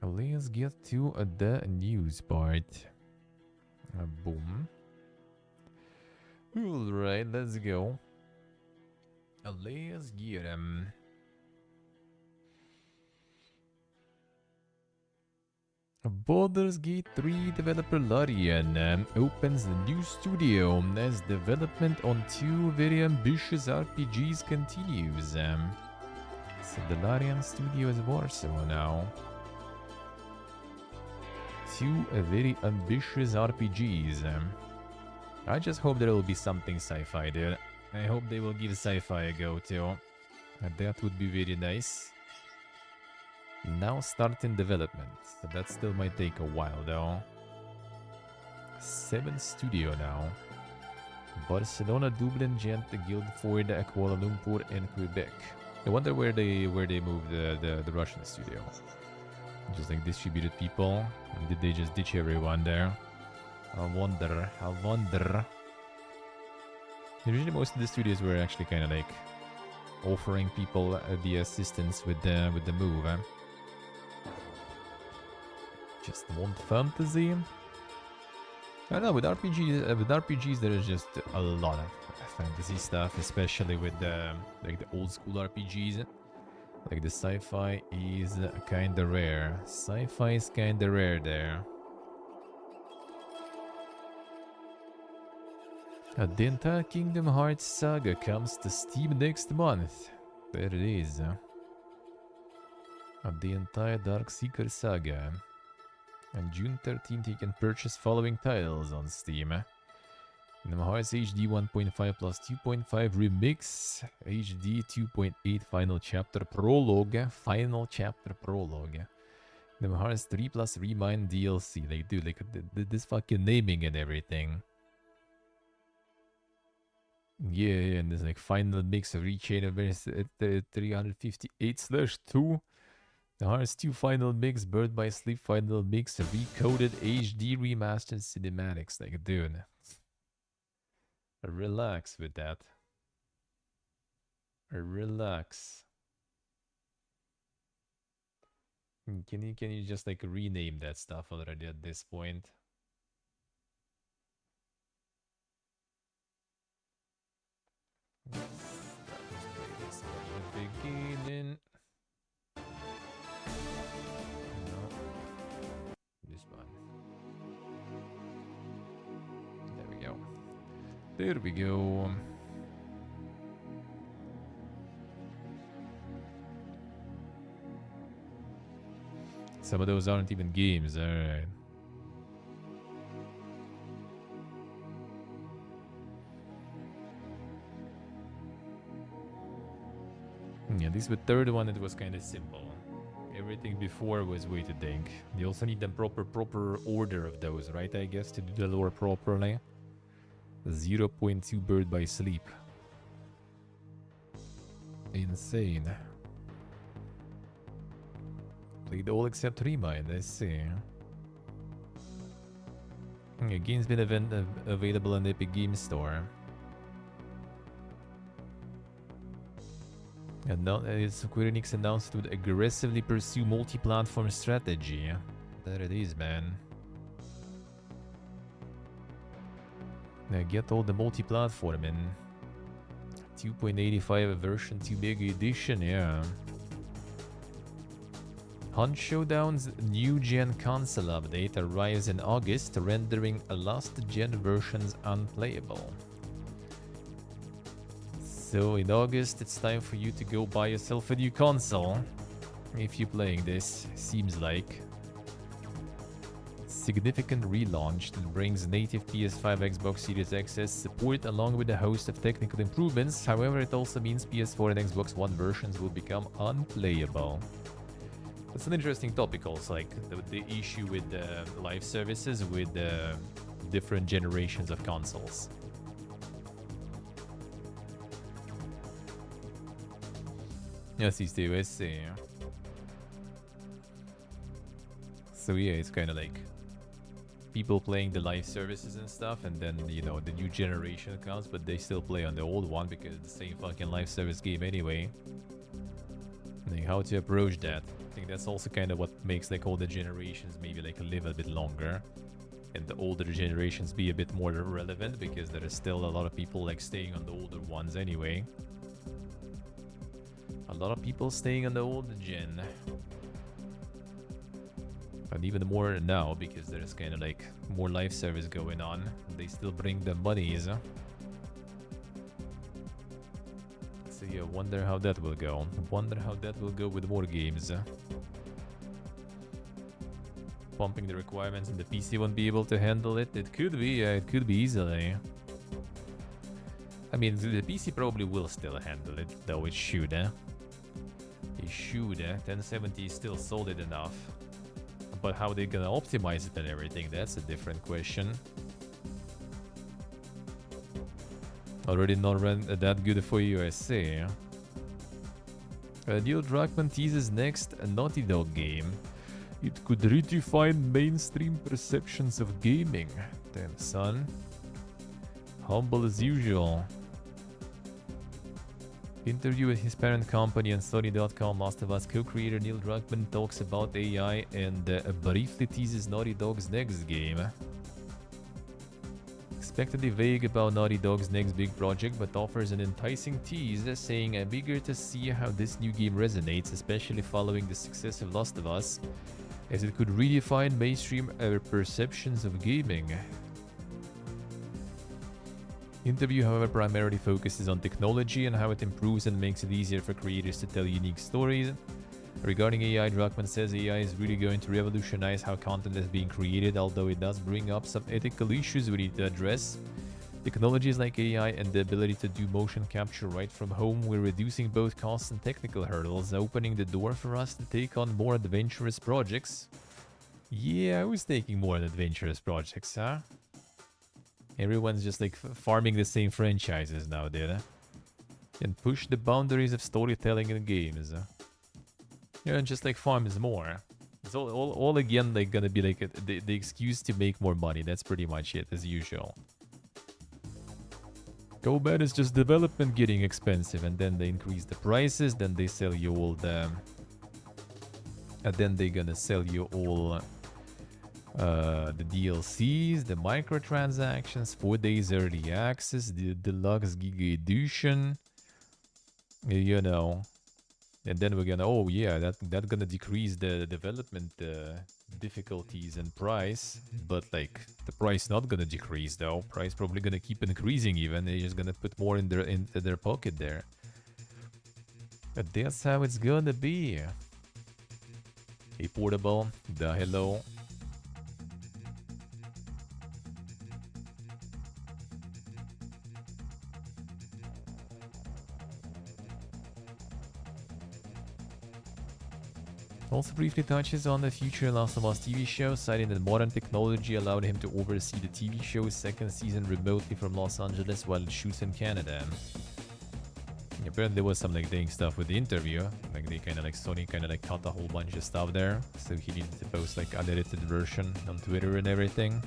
Let's get to the news part. Boom. Alright, let's go. Let's get him. Baldur's Gate 3 developer Larian opens a new studio as development on 2 very ambitious RPGs continues. So the Larian studio is Warsaw now. 2 very ambitious RPGs. I just hope there will be something sci-fi, dude. I hope they will give sci-fi a go too. That would be very nice. Now starting development. So that still might take a while though. 7 studio now. Barcelona, Dublin, Ghent, Guildford, Kuala Lumpur, and Quebec. I wonder where they moved the Russian studio. Just like distributed people. Did they just ditch everyone there? I wonder. Usually most of the studios were actually kind of like offering people the assistance with the move. Just want fantasy. I don't know, with RPGs there is just a lot of fantasy stuff, especially with the like the old school RPGs. Like the sci-fi is kinda rare. Sci-fi is kinda rare there. The entire Kingdom Hearts saga comes to Steam next month. There it is. The entire Darkseeker saga. On June 13th you can purchase following titles on Steam. Kingdom Hearts HD 1.5 plus 2.5 Remix, HD 2.8 Final Chapter Prologue, Kingdom Hearts 3 plus Remind DLC. They do, like, this fucking naming and everything. Yeah, and there's like Final Mix of Rechain of 358/2. The Hearts 2 Final Mix, Bird by Sleep Final Mix, Recoded HD Remastered Cinematics. Like, dude. Relax with that. Relax. Can you just like rename that stuff already at this point? Let's start with the beginning. No. This one. There we go. There we go. Some of those aren't even games, alright. Yeah, at least with third one it was kind of simple. Everything before was way too dank. You also need the proper order of those, right? I guess to do the lore properly. 0.2 Bird by Sleep. Insane. Played all except Remind, I see. Yeah, game's been available on the Epic Games Store. And now Square Enix announced it would aggressively pursue multi-platform strategy. There it is, man. Now get all the multi-platform in. 2.85 version 2 Mega Edition, yeah. Hunt Showdown's new gen console update arrives in August, rendering last gen versions unplayable. So in August, it's time for you to go buy yourself a new console. If you're playing this, seems like. Significant relaunch that brings native PS5 Xbox Series X support along with a host of technical improvements. However, it also means PS4 and Xbox One versions will become unplayable. That's an interesting topic also, like the issue with live services with different generations of consoles. Yes, he's the USA. So yeah, it's kind of like people playing the live services and stuff, and then, you know, the new generation comes, but they still play on the old one because it's the same fucking live service game anyway. Like, how to approach that? I think that's also kind of what makes like older generations maybe like live a bit longer, and the older generations be a bit more relevant because there is still a lot of people like staying on the older ones anyway. A lot of people staying on the older gen. And even more now because there's kind of like more live service going on. They still bring the monies. So yeah, wonder how that will go. Wonder how that will go with more games. Pumping the requirements and the PC won't be able to handle it. It could be, it could be easily. I mean, the PC probably will still handle it, though it should, It should, 1070 is still solid enough. But how they're gonna optimize it and everything, that's a different question. Already not run that good for you, I see. Neil Druckmann teases next Naughty Dog game. It could redefine mainstream perceptions of gaming. Damn, son. Humble as usual. Interview with his parent company and Sony.com, Last of Us co-creator Neil Druckmann talks about AI and briefly teases Naughty Dog's next game. Expectedly vague about Naughty Dog's next big project, but offers an enticing tease, saying, "I'm eager to see how this new game resonates, especially following the success of Last of Us, as it could redefine mainstream perceptions of gaming." Interview, however, primarily focuses on technology and how it improves and makes it easier for creators to tell unique stories. Regarding AI, Druckmann says AI is really going to revolutionize how content is being created, although it does bring up some ethical issues we need to address. Technologies like AI and the ability to do motion capture right from home, we're reducing both costs and technical hurdles, opening the door for us to take on more adventurous projects. Yeah, who's taking more adventurous projects, huh? Everyone's just like farming the same franchises nowadays, and push the boundaries of storytelling in games. Yeah, and just like farms more. It's all again like gonna be like the excuse to make more money. That's pretty much it, as usual. Go bad is just development getting expensive, and then they increase the prices, then they sell you all the... And then they're gonna sell you all... the DLCs, the microtransactions, 4 days early access, the deluxe Giga Edition, you know, and then we're gonna, oh yeah, that's gonna decrease the development difficulties and price, but like the price not gonna decrease though. Price probably gonna keep increasing even. They're just gonna put more into their pocket there. But that's how it's gonna be. Hey Portable, the hello. Also briefly touches on the future Last of Us TV show, citing that modern technology allowed him to oversee the TV show's second season remotely from Los Angeles while it shoots in Canada. Apparently there was some like dang stuff with the interview, like they kind of like Sony kind of like cut a whole bunch of stuff there, so he needed to post like unedited version on Twitter and everything.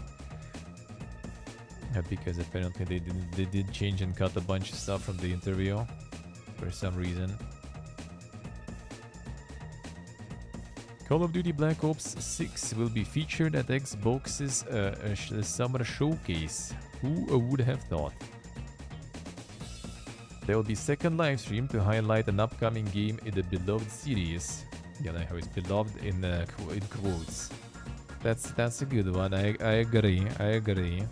Because apparently they did change and cut a bunch of stuff from the interview for some reason. Call of Duty Black Ops 6 will be featured at Xbox's summer showcase. Who would have thought? There will be second live stream to highlight an upcoming game in the beloved series. Yeah, how it's beloved in quotes. That's a good one. I agree. I agree.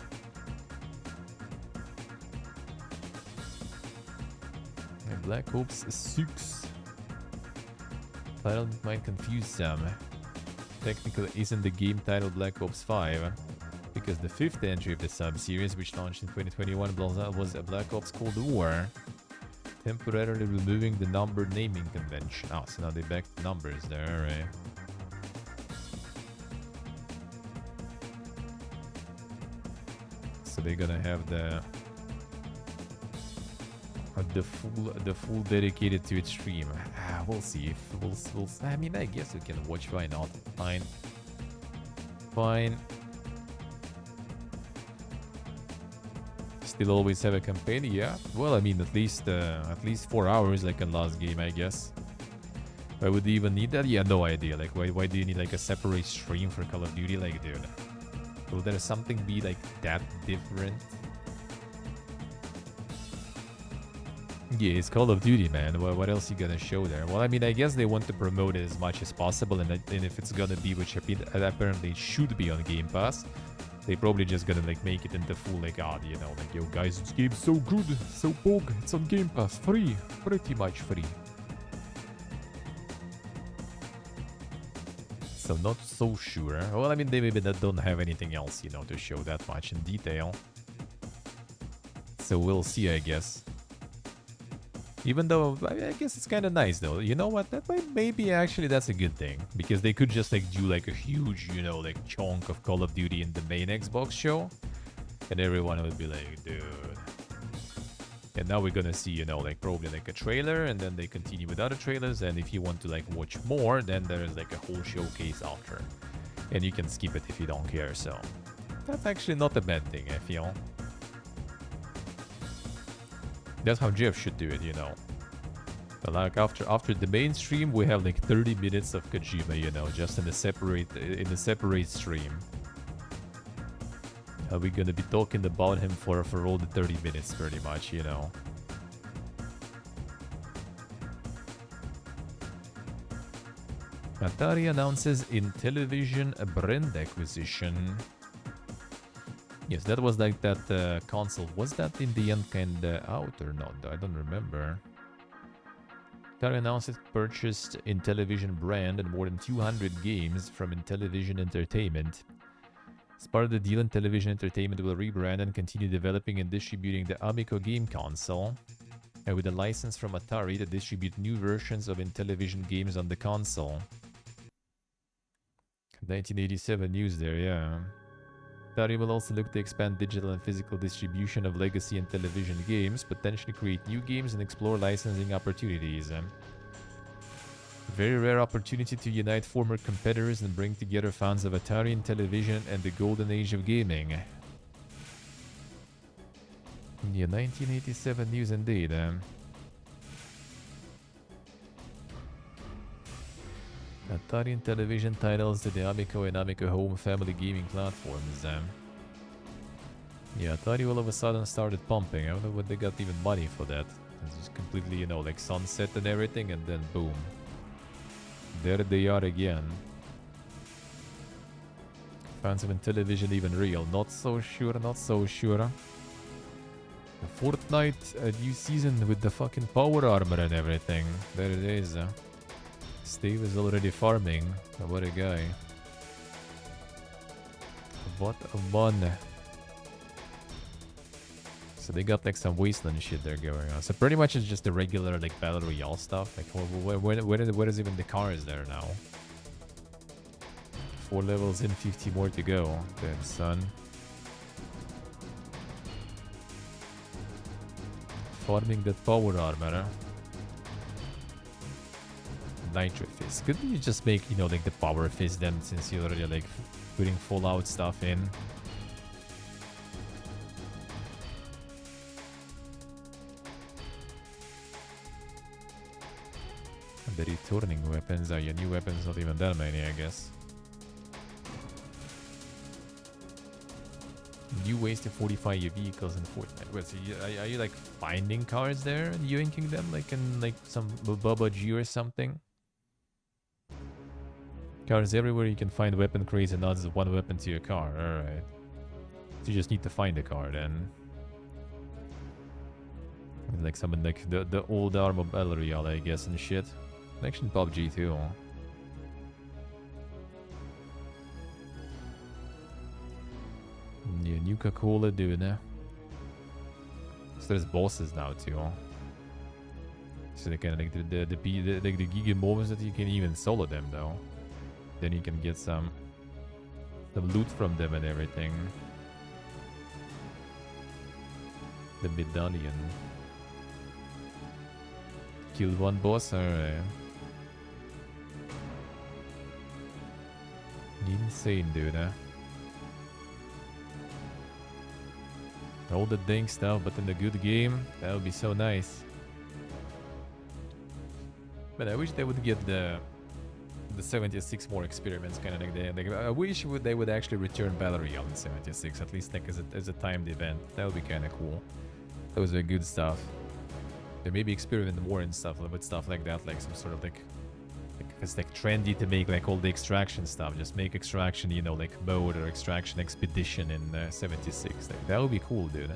And Black Ops 6. Title might confuse some. Technically isn't the game titled Black Ops 5, because the fifth entry of the sub-series, which launched in 2021, was a Black Ops Cold War, temporarily removing the number naming convention. Oh, so now they back the numbers there, alright. So they're gonna have the full dedicated to its stream. We'll see if we'll I mean, I guess we can watch. Why not? Fine. Still always have a campaign, yeah. Well, I mean, at least 4 hours like in last game, I guess. Why would you even need that? Yeah, no idea. Like, why do you need like a separate stream for Call of Duty? Like, dude, will there something be like that different? Yeah, it's Call of Duty, man. What else you gonna show there? Well, I mean, I guess they want to promote it as much as possible, and if it's gonna be, which apparently should be on Game Pass, they probably just gonna like make it into full like, you know, like, yo guys, this game's so good, so bog, it's on Game Pass, free, pretty much free. So not so sure. Well, I mean, they maybe don't have anything else, you know, to show that much in detail. So we'll see, I guess. Even though, I guess it's kind of nice though. You know what? That maybe actually that's a good thing. Because they could just like do like a huge, you know, like chunk of Call of Duty in the main Xbox show. And everyone would be like, dude. And now we're gonna see, you know, like probably like a trailer. And then they continue with other trailers. And if you want to like watch more, then there's like a whole showcase after. And you can skip it if you don't care. So that's actually not a bad thing, I feel. That's how Jeff should do it, you know. But like after the main stream, we have like 30 minutes of Kojima, you know, just in a separate stream. Are we gonna be talking about him for all the 30 minutes, pretty much, you know? Atari announces Intellivision brand acquisition. Yes, that was like that console. Was that in the end kind of out or not? I don't remember. Atari announced it purchased Intellivision brand and more than 200 games from Intellivision Entertainment. As part of the deal, Intellivision Entertainment will rebrand and continue developing and distributing the Amico game console, and with a license from Atari to distribute new versions of Intellivision games on the console. 1987 news there, yeah. Atari will also look to expand digital and physical distribution of legacy and television games, potentially create new games and explore licensing opportunities. Very rare opportunity to unite former competitors and bring together fans of Atari and television and the golden age of gaming. Yeah, 1987 news indeed. Atari and television titles to the Amico and Amico Home family gaming platforms. Yeah, Atari all of a sudden started pumping. I don't know when they got even money for that. It's just completely, you know, like sunset and everything, and then boom. There they are again. Fans of Intellivision even real? Not so sure, not so sure. A Fortnite new season with the fucking power armor and everything. There it is. Steve is already farming. What a guy. What a man. So they got like some wasteland shit there going on. So pretty much it's just the regular like battle royale stuff. Like where is even the cars there now? 4 levels in, 50 more to go. Damn son. Farming that power armor. Huh? Nitro Fist. Couldn't you just make, you know, like the Power Fist then, since you're already like putting Fallout stuff in? The returning weapons are your new weapons, not even that many, I guess. New ways to fortify your vehicles in Fortnite. Wait, so are you like finding cars there and yoinking them like in like some Bubba G or something? Cars everywhere, you can find weapon crates and not just one weapon to your car. Alright. So you just need to find the car then. Like some like the old armor battle royale, I guess, and shit. Actually PUBG too. Yeah, Nuka-Cola dude. So there's bosses now too. So they can like the giga moments that you can even solo them though. Then you can get some loot from them and everything. The medallion. Killed one boss, alright. Insane, dude, huh? All the dang stuff, but in a good game, that would be so nice. But I wish they would get the 76 more experiments, kind of like I wish they would actually return Battle Royale in 76, at least like as a timed event. That would be kind of cool. Those are good stuff. They maybe experiment more and stuff with stuff like that, like some sort of like it's like trendy to make like all the extraction stuff. Just make extraction, you know, like mode or extraction expedition in 76. Like that would be cool, dude.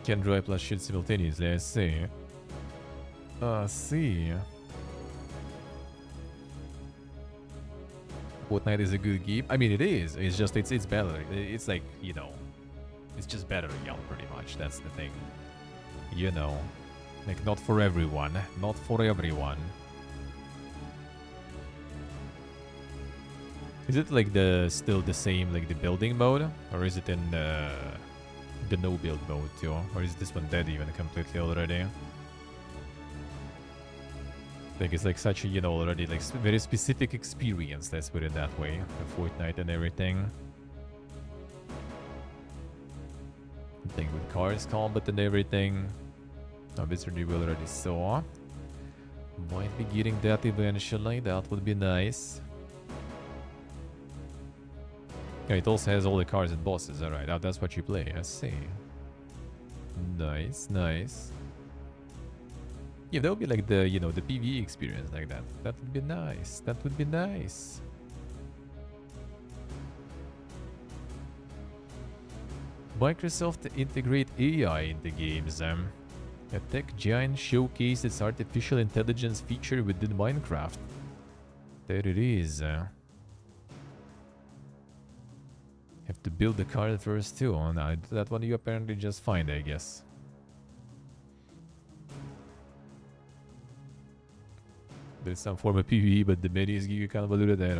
Can drive plus shoot simultaneously. I see. See. Fortnite is a good game. I mean, it is. It's just it's better. It's like, you know, it's just better, young, pretty much. That's the thing. You know. Like, not for everyone. Not for everyone. Is it like still the same, like the building mode? Or is it in the no build mode too? Or is this one dead even completely already? Like, it's like such a, you know, already like very specific experience, let's put it that way. The Fortnite and everything. Thing with cars combat and everything. Obviously we already saw. Might be getting that eventually. That would be nice. Yeah, it also has all the cars and bosses. Alright, that's what you play. I see. Nice, nice. Yeah, that would be like the, you know, the PvE experience like that. That would be nice. That would be nice. Microsoft integrate AI in the games. A tech giant showcased its artificial intelligence feature within Minecraft. There it is. Have to build the car first too. Oh, no, that one you apparently just find, I guess. There's some form of PvE, but the menus give you kind of a little there.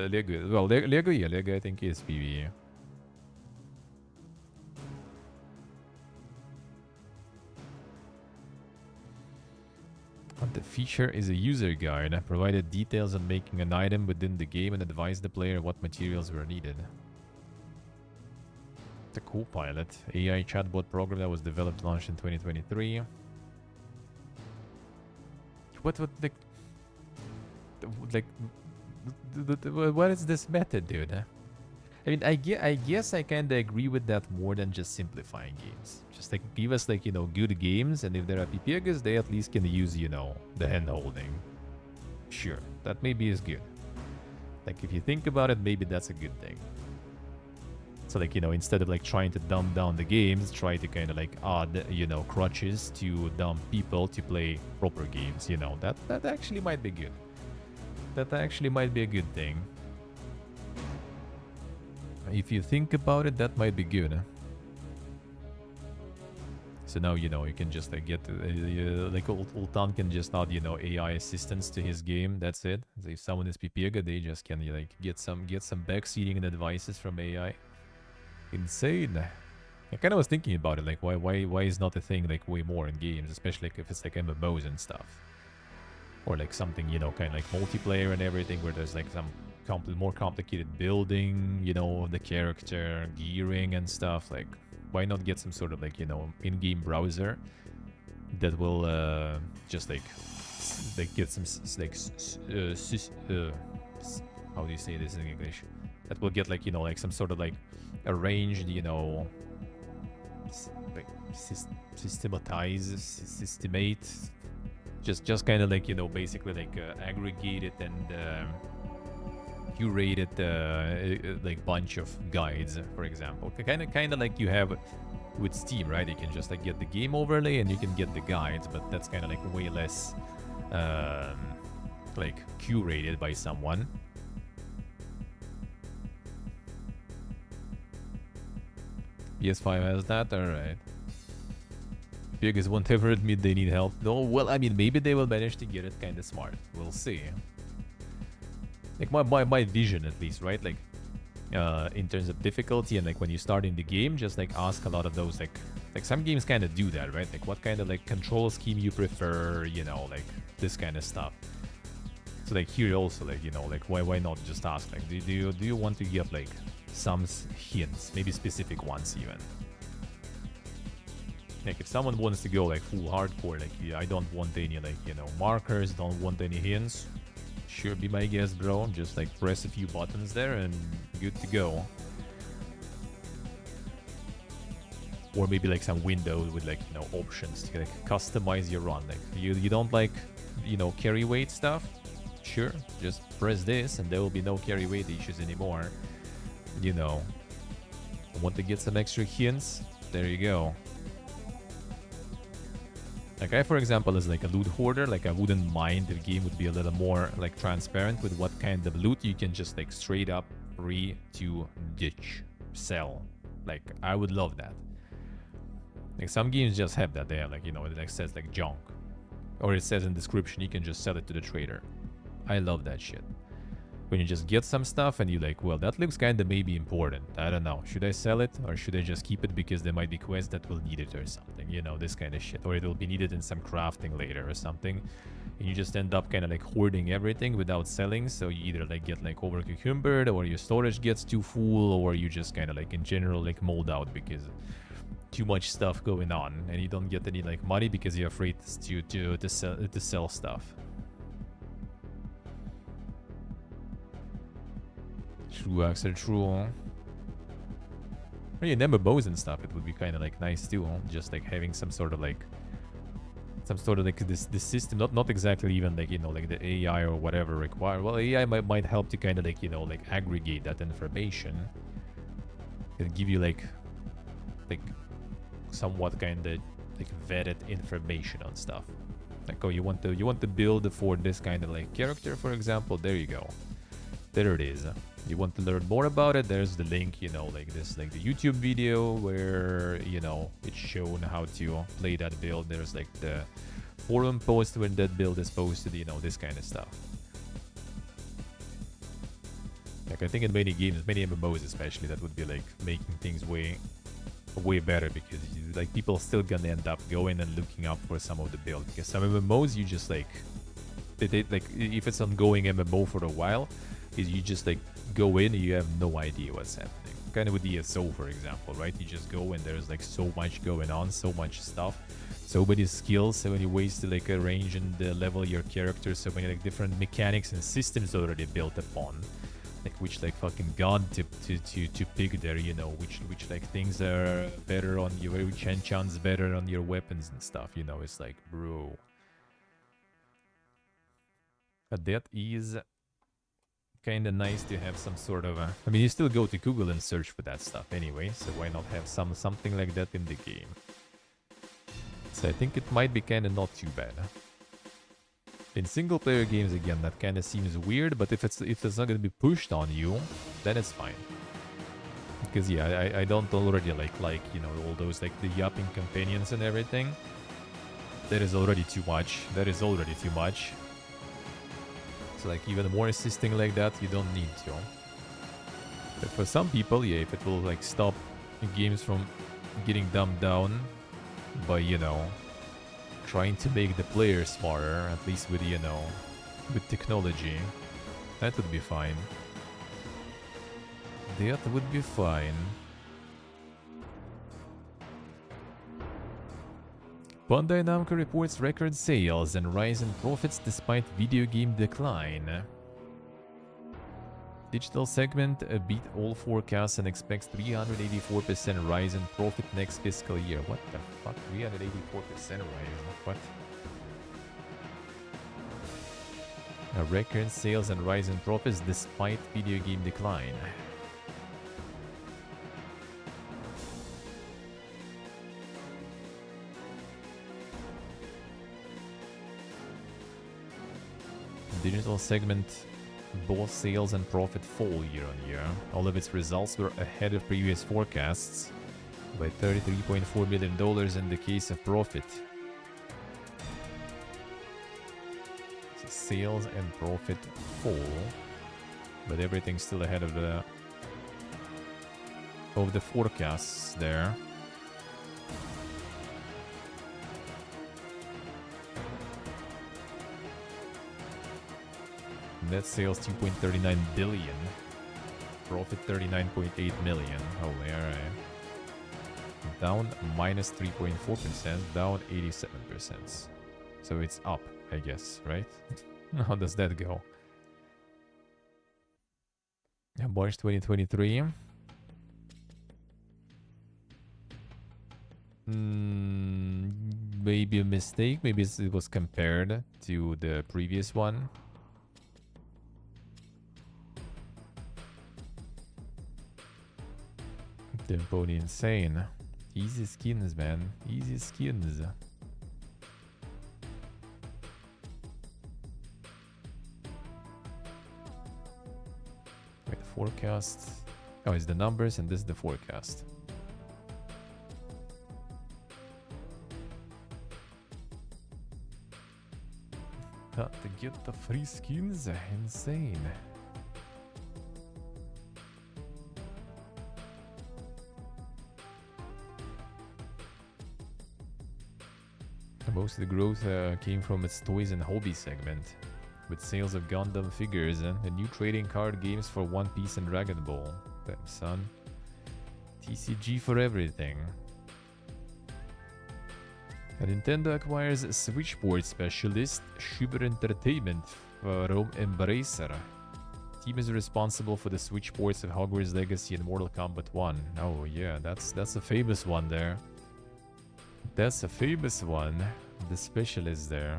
Lego. Well, Lego, yeah, Lego I think is PvE. The feature is a user guide that provided details on making an item within the game and advised the player what materials were needed. The Copilot, AI chatbot program that was developed and launched in 2023. What would what is this method, dude? I mean, I guess I kind of agree with that more than just simplifying games. Just like give us like, you know, good games, and if there are PPGs, they at least can use, you know, the hand holding. Sure, that maybe is good. Like if you think about it, maybe that's a good thing. So like, you know, instead of like trying to dumb down the games, try to kind of like add, you know, crutches to dumb people to play proper games, you know. That actually might be good. That actually might be a good thing. If you think about it, that might be good. So now, you know, you can just like get, like Ultan can just add, you know, AI assistance to his game. That's it. So if someone is PPG, they just can like get some backseating and advices from AI. Insane. I kind of was thinking about it, like why is not a thing like way more in games, especially like if it's like MMOs and stuff, or like something, you know, kind of like multiplayer and everything, where there's like some more complicated building, you know, the character, gearing and stuff. Like, why not get some sort of like, you know, in-game browser that will just like get some like how do you say this in English? That will get like, you know, like some sort of like arranged, you know, like systemate, just kind of like, you know, basically like aggregated and curated like bunch of guides, for example. Kind of like you have with Steam, right? You can just like get the game overlay and you can get the guides, but that's kind of like way less like curated by someone. PS5 has that? Alright. Because won't ever admit they need help. No, well, I mean, maybe they will manage to get it kind of smart. We'll see. Like, my vision, at least, right? Like, in terms of difficulty and, like, when you start in the game, just, like, ask a lot of those, like some games kind of do that, right? Like, what kind of, like, control scheme you prefer, you know, like, this kind of stuff. So, like, here also, like, you know, like, why not just ask? Like, do you want to get, like, some hints, maybe specific ones even. Like if someone wants to go like full hardcore, like yeah, I don't want any like, you know, markers, don't want any hints, sure, be my guest, bro. Just like press a few buttons there and good to go. Or maybe like some windows with like, you know, options to like customize your run. Like you don't like, you know, carry weight stuff, sure, just press this and there will be no carry weight issues anymore. You know, want to get some extra hints? There you go. Like I, for example, is like a loot hoarder. Like I wouldn't mind if the game would be a little more like transparent with what kind of loot you can just like straight up free to ditch, sell. Like I would love that. Like some games just have that. They have like, you know, it like says like junk, or it says in description you can just sell it to the trader. I love that shit. When you just get some stuff and you like, well, that looks kind of maybe important. I don't know. Should I sell it or should I just keep it because there might be quests that will need it or something? You know, this kind of shit. Or it will be needed in some crafting later or something. And you just end up kind of like hoarding everything without selling. So you either like get like over cucumbered or your storage gets too full or you just kind of like in general like mold out because too much stuff going on, and you don't get any like money because you're afraid to sell stuff. True, Axel, true. I mean, MMOs and stuff, it would be kind of like nice too, huh? Just like having some sort of like this system, not exactly even like, you know, like the AI or whatever required. Well, AI might help to kind of like, you know, like aggregate that information and give you like somewhat kind of like vetted information on stuff. Like, oh, you want to build for this kind of like character, for example. There you go. There it is. You want to learn more about it, there's the link, you know, like this, like the YouTube video where, you know, it's shown how to play that build. There's like the forum post when that build is posted, you know, this kind of stuff. Like, I think in many games, many MMOs especially, that would be like making things way better, because like people still gonna end up going and looking up for some of the build, because some MMOs you just like they like, if it's ongoing MMO for a while, is you just like go in and you have no idea what's happening. Kind of with ESO, for example, right? You just go and there's like so much going on, so much stuff, so many skills, so many ways to like arrange and level your character, so many like different mechanics and systems already built upon, like which like fucking god to pick there, you know, which like things are better on your, which enchants better on your weapons and stuff, you know. It's like, bro, that is kind of nice to have some sort of a... I mean, you still go to Google and search for that stuff anyway, so why not have something like that in the game? So I think it might be kind of not too bad. In single player games, again, that kind of seems weird, but if it's not going to be pushed on you, then it's fine. Because yeah, I don't already like, you know, all those like the yapping companions and everything. That is already too much. That is already too much. So like even more assisting like that, you don't need to. But for some people, yeah, if it will like stop games from getting dumbed down by, you know, trying to make the player smarter, at least with, you know, with technology, that would be fine. That would be fine. Bandai Namco reports record sales and rise in profits despite video game decline. Digital segment beat all forecasts and expects 384% rise in profit next fiscal year. What the fuck? 384% rise? What? A record sales and rise in profits despite video game decline. Digital segment, both sales and profit fall year on year. All of its results were ahead of previous forecasts by $33.4 million in the case of profit. So sales and profit fall, but everything's still ahead of the forecasts there. Net sales 2.39 billion. Profit 39.8 million. Oh, alright. Down minus 3.4%, down 87%. So it's up, I guess, right? How does that go? March 2023. Maybe a mistake. Maybe it was compared to the previous one. Pony insane. Easy skins, man. Easy skins. Wait, forecast. Oh, it's the numbers and this is the forecast. Got to get the free skins. Insane. Most of the growth came from its toys and hobby segment, with sales of Gundam figures and new trading card games for One Piece and Dragon Ball. Damn, son. TCG for everything. Nintendo acquires switchboard specialist Schubert Entertainment from Embracer. Team is responsible for the switchboards of Hogwarts Legacy and Mortal Kombat 1. Oh yeah, that's a famous one there. That's a famous one. The specialist there.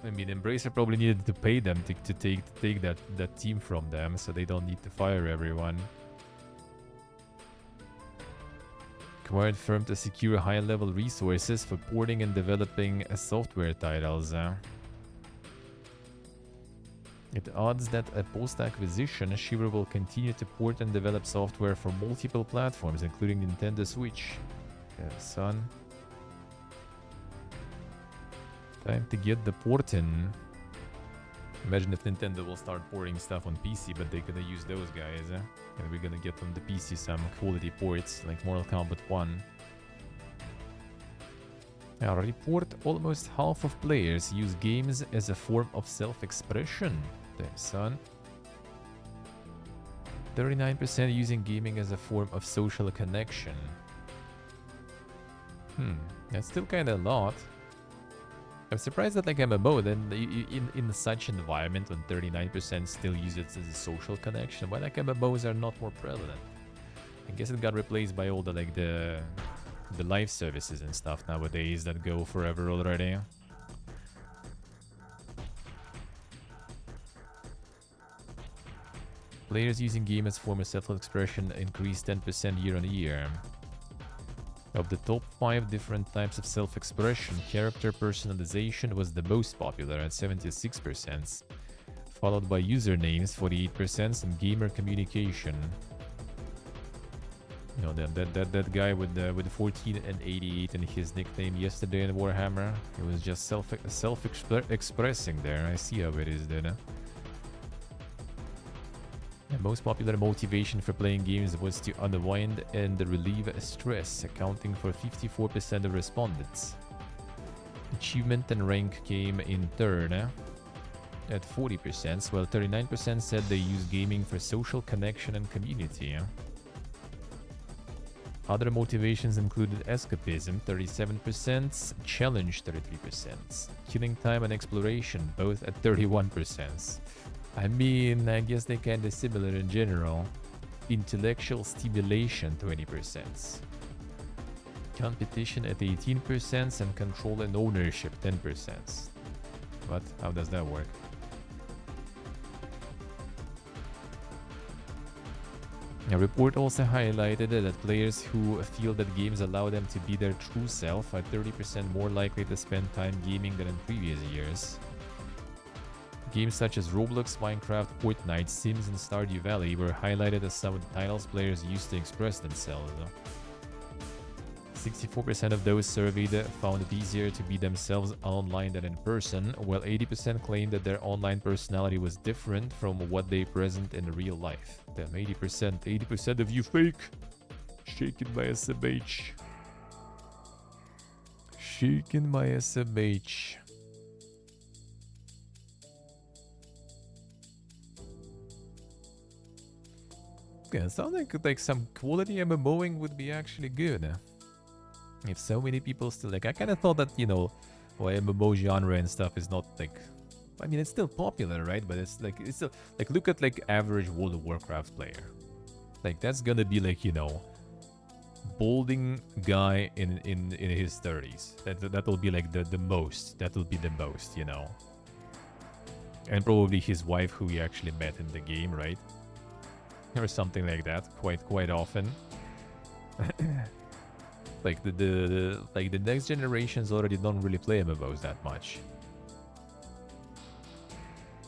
I mean, Embracer probably needed to pay them to take that team from them, so they don't need to fire everyone. Acquired firm to secure high-level resources for porting and developing software titles. It odds that a post-acquisition, Shiver will continue to port and develop software for multiple platforms, including Nintendo Switch. Yeah, son. Time to get the porting. Imagine if Nintendo will start porting stuff on PC, but they're gonna use those guys, and we're gonna get from the PC some quality ports, like Mortal Kombat 1. Now, report almost half of players use games as a form of self-expression. Damn, son. 39% using gaming as a form of social connection. That's still kinda a lot. I'm surprised that like MMO, then in such environment when 39% still use it as a social connection, why like MMOs are not more prevalent? I guess it got replaced by all the like the live services and stuff nowadays that go forever already. Players using game as form of self-expression increased 10% year on year. Of the top 5 different types of self-expression, character personalization was the most popular at 76%, followed by usernames 48% and gamer communication. You know, that guy with the 14 and 88 in his nickname yesterday in Warhammer, he was just self-expressing there. I see how it is then. The most popular motivation for playing games was to unwind and relieve stress, accounting for 54% of respondents. Achievement and rank came in third at 40%, while 39% said they use gaming for social connection and community. Other motivations included escapism, 37%, challenge, 33%, killing time and exploration, both at 31%. I mean, I guess they're kinda similar in general. Intellectual stimulation, 20%. Competition at 18% and control and ownership, 10%. What? How does that work? A report also highlighted that players who feel that games allow them to be their true self are 30% more likely to spend time gaming than in previous years. Games such as Roblox, Minecraft, Fortnite, Sims, and Stardew Valley were highlighted as some of the titles players used to express themselves. 64% of those surveyed found it easier to be themselves online than in person, while 80% claimed that their online personality was different from what they present in real life. Damn, 80% of you fake! Shaking my SMH. Shaking my SMH. Yeah, it sounds like some quality MMOing would be actually good. If so many people still like, I kind of thought that, you know, MMO genre and stuff is not like, I mean, it's still popular, right? But it's still like, look at like average World of Warcraft player. Like that's gonna be like, you know, balding guy in his 30s. That'll be like the most. That'll be the most, you know. And probably his wife who he actually met in the game, right? Or something like that, quite often. Like the next generations already don't really play MMOs that much,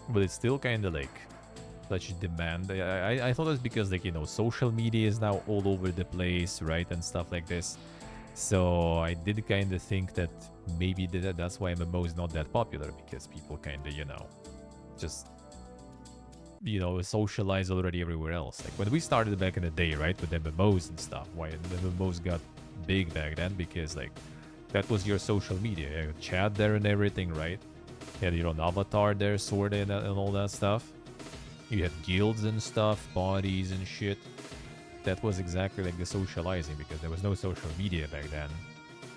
but it's still kind of like such demand. I thought it's because like, you know, social media is now all over the place, right, and stuff like this. So I did kind of think that maybe that's why MMO is not that popular, because people kind of, you know, just, you know, socialize already everywhere else. Like when we started back in the day, right, with MMOs and stuff, why the MMOs got big back then, because like that was your social media. You had chat there and everything, right? You had your own avatar there, sword and all that stuff. You had guilds and stuff, bodies and shit. That was exactly like the socializing, because there was no social media back then.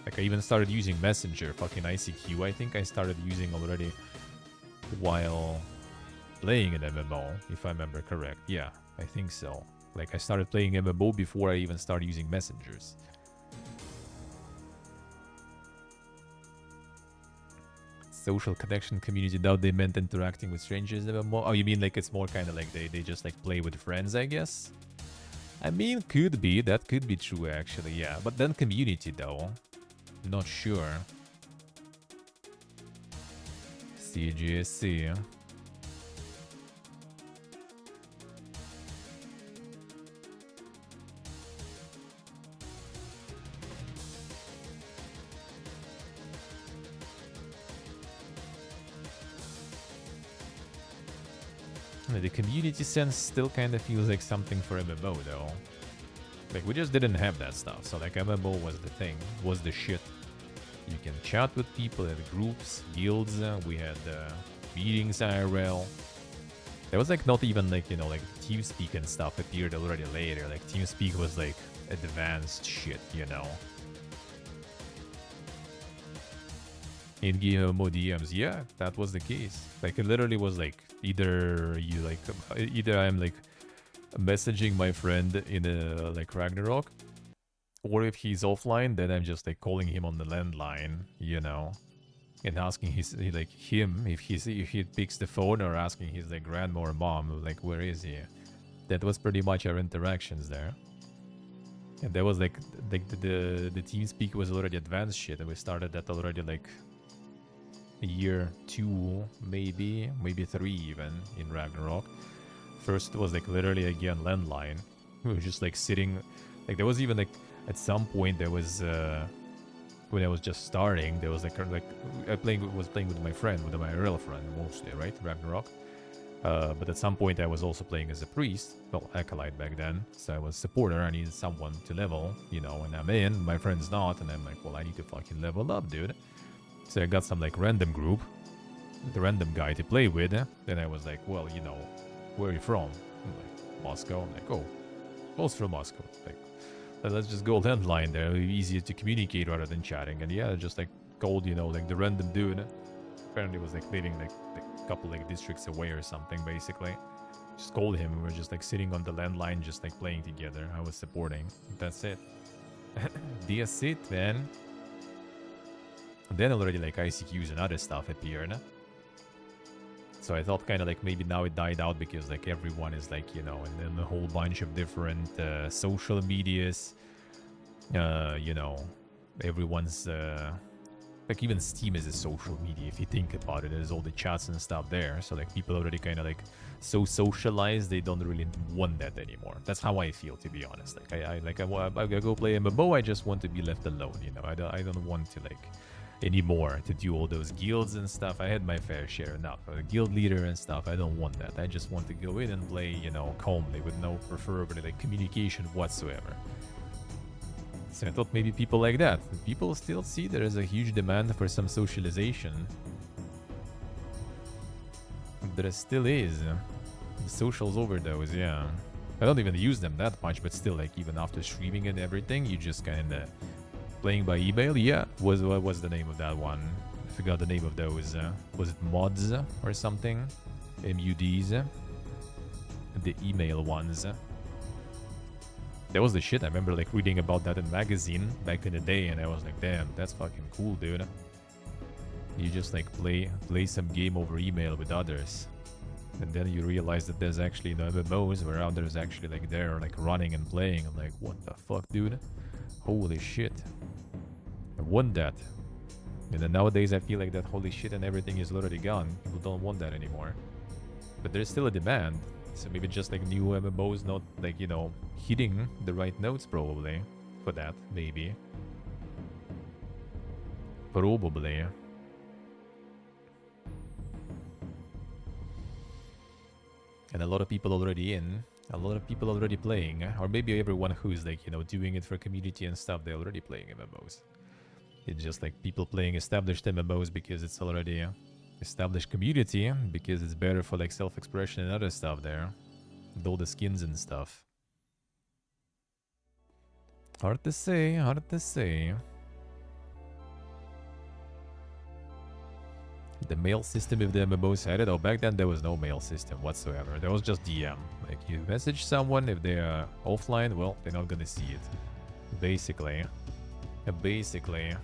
Like I even started using Messenger, fucking ICQ. I think I started using already while playing an MMO, if I remember correct. Yeah, I think so. Like I started playing MMO before I even started using messengers. Social connection community, doubt they meant interacting with strangers MMO. Oh, you mean like it's more kind of like they just like play with friends, I guess? I mean, could be. That could be true, actually, yeah. But then community, though. Not sure. CGSC. The community sense still kind of feels like something for MMO, though. Like, we just didn't have that stuff. So, like, MMO was the thing, was the shit. You can chat with people at groups, guilds. We had meetings IRL. There was, like, not even, like, you know, like, TeamSpeak and stuff appeared already later. Like, TeamSpeak was, like, advanced shit, you know. In-game MMO DMs, yeah, that was the case. Like, it literally was, like, either you, like, either I'm, like, messaging my friend in a, like, Ragnarok, or if he's offline, then I'm just like calling him on the landline, you know, and asking his like him if he picks the phone, or asking his like grandma or mom like where is he. That was pretty much our interactions there. And there was like the TeamSpeak was already advanced shit, and we started that already like year 2, maybe 3 even in Ragnarok. First was like literally again landline. We were just like sitting, like there was even like at some point there was when I was just starting, there was like I was playing with my friend, with my real friend mostly, right? Ragnarok. But at some point I was also playing as a priest, well, acolyte back then. So I was supporter. I needed someone to level, you know, and I'm in. My friend's not, and I'm like, well, I need to fucking level up, dude. So I got some like random group, the random guy to play with. Then I was like, well, you know, where are you from? I'm like, Moscow. I'm like, oh, also from Moscow. Like, let's just go landline there. It'll be easier to communicate rather than chatting. And yeah, just like called, you know, like the random dude. Apparently was like living like a couple like districts away or something, basically. Just called him. We were just like sitting on the landline, just like playing together. I was supporting. That's it. That's it, man. And then already like ICQs and other stuff appeared. So I thought kind of like maybe now it died out because like everyone is like, you know, and then a whole bunch of different social medias. You know, everyone's like even Steam is a social media if you think about it. There's all the chats and stuff there. So like people already kind of like so socialized, they don't really want that anymore. That's how I feel, to be honest. Like I go play MMO, I just want to be left alone, you know. I don't want to like anymore to do all those guilds and stuff. I had my fair share enough. A guild leader and stuff, I don't want that. I just want to go in and play, you know, calmly with no preferably like communication whatsoever. So I thought maybe people like that. People still see there is a huge demand for some socialization. There still is. The socials overdose, yeah. I don't even use them that much, but still, like, even after streaming and everything, you just kinda playing by email. Yeah, what was the name of that one? I forgot the name of those. Was it mods or something? MUDs? The email ones. That was the shit. I remember like reading about that in magazine back in the day, and I was like, damn, that's fucking cool, dude. You just like play some game over email with others, and then you realize that there's actually no MMOs where others actually like there like running and playing. I'm like, what the fuck, dude? Holy shit. I want that. And then nowadays I feel like that holy shit and everything is already gone. People don't want that anymore. But there's still a demand. So maybe just like new MMOs not like, you know, hitting the right notes probably for that, maybe. Probably. And a lot of people already in. A lot of people already playing. Or maybe everyone who's like, you know, doing it for community and stuff, they're already playing MMOs. It's just like people playing established MMOs because it's already established community, because it's better for like self-expression and other stuff there. With all the skins and stuff. Hard to say, hard to say. The mail system, if the MMOs had it. Oh, back then there was no mail system whatsoever. There was just DM. Like, you message someone, if they are offline, well, they're not gonna see it. Basically. Basically.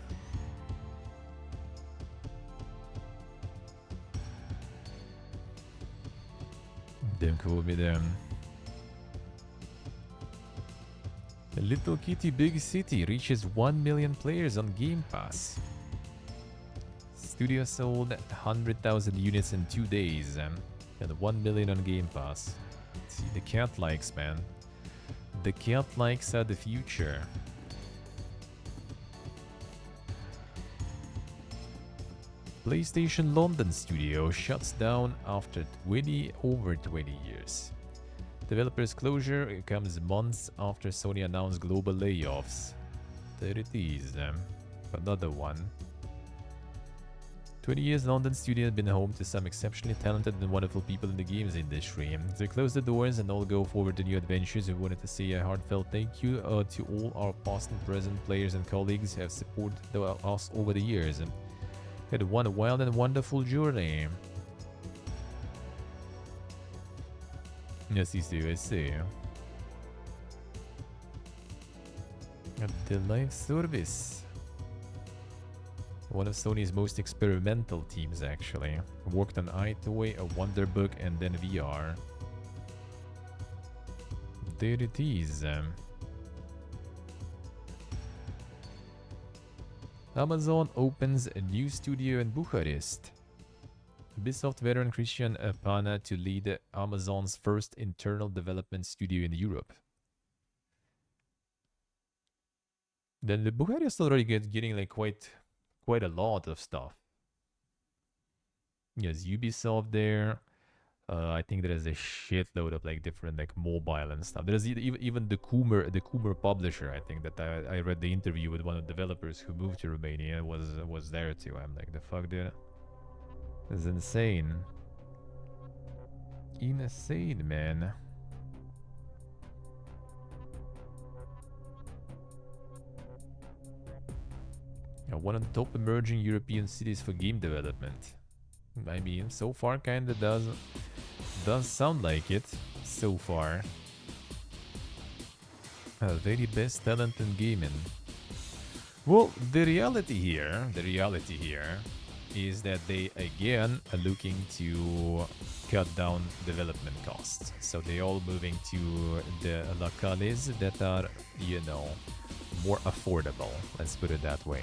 Don't quote me then. A little kitty big city reaches 1 million players on Game Pass. Studio sold 100,000 units in 2 days and 1 million on Game Pass. See, the cat likes, man. The cat likes are the future. PlayStation London studio shuts down after over 20 years. Developer's closure comes months after Sony announced global layoffs. There it is. Another one. 20 years London studio has been home to some exceptionally talented and wonderful people in the games industry. They close the doors and all go forward to new adventures. We wanted to say a heartfelt thank you to all our past and present players and colleagues who have supported us over the years. We had one wild and wonderful journey. Yes, I see. The live service. One of Sony's most experimental teams, actually. Worked on iToy, a Wonderbook, and then VR. There it is. Amazon opens a new studio in Bucharest. Ubisoft veteran Christian Pana to lead Amazon's first internal development studio in Europe. Then the Bucharest already getting like quite a lot of stuff. Yes, Ubisoft there. I think there is a shitload of like different like mobile and stuff. There's even the Coomer publisher. I think that I read the interview with one of the developers who moved to Romania was there too. I'm like, the fuck, dude. This is insane. Insane, man. One of the top emerging European cities for game development. I mean, so far kinda does sound like it. So far. Very best talent in gaming. Well, the reality here is that they again are looking to cut down development costs. So they all moving to the locales that are, you know, more affordable. Let's put it that way.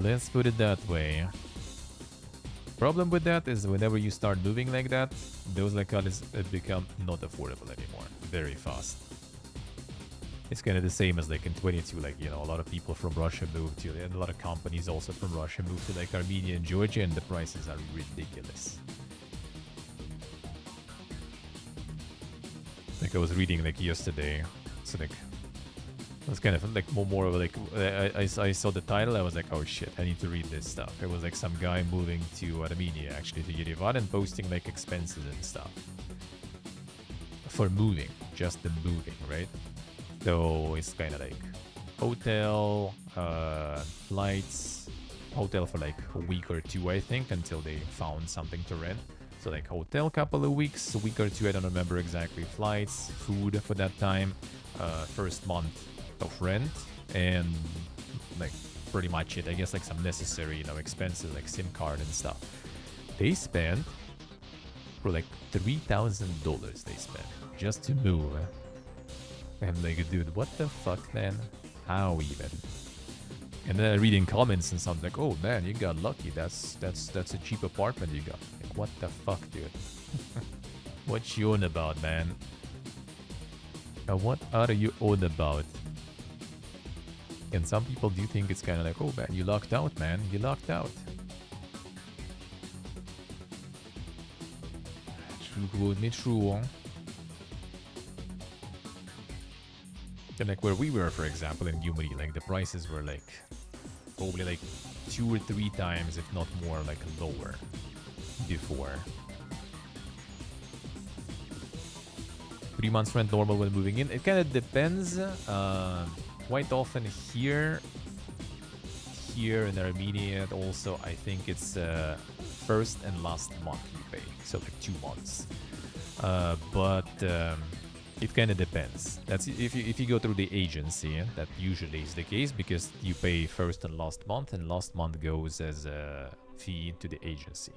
Let's put it that way. Problem with that is whenever you start moving like that, those locales become not affordable anymore very fast. It's kind of the same as like in 22, like, you know, a lot of people from Russia moved to, and a lot of companies also from Russia moved to like Armenia and Georgia, and the prices are ridiculous. Like I was reading like yesterday, so like it was kind of like more of like I saw the title, I was like, oh shit, I need to read this stuff. It was like some guy moving to Armenia, actually to Yerevan, and posting like expenses and stuff for moving, just the moving, right? So it's kind of like hotel, flights, hotel for like a week or two, I think, until they found something to rent. So like hotel couple of weeks, a week or two, I don't remember exactly. Flights, food for that time, first month of rent, and like pretty much it. I guess like some necessary, you know, expenses like SIM card and stuff. They spent for like $3,000 they spent just to move. I'm like, dude, what the fuck, man? How even? And then I read in comments and something like, oh man, you got lucky. That's a cheap apartment you got. Like, what the fuck, dude? What you on about, man? What are you on about? And some people do think it's kind of like, oh man, you lucked out, man. You lucked out. True, me true. And like where we were, for example, in Yumri, like the prices were like probably like 2 or 3 times, if not more, like lower before. 3 months rent normal when moving in. It kind of depends. Quite often here here in Armenia, also, I think it's first and last month you pay. So like 2 months. But it kind of depends. That's if you go through the agency, that usually is the case because you pay first and last month goes as a fee to the agency.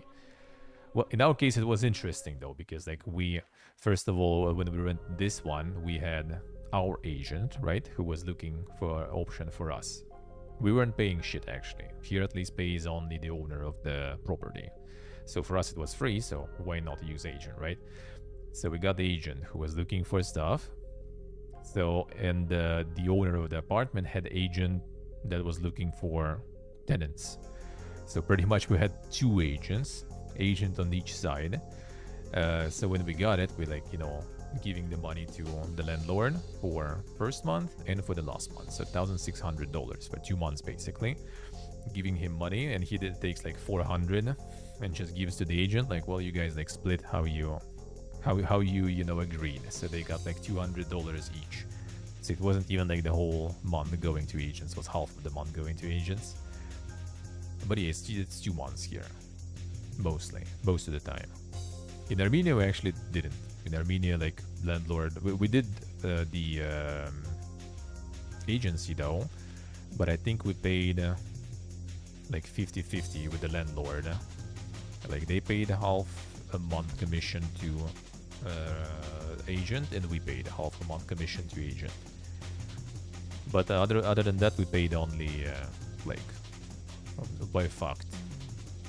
Well, in our case, it was interesting though because like we, first of all, when we rent this one, we had our agent, right, who was looking for an option for us. We weren't paying shit actually. Here at least pays only the owner of the property. So for us it was free, so why not use agent, right? So we got the agent who was looking for stuff. So, and the owner of the apartment had agent that was looking for tenants. So pretty much we had two agent on each side. So when we got it, we like, you know, giving the money to the landlord for first month and for the last month. So $1,600 for 2 months basically. Giving him money, and he takes like 400 and just gives to the agent like, well, you guys like split how you know agreed. So they got like $200 each. So it wasn't even like the whole month going to agents, it was half of the month going to agents. But yeah, it's 2 months here, most of the time. In Armenia we actually didn't. In Armenia, like landlord, we did the agency though, but I think we paid like 50-50 with the landlord. Like they paid half a month commission to agent, and we paid half a month commission to agent. But other than that, we paid only like by fact.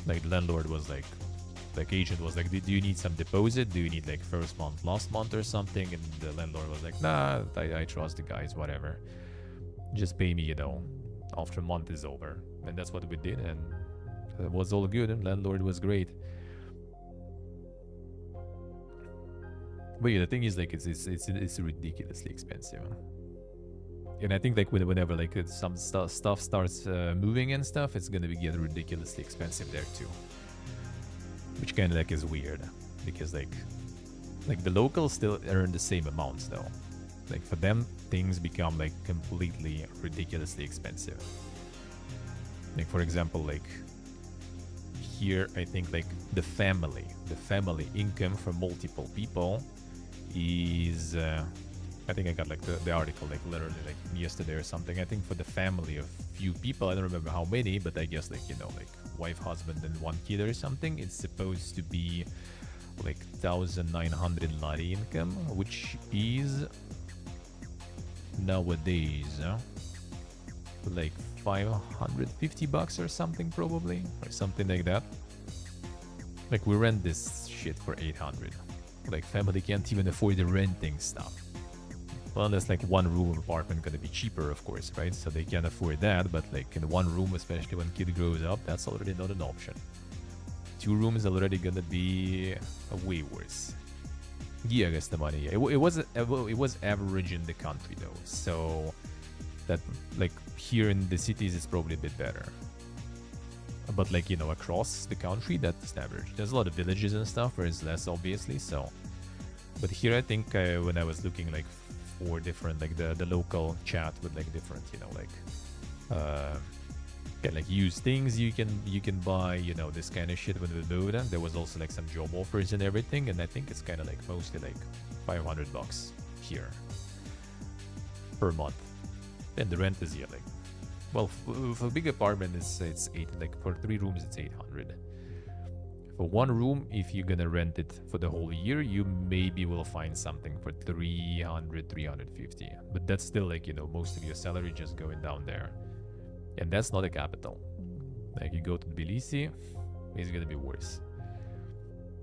Like the landlord was like agent was like, do you need some deposit? Do you need like first month, last month or something? And the landlord was like, nah, I trust the guys, whatever. Just pay me, you know, after a month is over. And that's what we did, and it was all good, and landlord was great. But yeah, the thing is like it's ridiculously expensive. And I think like whenever like some stuff starts moving and stuff, it's gonna get ridiculously expensive there too. Which kind of like is weird, because like the locals still earn the same amounts though. Like for them, things become like completely ridiculously expensive. Like for example, like here, I think like the family income for multiple people is I think I got like the article like literally like yesterday or something. I think for the family of few people, I don't remember how many, but I guess like, you know, like wife, husband, and 1 kid or something, it's supposed to be like 1,900 lari income, which is nowadays like $550 or something, probably, or something like that. Like we rent this shit for 800. Like family can't even afford the renting stuff. Well, unless like 1 room apartment gonna be cheaper, of course, right? So they can't afford that, but like in 1 room, especially when kid grows up, that's already not an option. 2 rooms already gonna be way worse. Yeah, I guess the money. It was average in the country though, so that like here in the cities it's probably a bit better. But like, you know, across the country, that's average. There's a lot of villages and stuff where it's less, obviously. So, but here I think when I was looking like for different like the local chat with like different, you know, like yeah, like used things you can buy, you know, this kind of shit when we moved. And there was also like some job offers and everything, and I think it's kind of like mostly like $500 here per month. Then the rent is, yeah, like, well, for a big apartment it's 8, like for 3 rooms it's 800. For 1 room, if you're gonna rent it for the whole year, you maybe will find something for 300, 350. But that's still like, you know, most of your salary just going down there. And that's not a capital. Like you go to Tbilisi, it's gonna be worse.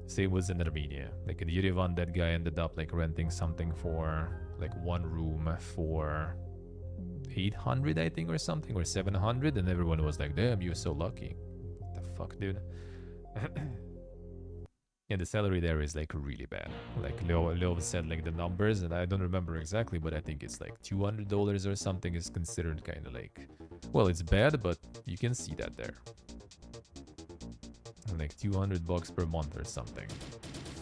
Same was in Armenia. Like in Yerevan, that guy ended up like renting something for like 1 room for 800, I think, or something, or 700, and everyone was like, damn, you're so lucky. What the fuck, dude? And the salary there is like really bad. Like Leo said like the numbers, and I don't remember exactly, but I think it's like $200 or something is considered kind of like, well, it's bad, but you can see that there. Like $200 per month or something.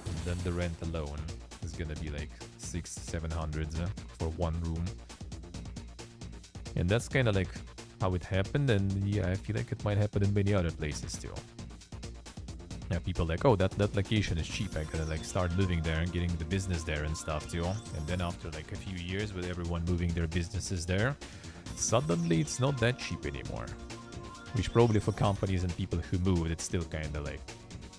And then the rent alone is gonna be like 600-700 for 1 room. And that's kind of like how it happened, and yeah, I feel like it might happen in many other places too. Yeah, people like, oh, that location is cheap. I gotta like start living there and getting the business there and stuff too. And then after like a few years with everyone moving their businesses there, suddenly it's not that cheap anymore. Which probably for companies and people who moved, it's still kind of like,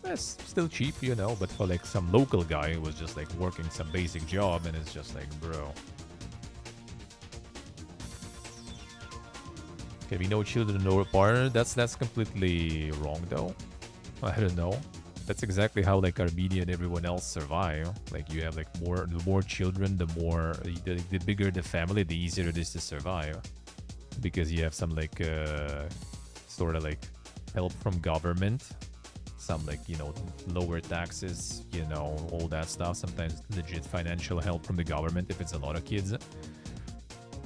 it's still cheap, you know. But for like some local guy who was just like working some basic job, and it's just like, bro. Okay, we know children no partner. That's completely wrong though. I don't know. That's exactly how like Armenia and everyone else survive. Like you have like the more children, the bigger the family, the easier it is to survive. Because you have some like sort of like help from government, some like, you know, lower taxes, you know, all that stuff. Sometimes legit financial help from the government if it's a lot of kids.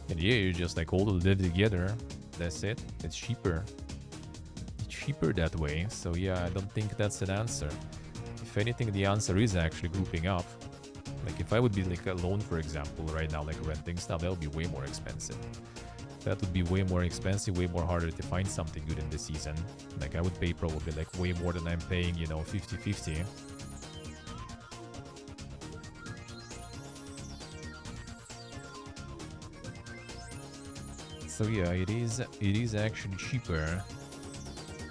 And yeah, you just like all live together. That's it. It's cheaper. Cheaper that way. So yeah, I don't think that's an answer. If anything, the answer is actually grouping up. Like if I would be like alone, for example, right now, like renting stuff, that would be way more expensive. That would be way more expensive, way more harder to find something good in this season. Like I would pay probably like way more than I'm paying, you know, 50-50. So yeah, it is actually cheaper.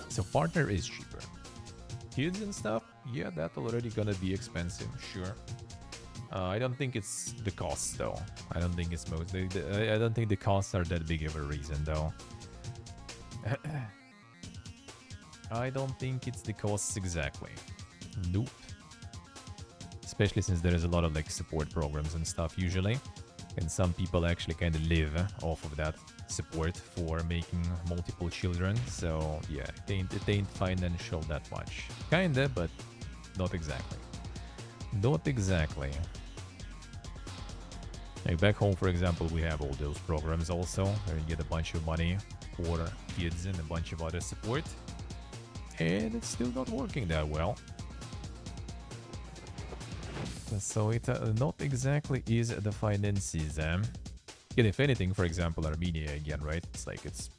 So partner is cheaper. Kids and stuff, yeah, that already gonna be expensive, sure. I don't think it's the costs though. I don't think it's mostly. I don't think the costs are that big of a reason though. I don't think it's the costs exactly. Nope. Especially since there is a lot of like support programs and stuff usually, and some people actually kind of live off of that support for making multiple children. So yeah, it ain't financial that much. Kinda, but not exactly. Not exactly. Like back home, for example, we have all those programs also, where you get a bunch of money for kids and a bunch of other support. And it's still not working that well. So it not exactly is the finances. And if anything, for example, Armenia again, right? It's like it's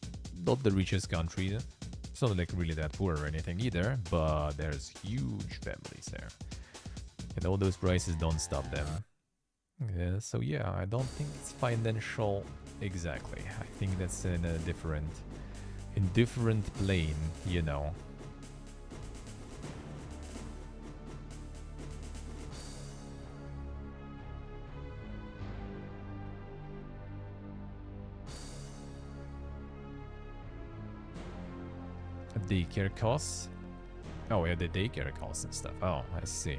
not the richest country. It's not like really that poor or anything either, but there's huge families there. And all those prices don't stop them. Yeah, so yeah, I don't think it's financial exactly. I think that's in a different plane, you know. Daycare costs? Oh yeah, the daycare costs and stuff. Oh, I see.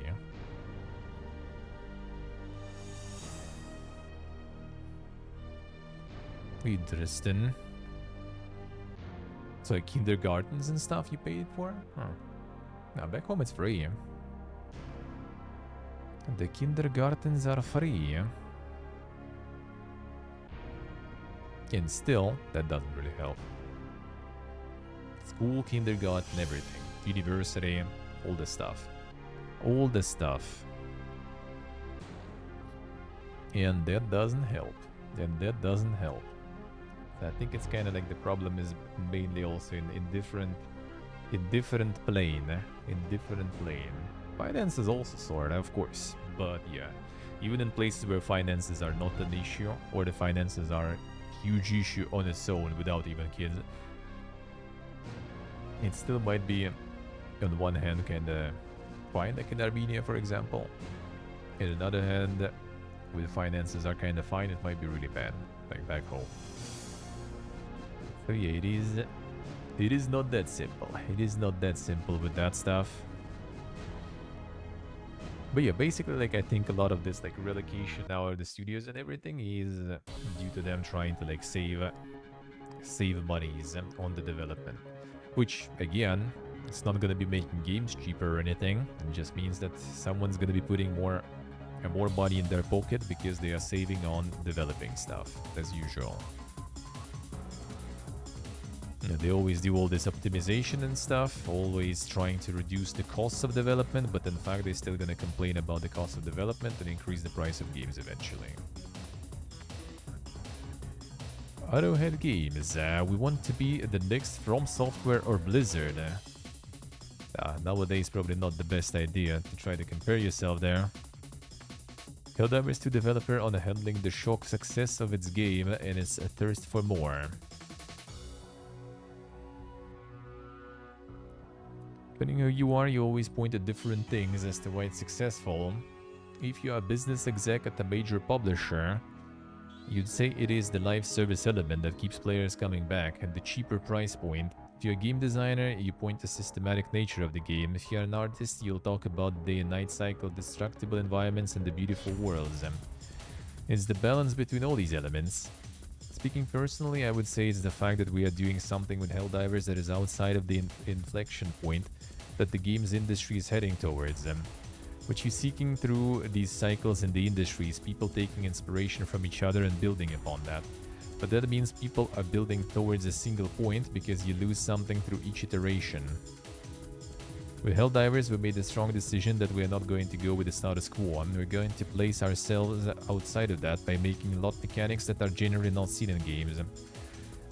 Interesting. So like kindergartens and stuff you paid for? Huh. Now back home it's free. The kindergartens are free. And still, that doesn't really help. School, kindergarten, everything. University, all the stuff. All the stuff. And that doesn't help. And that doesn't help. I think it's kind of like the problem is mainly also in different plane. In different plane. Finances also sort of course. But yeah, even in places where finances are not an issue, or the finances are a huge issue on its own without even kids, it still might be, on one hand, kind of fine, like in Armenia, for example. On the other hand, with finances are kind of fine, it might be really bad, like back home. So yeah, it is not that simple. It is not that simple with that stuff. But yeah, basically, like, I think a lot of this, like, relocation now of the studios and everything is due to them trying to, like, save monies on the development. Which, again, it's not gonna be making games cheaper or anything. It just means that someone's gonna be putting more money in their pocket because they are saving on developing stuff, as usual. Yeah, they always do all this optimization and stuff, always trying to reduce the costs of development, but in fact they're still gonna complain about the cost of development and increase the price of games eventually. Arrowhead Games. We want to be the next From Software or Blizzard. Nowadays, probably not the best idea to try to compare yourself there. Helldivers 2 developer on handling the shock success of its game and its thirst for more. Depending who you are, you always point at different things as to why it's successful. If you are a business exec at a major publisher, you'd say it is the live service element that keeps players coming back and the cheaper price point. If you're a game designer, you point to the systematic nature of the game. If you're an artist, you'll talk about the day and night cycle, destructible environments, and the beautiful worlds. It's the balance between all these elements. Speaking personally, I would say it's the fact that we are doing something with Helldivers that is outside of the inflection point that the games industry is heading towards. What you're seeking through these cycles in the industry is people taking inspiration from each other and building upon that. But that means people are building towards a single point because you lose something through each iteration. With Helldivers, we made a strong decision that we are not going to go with the status quo, and we're going to place ourselves outside of that by making lot mechanics that are generally not seen in games.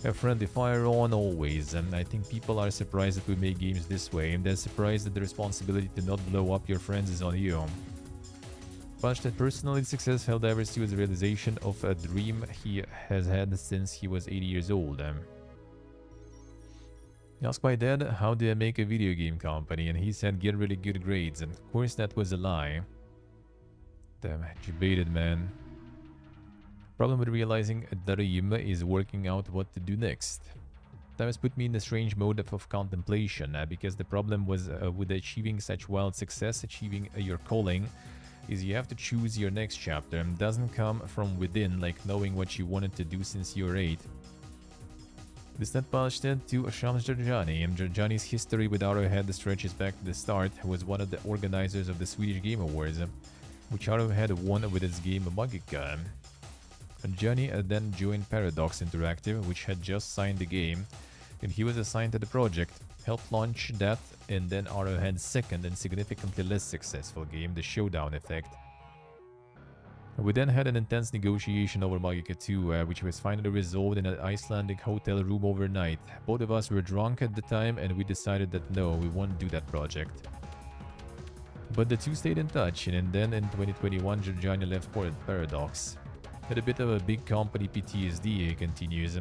A friendly fire on always, and I think people are surprised that we make games this way, and they're surprised that the responsibility to not blow up your friends is on you. Bashted personally success Helldivers 2 is a realization of a dream he has had since he was 80 years old. Asked my dad, how do I make a video game company, and he said get really good grades, and of course that was a lie. Damn, you baited, man. Problem with realizing a dream is working out what to do next. That has put me in a strange mode of contemplation, because the problem was with achieving such wild success, achieving your calling, is you have to choose your next chapter, and it doesn't come from within, like knowing what you wanted to do since you were 8. This net polished to Shams Jarjani, and Jarjani's history with Arrowhead stretches back to the start, who was one of the organizers of the Swedish Game Awards, which Arrowhead won with its game Magica. Johnny then joined Paradox Interactive, which had just signed the game, and he was assigned to the project, helped launch that, and then Arrowhead's second and significantly less successful game, The Showdown Effect. We then had an intense negotiation over Magica 2, which was finally resolved in an Icelandic hotel room overnight. Both of us were drunk at the time, and we decided that no, we won't do that project. But the two stayed in touch, and then in 2021, Jarjani left Paradox. Had a bit of a big company PTSD, he continues.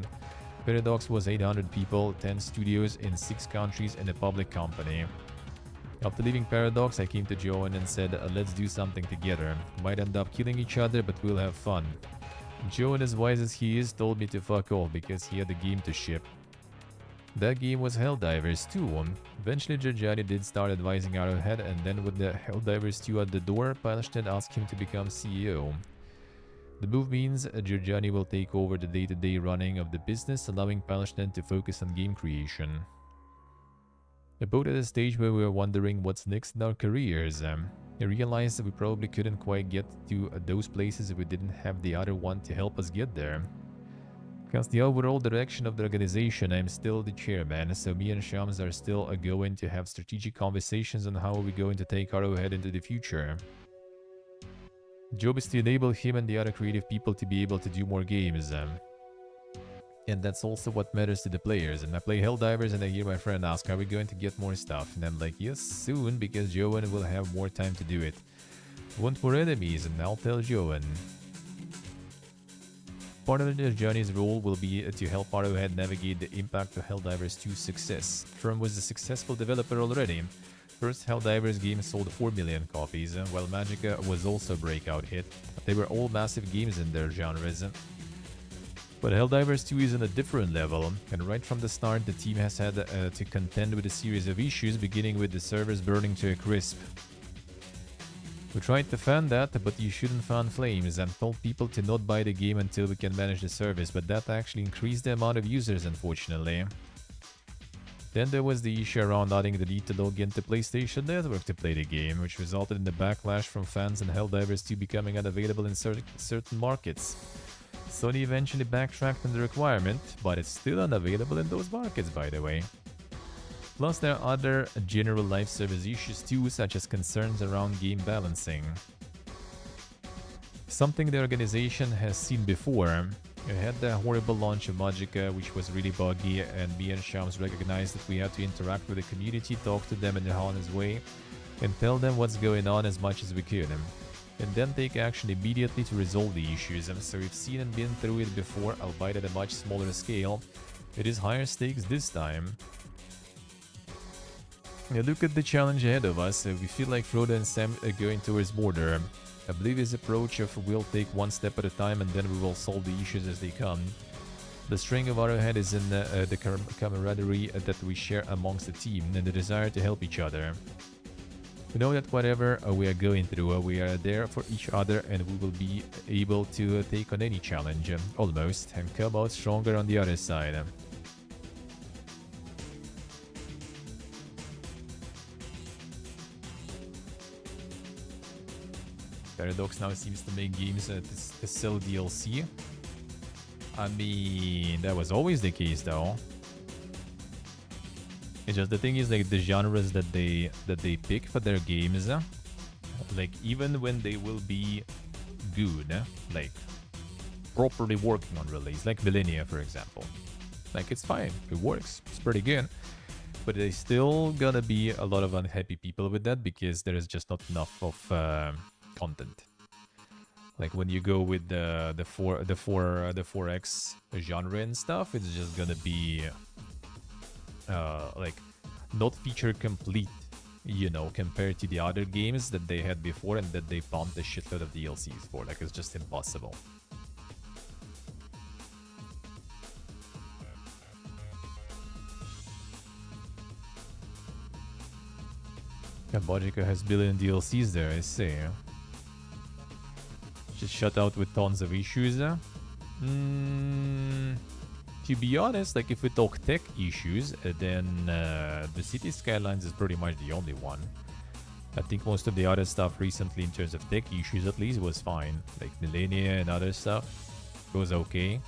Paradox was 800 people, 10 studios in 6 countries, and a public company. After leaving Paradox, I came to Johan and said, let's do something together. Might end up killing each other, but we'll have fun. Johan, as wise as he is, told me to fuck off because he had a game to ship. That game was Helldivers 2. Eventually, Jarjani did start advising Arrowhead, and then with the Helldivers 2 at the door, Pilestead asked him to become CEO. The move means Jarjani will take over the day-to-day running of the business, allowing Pilestead to focus on game creation. About at a stage where we were wondering what's next in our careers. I realized that we probably couldn't quite get to those places if we didn't have the other one to help us get there. Because the overall direction of the organization, I'm still the chairman, so me and Shams are still going to have strategic conversations on how we're going to take Arrowhead into the future. Job is to enable him and the other creative people to be able to do more games. And that's also what matters to the players. And I play Helldivers and I hear my friend ask, are we going to get more stuff? And I'm like, yes, soon, because Johan will have more time to do it. Want more enemies? And I'll tell Johan. Part of Johnny's role will be to help Arrowhead navigate the impact of Helldivers 2's success. Firm was a successful developer already. First Helldivers game sold 4 million copies, while Magica was also a breakout hit. They were all massive games in their genres. But Helldivers 2 is on a different level, and right from the start the team has had to contend with a series of issues, beginning with the servers burning to a crisp. We tried to fan that, but you shouldn't fan flames, and told people to not buy the game until we can manage the service, but that actually increased the amount of users, unfortunately. Then there was the issue around adding the need to log into PlayStation Network to play the game, which resulted in the backlash from fans and Helldivers 2 becoming unavailable in certain markets. Sony eventually backtracked on the requirement, but it's still unavailable in those markets, by the way. Plus, there are other general live service issues too, such as concerns around game balancing. Something the organization has seen before. We had the horrible launch of Magica, which was really buggy, and me and Shams recognized that we had to interact with the community, talk to them in the honest way, and tell them what's going on as much as we could. And then take action immediately to resolve the issues. So we've seen and been through it before, albeit at a much smaller scale. It is higher stakes this time. Now look at the challenge ahead of us. We feel like Frodo and Sam are going towards border. I believe his approach of we'll take one step at a time and then we will solve the issues as they come. The string of Arrowhead is in the camaraderie that we share amongst the team and the desire to help each other. We know that whatever we are going through, we are there for each other and we will be able to take on any challenge, almost, and come out stronger on the other side. Paradox now seems to make games to sell DLC. I mean, that was always the case though. It's just the thing is like the genres that they pick for their games, like even when they will be good, like properly working on release, like Millennia for example. Like it's fine, it works, it's pretty good. But there's still gonna be a lot of unhappy people with that because there is just not enough of content. Like when you go with the 4X genre and stuff, it's just gonna be like not feature complete, you know, compared to the other games that they had before and that they pumped a shitload of DLCs for. Like it's just impossible. Yeah, Logica has billion DLCs there, I see. Just shut out with tons of issues. To be honest, like if we talk tech issues, then the City Skylines is pretty much the only one. I think most of the other stuff recently in terms of tech issues at least was fine. Like Millennia and other stuff was okay.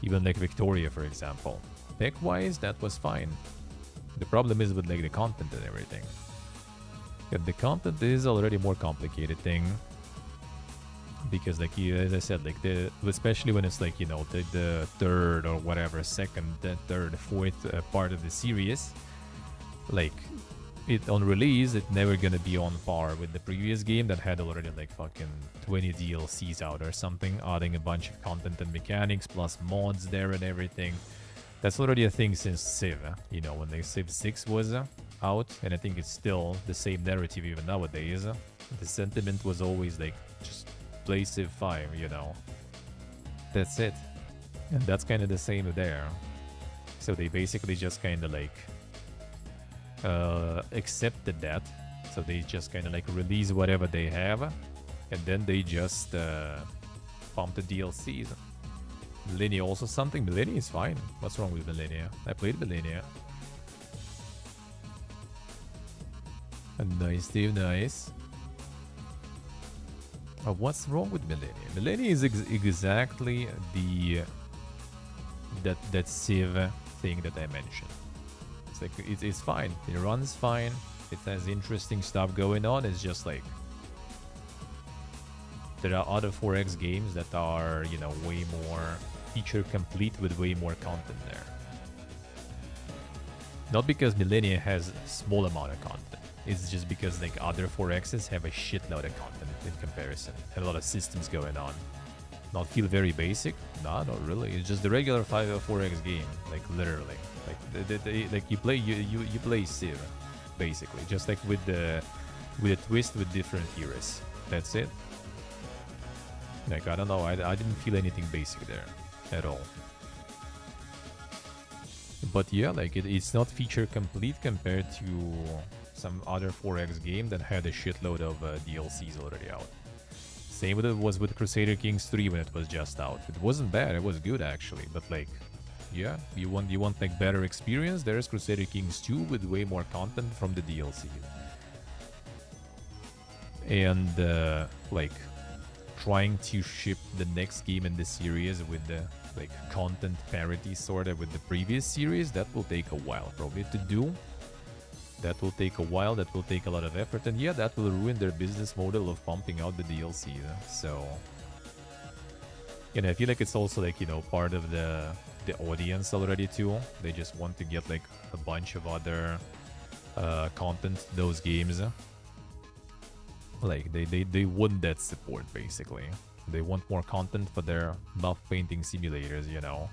Even like Victoria for example. Tech-wise, that was fine. The problem is with like the content and everything. Yeah, the content is already more complicated thing. Because like as I said, like especially when it's like, you know, the third or whatever, second, third, fourth part of the series, like it on release, it's never gonna be on par with the previous game that had already like fucking 20 DLCs out or something, adding a bunch of content and mechanics plus mods there and everything. That's already a thing since Civ, you know, when the Civ 6 was out, and I think it's still the same narrative even nowadays. The sentiment was always like just play Civ 5, you know. That's it. And that's kind of the same there. So they basically just kind of like accepted that. So they just kind of like release whatever they have, and then they just pump the DLCs. Millennia also something. Millennia is fine. What's wrong with Millennia? I played Millennia. Nice, Steve, nice. What's wrong with Millennia? Millennia is exactly the that Civ thing that I mentioned. It's like it's fine. It runs fine. It has interesting stuff going on. It's just like there are other 4X games that are, you know, way more feature complete with way more content there. Not because Millennia has a small amount of content. It's just because like other 4Xs have a shitload of content in comparison. And a lot of systems going on. Not feel very basic? Nah, not really. It's just the regular 4X game. Like literally. Like like you play Civ, basically. Just like with a twist with different heroes. That's it. Like I don't know, I didn't feel anything basic there at all. But yeah, like it's not feature complete compared to some other 4X game that had a shitload of DLCs already out. Same with it was with Crusader Kings 3 when it was just out. It wasn't bad, it was good actually, but like, yeah, you want like better experience, there's Crusader Kings 2 with way more content from the DLC. And like trying to ship the next game in the series with the like content parity sort of with the previous series, that will take a while probably to do. That will take a while, that will take a lot of effort, and yeah, that will ruin their business model of pumping out the DLC. So You know, I feel like it's also like, you know, part of the audience already too. They just want to get like a bunch of other content to those games. Like they want that support basically. They want more content for their buff painting simulators, you know.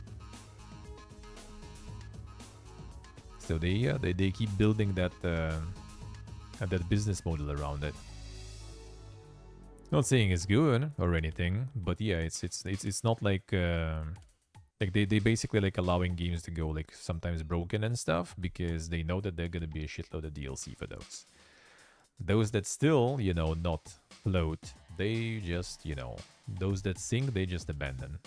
So they keep building that business model around it. Not saying it's good or anything, but yeah, it's not like they basically like allowing games to go like sometimes broken and stuff because they know that they're gonna be a shitload of DLC for those. Those that still, you know, not float, they just, you know, those that sink, they just abandon.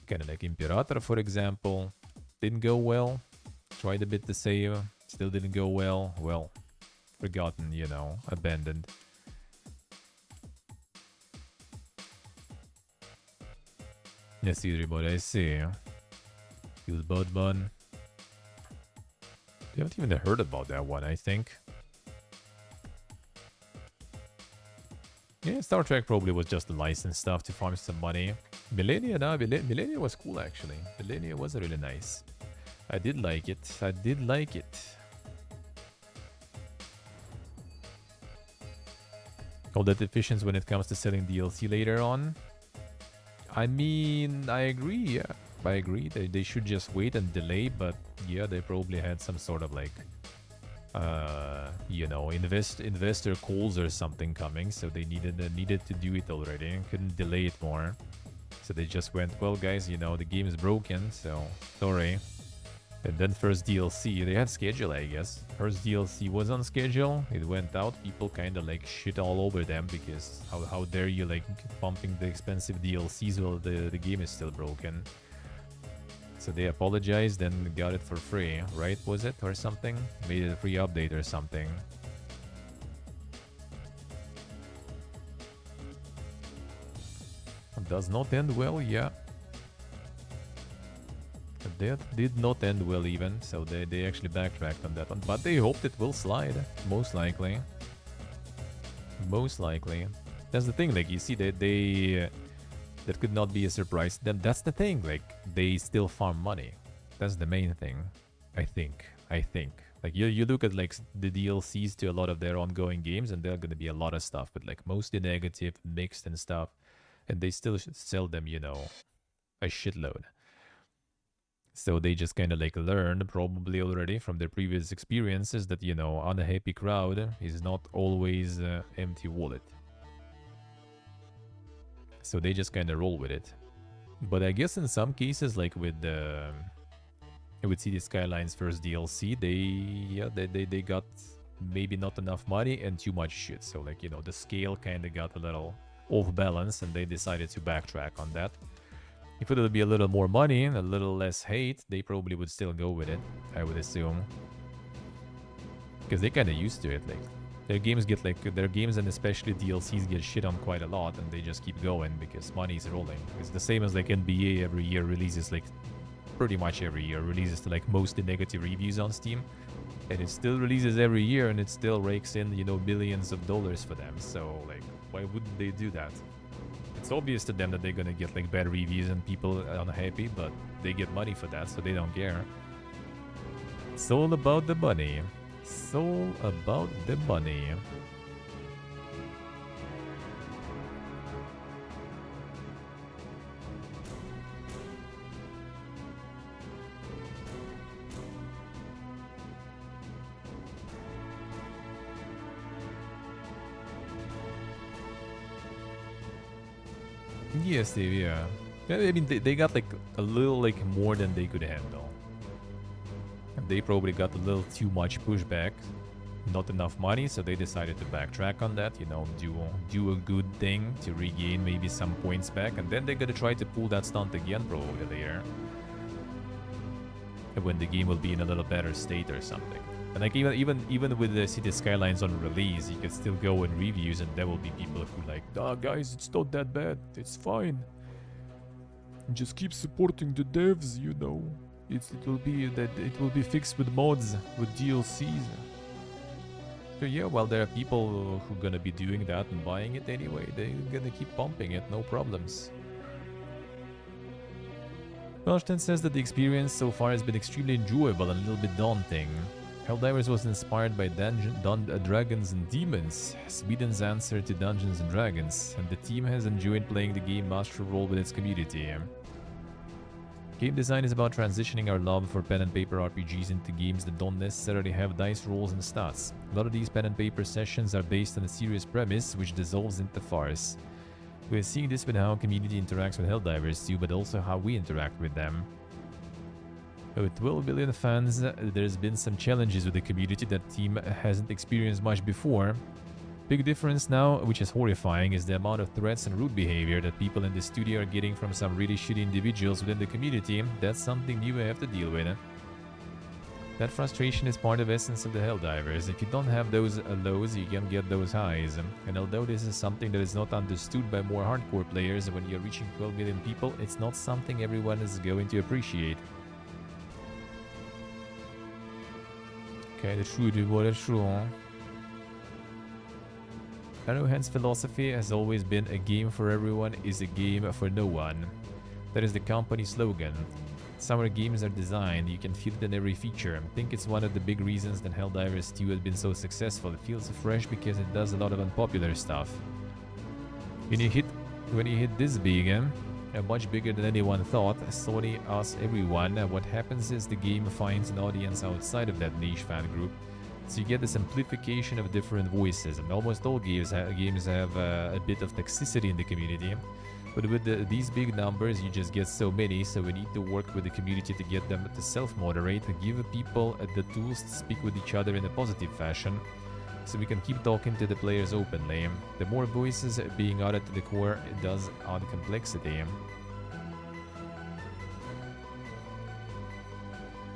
Kind of like Imperator, for example, didn't go well. Tried a bit to save, still didn't go well. Well, forgotten, you know, abandoned. Yes, everybody, I see. Feel bad bun. You haven't even heard about that one, I think. Yeah, Star Trek probably was just the license stuff to farm some money. Millennia, no, Millennia was cool actually. Millennia was really nice. I did like it. I did like it. All that efficient when it comes to selling DLC later on. I mean, I agree, yeah. I agree. They should just wait and delay, but yeah, they probably had some sort of like you know, investor calls or something coming, so they needed to do it already and couldn't delay it more. So they just went, well guys, you know, the game is broken, so sorry. And then first DLC, they had schedule, I guess. First DLC was on schedule, it went out, people kind of like shit all over them because how dare you like pumping the expensive DLCs while the game is still broken. So they apologized and got it for free, right? Was it? Or something? Made it a free update or something. Does not end well, yeah. That did not end well even, so they actually backtracked on that one. But they hoped it will slide, most likely. Most likely. That's the thing, like, you see that that could not be a surprise. Then that's the thing, like, they still farm money. That's the main thing, I think. Like, you look at, like, the DLCs to a lot of their ongoing games, and there are gonna be a lot of stuff, but, like, mostly negative, mixed and stuff. And they still sell them, you know, a shitload. So they just kind of, like, learned, probably already from their previous experiences, that, you know, unhappy crowd is not always empty wallet. So they just kind of roll with it. But I guess in some cases, like with City Skylines first DLC, they got maybe not enough money and too much shit. So like, you know, the scale kind of got a little off balance and they decided to backtrack on that. If it would be a little more money and a little less hate, they probably would still go with it, I would assume. Because they kind of used to it, like their games and especially DLCs get shit on quite a lot and they just keep going because money's rolling. It's the same as like NBA every year releases, like pretty much every year releases to like mostly negative reviews on Steam. And it still releases every year and it still rakes in, you know, billions of dollars for them. So like, why wouldn't they do that? It's obvious to them that they're gonna get like bad reviews and people unhappy, but they get money for that, so they don't care. It's all about the money. It's all about the money. Yes, yeah. I mean, they got like a little like more than they could handle. And they probably got a little too much pushback. Not enough money, so they decided to backtrack on that, you know, do a good thing to regain maybe some points back, and then they're gonna try to pull that stunt again probably later. When the game will be in a little better state or something. And like even with the City Skylines on release, you can still go in reviews and there will be people who like, ah guys, it's not that bad, it's fine. Just keep supporting the devs, you know. It will be fixed with mods, with DLCs. So yeah, well, there are people who are gonna be doing that and buying it anyway. They're gonna keep pumping it, no problems. Karsten says that the experience so far has been extremely enjoyable and a little bit daunting. Helldivers was inspired by Dragons and Demons, Sweden's answer to Dungeons and Dragons, and the team has enjoyed playing the game master role with its community. Game design is about transitioning our love for pen and paper RPGs into games that don't necessarily have dice rolls and stats. A lot of these pen and paper sessions are based on a serious premise which dissolves into farce. We are seeing this with how community interacts with Helldivers too, but also how we interact with them. With 12 billion fans, there's been some challenges with the community that team hasn't experienced much before. Big difference now, which is horrifying, is the amount of threats and rude behavior that people in the studio are getting from some really shitty individuals within the community. That's something new we have to deal with. That frustration is part of the essence of the Helldivers. If you don't have those lows, you can get those highs. And although this is something that is not understood by more hardcore players, when you're reaching 12 million people, it's not something everyone is going to appreciate. Okay, the true. Arrowhead's philosophy has always been a game for everyone is a game for no one. That is the company slogan. Summer games are designed, you can feel it in every feature. I think it's one of the big reasons that Helldivers 2 has been so successful. It feels fresh because it does a lot of unpopular stuff. When you hit this big, much bigger than anyone thought, Sony asks everyone, what happens is the game finds an audience outside of that niche fan group. So you get this amplification of different voices, and almost all games have a bit of toxicity in the community. But with these big numbers, you just get so many, so we need to work with the community to get them to self-moderate, to give people the tools to speak with each other in a positive fashion, so we can keep talking to the players openly. The more voices being added to the core, it does add complexity.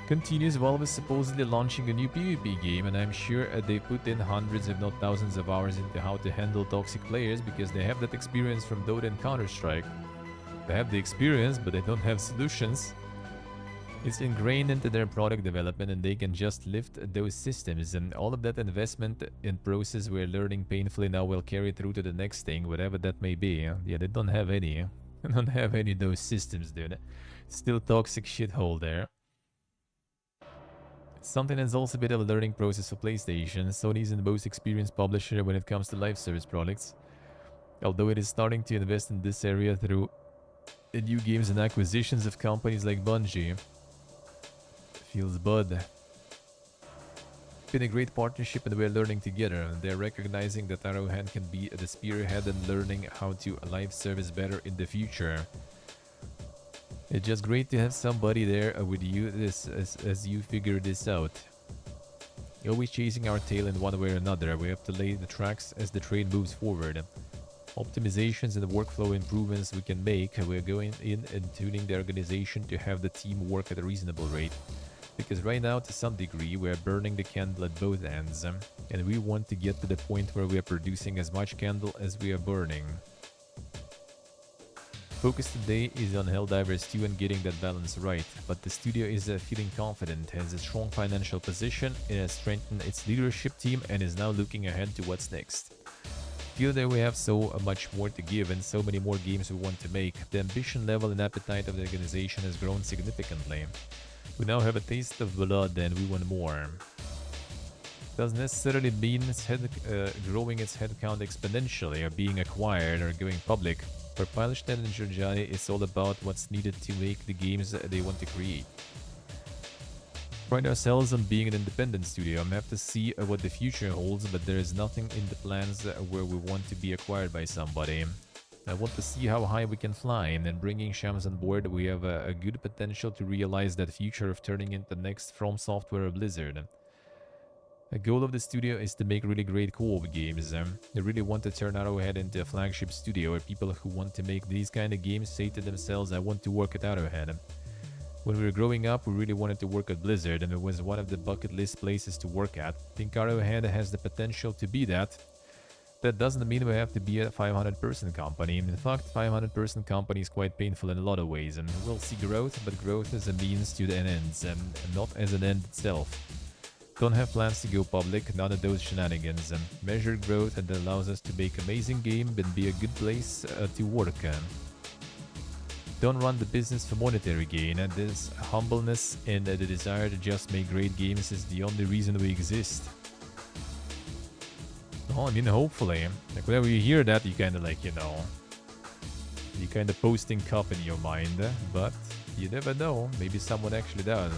Continues, Valve is supposedly launching a new PvP game, and I'm sure they put in hundreds if not thousands of hours into how to handle toxic players because they have that experience from Dota and Counter-Strike. They have the experience, but they don't have solutions. It's ingrained into their product development and they can just lift those systems, and all of that investment in process we're learning painfully now will carry through to the next thing, whatever that may be. Yeah, they don't have any. They don't have any of those systems, dude. Still toxic shithole there. Something that's also a bit of a learning process for PlayStation. Sony is the most experienced publisher when it comes to live service products. Although it is starting to invest in this area through new games and acquisitions of companies like Bungie. Feels bud. Been a great partnership and we're learning together. They're recognizing that Arrowhead can be the spearhead and learning how to live service better in the future. It's just great to have somebody there with you as you figure this out. You're always chasing our tail in one way or another. We have to lay the tracks as the train moves forward. Optimizations and workflow improvements we can make. We're going in and tuning the organization to have the team work at a reasonable rate. Because right now, to some degree, we're burning the candle at both ends. And we want to get to the point where we are producing as much candle as we are burning. Focus today is on Helldivers 2 and getting that balance right, but the studio is feeling confident, has a strong financial position, it has strengthened its leadership team and is now looking ahead to what's next. Feel that we have so much more to give and so many more games we want to make. The ambition level and appetite of the organization has grown significantly. We now have a taste of blood and we want more. Doesn't necessarily mean growing its headcount exponentially or being acquired or going public. For Pilestad and Georgiani, it's all about what's needed to make the games they want to create. Pride ourselves on being an independent studio. I have to see what the future holds, but there is nothing in the plans where we want to be acquired by somebody. I want to see how high we can fly, and then bringing Shams on board, we have a good potential to realize that future of turning into the next From Software or Blizzard. The goal of the studio is to make really great co-op games. They really want to turn Arrowhead into a flagship studio where people who want to make these kind of games say to themselves, I want to work at Arrowhead. When we were growing up, we really wanted to work at Blizzard, and it was one of the bucket list places to work at. I think Arrowhead has the potential to be that. That doesn't mean we have to be a 500-person company. In fact, 500-person company is quite painful in a lot of ways, and we'll see growth, but growth is a means to the ends, and not as an end itself. Don't have plans to go public, none of those shenanigans. Measured growth that allows us to make amazing game and be a good place to work. don't run the business for monetary gain. This humbleness and the desire to just make great games is the only reason we exist. Oh, I mean, hopefully. Like, whenever you hear that, you kind of like, you know, you kind of posting cup in your mind. But you never know. Maybe someone actually does.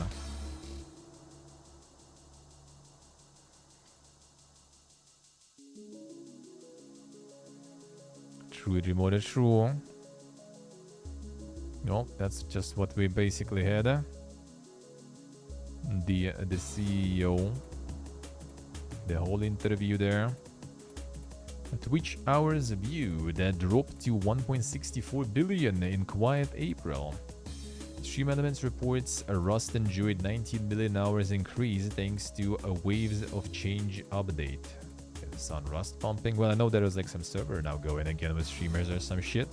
True, remote, true. No, that's just what we basically had. The CEO. The whole interview there. Twitch hours view that dropped to 1.64 billion in quiet April. Stream Elements reports Rust enjoyed 19 million hours increase thanks to a Waves of Change update. It's on Rust pumping. Well, I know there was like some server now going again with streamers or some shit.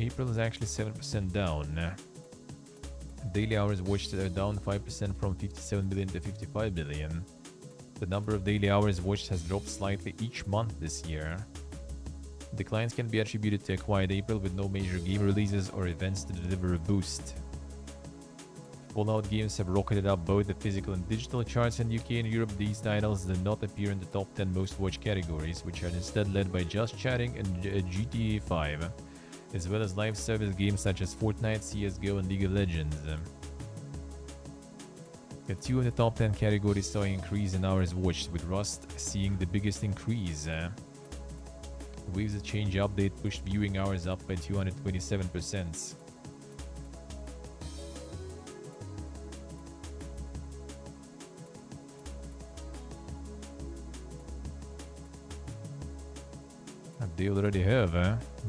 April is actually 7% down. Daily hours watched are down 5% from 57 million to 55 million. The number of daily hours watched has dropped slightly each month this year. Declines can be attributed to a quiet April with no major game releases or events to deliver a boost. Fallout games have rocketed up both the physical and digital charts in UK and Europe. These titles do not appear in the top 10 most watched categories, which are instead led by Just Chatting and GTA 5. As well as live service games such as Fortnite, CSGO, and League of Legends. Two of the top 10 categories saw an increase in hours watched, with Rust seeing the biggest increase. Waves of Change update pushed viewing hours up by 227%. They already have,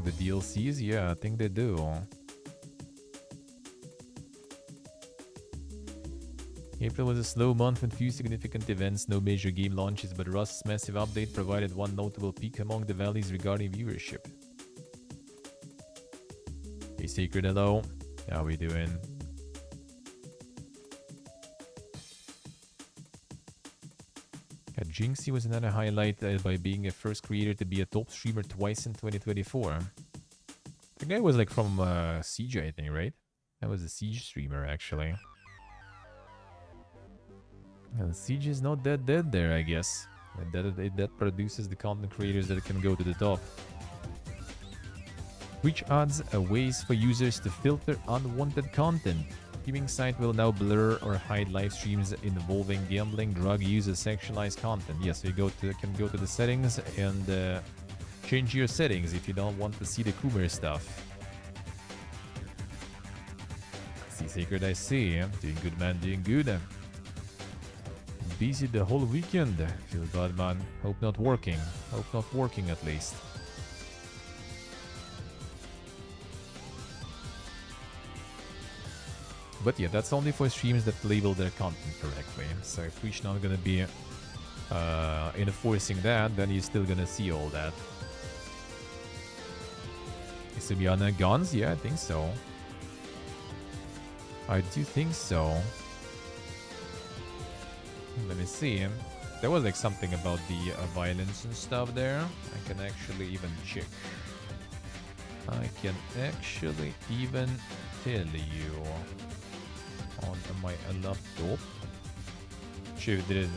the DLCs? Yeah, I think they do. April was a slow month with few significant events, no major game launches, but Rust's massive update provided one notable peak among the valleys regarding viewership. Hey Sacred, hello. How we doing? Jinxie was another highlight by being a first creator to be a top streamer twice in 2024. The guy was like from Siege, I think, right? That was a Siege streamer, actually. And Siege is not that dead there, I guess. That produces the content creators that can go to the top. Twitch adds ways for users to filter unwanted content. Streaming site will now blur or hide live streams involving gambling, drug use, or sexualized content. Yes, you can go to the settings and change your settings if you don't want to see the Coomer stuff. See Sacred, I see. Doing good, man, doing good. Busy the whole weekend. Feel bad, man. Hope not working. Hope not working at least. But yeah, that's only for streams that label their content correctly. So if Twitch not gonna be enforcing that, then you're still gonna see all that. Is Subiana guns? Yeah, I think so. I do think so. Let me see. There was like something about the violence and stuff there. I can actually even check. I can actually even tell you on my laptop. Sure, did it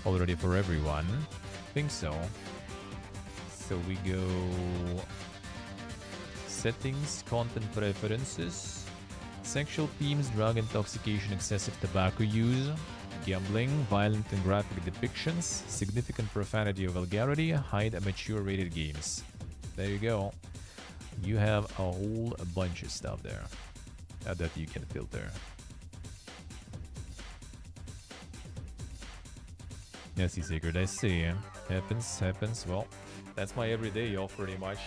already for everyone. Think so. So we go settings, content preferences, sexual themes, drug intoxication, excessive tobacco use, gambling, violent and graphic depictions, significant profanity or vulgarity, hide mature rated games. There you go. You have a whole bunch of stuff there that you can filter. Yes, he's Sacred, I see. Happens. Well, that's my everyday off pretty much.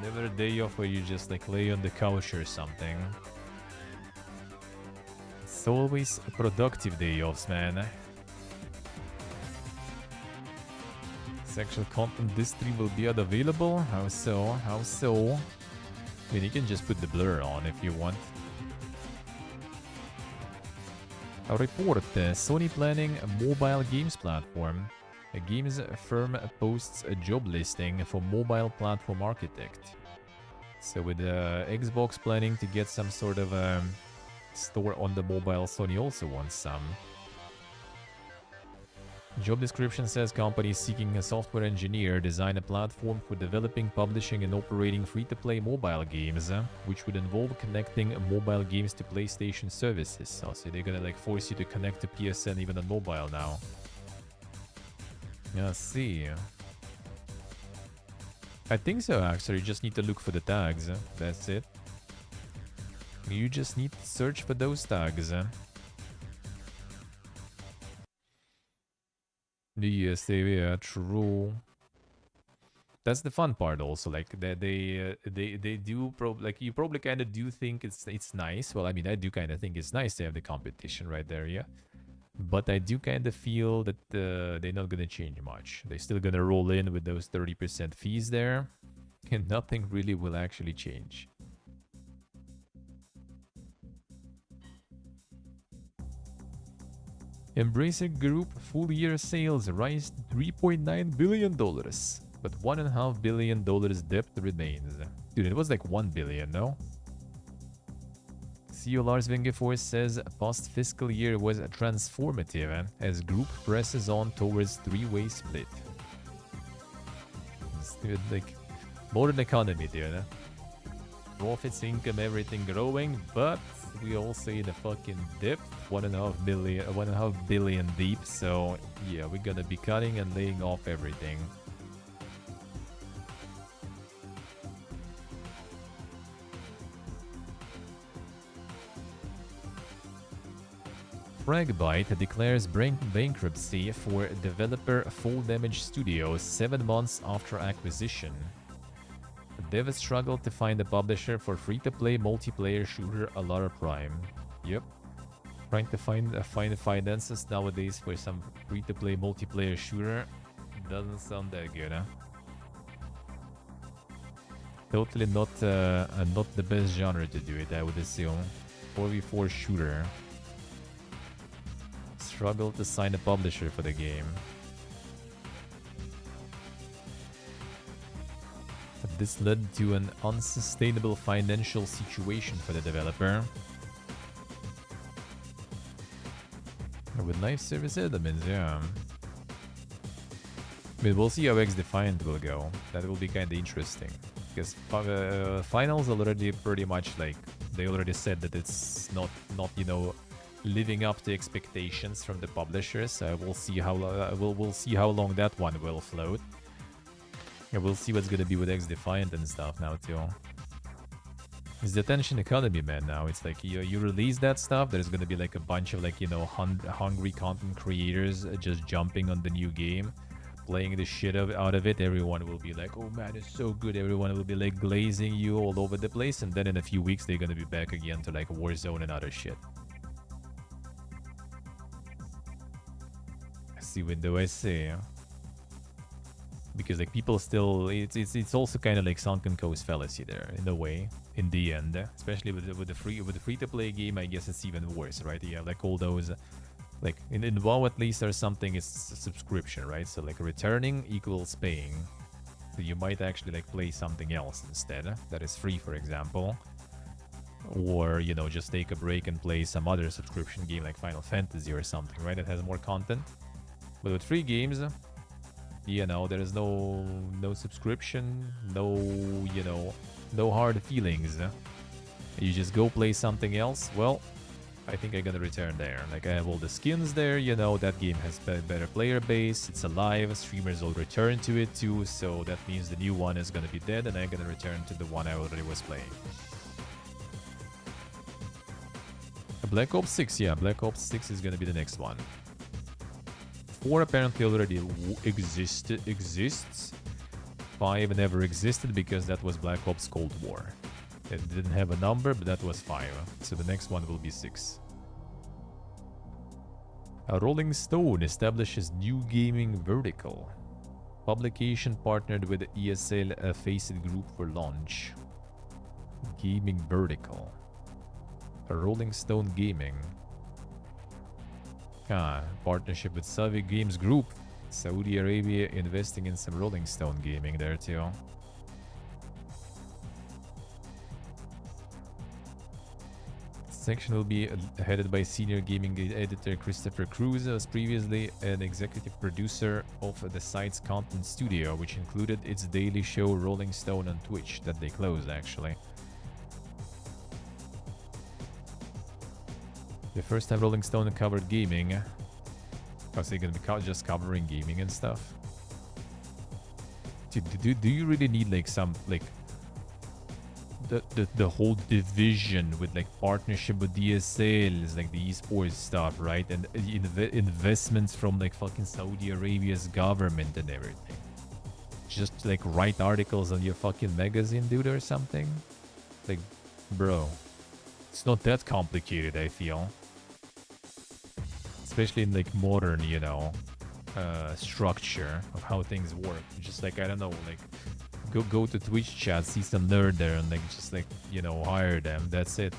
Never a day off where you just like lay on the couch or something. It's always a productive day offs, man. Sexual content this stream will be unavailable? How so? How so? I mean, you can just put the blur on if you want. A report, Sony planning a mobile games platform. A games firm posts a job listing for mobile platform architect. So with Xbox planning to get some sort of store on the mobile, Sony also wants some. Job description says company seeking a software engineer design a platform for developing, publishing and operating free-to-play mobile games, which would involve connecting mobile games to PlayStation services. So they're gonna like force you to connect to PSN even on mobile now. Yeah, see. I think so actually, you just need to look for the tags. That's it. You just need to search for those tags. Yes, yeah, true. That's the fun part also, like they do like you probably kind of do think it's nice. Well, I mean, I do kind of think it's nice to have the competition right there, yeah. But I do kind of feel that they're not gonna change much. They're still gonna roll in with those 30% fees there, and nothing really will actually change. Embracer Group full year sales rise $3.9 billion, but $1.5 billion debt remains. Dude, it was like 1 billion, no? CEO Lars Wingefors says past fiscal year was transformative as group presses on towards three-way split. It's like modern economy, dude. Profits, income, everything growing, but we all see the fucking dip, 1.5 billion deep. So yeah, we're gonna be cutting and laying off everything. Fragbyte declares bankruptcy for developer Full Damage Studios 7 months after acquisition. Devs struggled to find a publisher for free-to-play multiplayer shooter Alara Prime. Yep. Trying to find finances nowadays for some free-to-play multiplayer shooter doesn't sound that good, huh? Totally not the best genre to do it, I would assume. 4v4 shooter. Struggle to sign a publisher for the game. This led to an unsustainable financial situation for the developer. With live service elements, yeah. I mean, we'll see how X-Defiant will go. That will be kind of interesting. Because Finals already pretty much like... They already said that it's not you know, living up to expectations from the publishers. We'll see how we'll see how long that one will float. Yeah, we'll see what's gonna be with X-Defiant and stuff now too. It's the attention economy, man. Now it's like you release that stuff, there's gonna be like a bunch of like, you know, hungry content creators just jumping on the new game, playing the shit out of it. Everyone will be like, oh man, it's so good. Everyone will be like glazing you all over the place, and then in a few weeks they're gonna be back again to like Warzone and other shit. I see window, I see. Because like people still, it's also kind of like sunken coast fallacy there in a way. In the end, especially with the free to play game, I guess it's even worse, right? Yeah, like all those, like in WoW at least there's something is subscription, right? So like returning equals paying. So you might actually like play something else instead that is free, for example, or you know just take a break and play some other subscription game like Final Fantasy or something, right? That has more content. But with free games, you know, there is no subscription, no, you know, no hard feelings. You just go play something else. Well, I think I'm gonna return there. Like I have all the skins there, you know, that game has better player base, it's alive, streamers will return to it too, so that means the new one is gonna be dead and I'm gonna return to the one I already was playing. Black Ops 6, yeah, Black Ops 6 is gonna be the next one. 4 apparently already exists. 5 never existed because that was Black Ops Cold War. It didn't have a number, but that was 5. So the next one will be 6. A Rolling Stone establishes new gaming vertical. Publication partnered with ESL Faceit Group for launch. Gaming vertical. A Rolling Stone Gaming. Partnership with Savvy Games Group. Saudi Arabia investing in some Rolling Stone gaming there too. Section will be headed by senior gaming editor Christopher Cruz, who was previously an executive producer of the site's content studio, which included its daily show Rolling Stone on Twitch, that they closed actually. The first time Rolling Stone covered gaming. Was they gonna be just covering gaming and stuff? Do you really need like some like the whole division with like partnership with DSL is like the esports stuff, right? And investments from like fucking Saudi Arabia's government and everything. Just like write articles on your fucking magazine, dude, or something. Like, bro, it's not that complicated, I feel. Especially in like modern, you know, structure of how things work. Just like, I don't know, like go to Twitch chat, see some nerd there, and like just like, you know, hire them. That's it.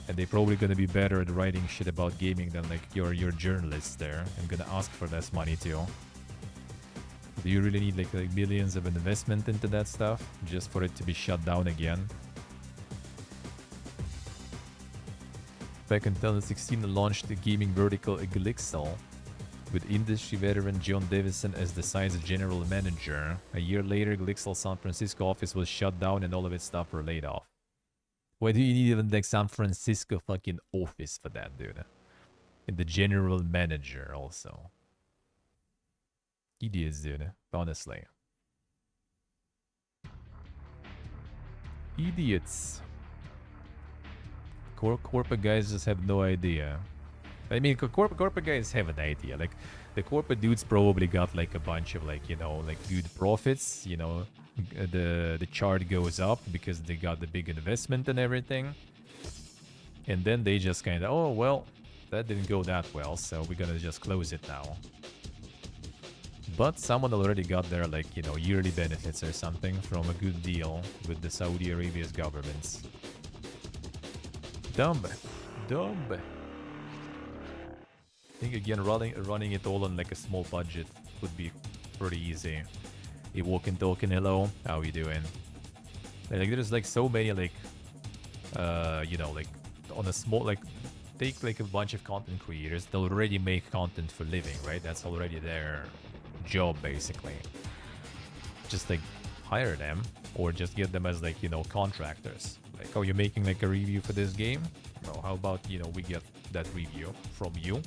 And they're probably gonna be better at writing shit about gaming than like your journalists there, and gonna ask for less money too. Do you really need like millions of investment into that stuff just for it to be shut down again? Back in 2016, launched the gaming vertical Glixel, with industry veteran John Davison as the site's general manager. A year later, Glixel's San Francisco office was shut down and all of its staff were laid off. Why do you need even like San Francisco fucking office for that, dude? And the general manager also. Idiots, dude. Honestly. Idiots. Corporate guys just have no idea. I mean, corporate guys have an idea. Like, the corporate dudes probably got like a bunch of like, you know, like good profits. You know, the chart goes up because they got the big investment and everything. And then they just kind of, oh, well, that didn't go that well, so we're gonna just close it now. But someone already got their like, you know, yearly benefits or something from a good deal with the Saudi Arabia's governments. Dumb. I think again running it all on like a small budget would be pretty easy. Hey, walking token, hello, how you doing? Like there's like so many like you know, like on a small, like take like a bunch of content creators that already make content for living, right? That's already their job basically. Just like hire them or just get them as like, you know, contractors. Like, oh, you're making like a review for this game? Well, how about, you know, we get that review from you.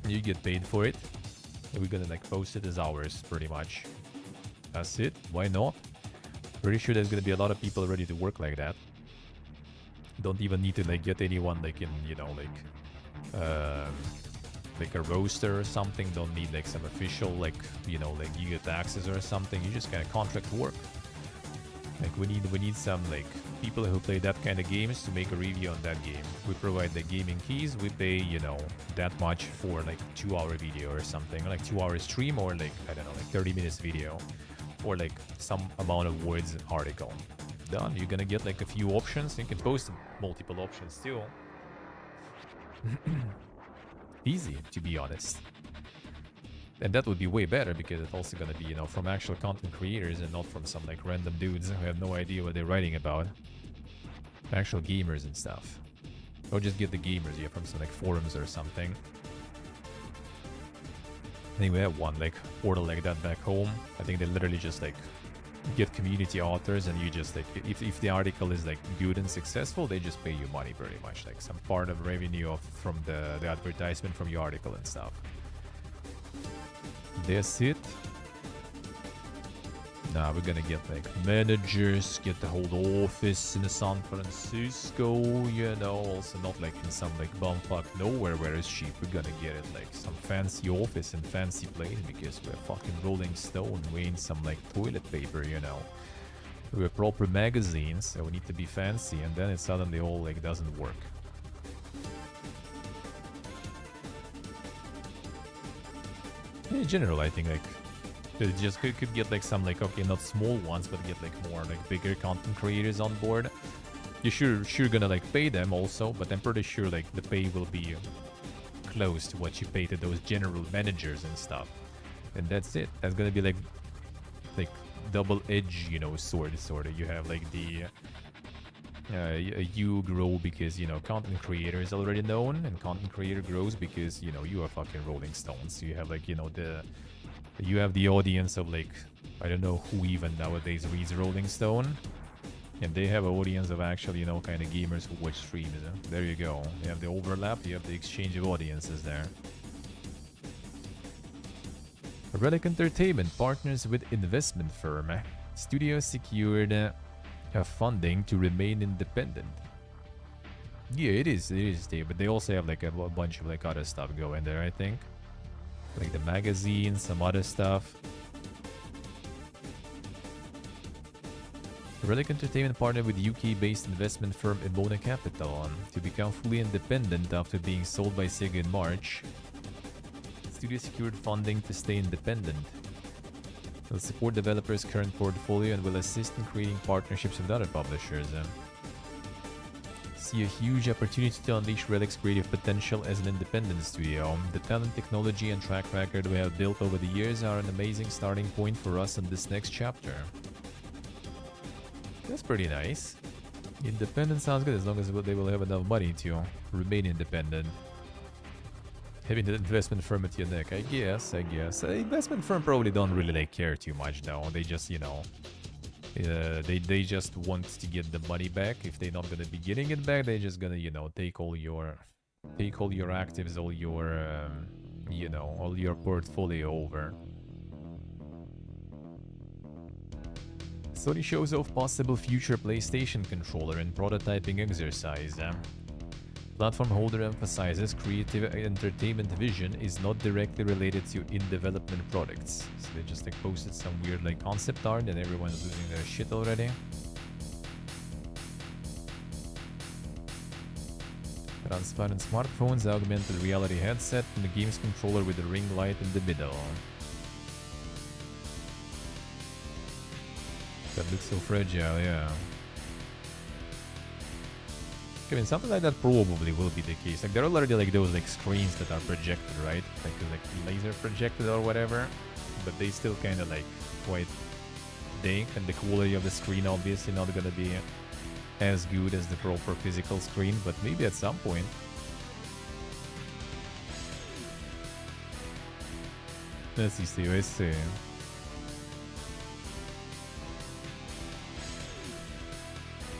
You get paid for it. And we're gonna like post it as ours, pretty much. That's it. Why not? Pretty sure there's gonna be a lot of people ready to work like that. Don't even need to like get anyone like in, you know, like a roster or something. Don't need like some official, like, you know, like you get taxes or something. You just kind of contract work. Like we need some like people who play that kind of games to make a review on that game. We provide the gaming keys. We pay, you know, that much for like 2-hour video or something, like 2-hour stream, or like, I don't know, like 30 minutes video, or like some amount of words article. Done. You're gonna get like a few options. You can post multiple options too. Easy, to be honest. And that would be way better because it's also gonna be, you know, from actual content creators and not from some like random dudes who have no idea what they're writing about. Actual gamers and stuff. Or just get the gamers, yeah, from some like forums or something. I think we have one like portal like that back home. I think they literally just like get community authors, and you just like, if the article is like good and successful, they just pay you money pretty much, like some part of revenue from the advertisement from your article and stuff. That's it. Now we're gonna get like managers, get the whole office in San Francisco, you know, also not like in some like bumfuck nowhere where it's cheap. We're gonna get it like some fancy office and fancy place because we're fucking Rolling Stone. We ain't some like toilet paper, you know. We're proper magazines, so we need to be fancy, and then it suddenly all like doesn't work. In general, I think like it just could get like some like, okay, not small ones, but get like more like bigger content creators on board. You're sure gonna like pay them also, but I'm pretty sure like the pay will be close to what you pay to those general managers and stuff. And that's it. That's gonna be like double edge, you know, sword sort of. You have like the you grow because, you know, content creator is already known, and content creator grows because, you know, you are fucking Rolling Stones. You have like, you know, you have the audience of like, I don't know who even nowadays reads Rolling Stone, and they have an audience of actually, you know, kind of gamers who watch streams. There you go. You have the overlap, you have the exchange of audiences there. Relic Entertainment partners with investment firm. Studio secured funding to remain independent. Yeah, it is Dave, but they also have like a bunch of like other stuff going there, I think. Like the magazine, some other stuff. Relic Entertainment partnered with UK-based investment firm Emona Capital to become fully independent after being sold by Sega in March. The studio secured funding to stay independent. Will support developers' current portfolio and will assist in creating partnerships with other publishers. See a huge opportunity to unleash Relic's creative potential as an independent studio. The talent, technology, and track record we have built over the years are an amazing starting point for us in this next chapter. That's pretty nice. Independent sounds good as long as they will have enough money to remain independent. Having the investment firm at your neck, I guess. The investment firm probably don't really like care too much though. They just, you know, they just want to get the money back. If they're not gonna be getting it back, they're just gonna, you know, take all your actives, all your, you know, all your portfolio over. Sony shows off possible future PlayStation controller and prototyping exercise. Platform holder emphasizes creative entertainment vision is not directly related to in-development products. So they just like posted some weird like concept art and everyone's losing their shit already. Transparent smartphones, augmented reality headset, and the game's controller with a ring light in the middle. That looks so fragile, yeah. I mean, something like that probably will be the case. Like, there are already like those like screens that are projected, right? Like laser projected or whatever. But they still kind of like quite dank, and the quality of the screen obviously not gonna be as good as the proper physical screen. But maybe at some point. Let's see.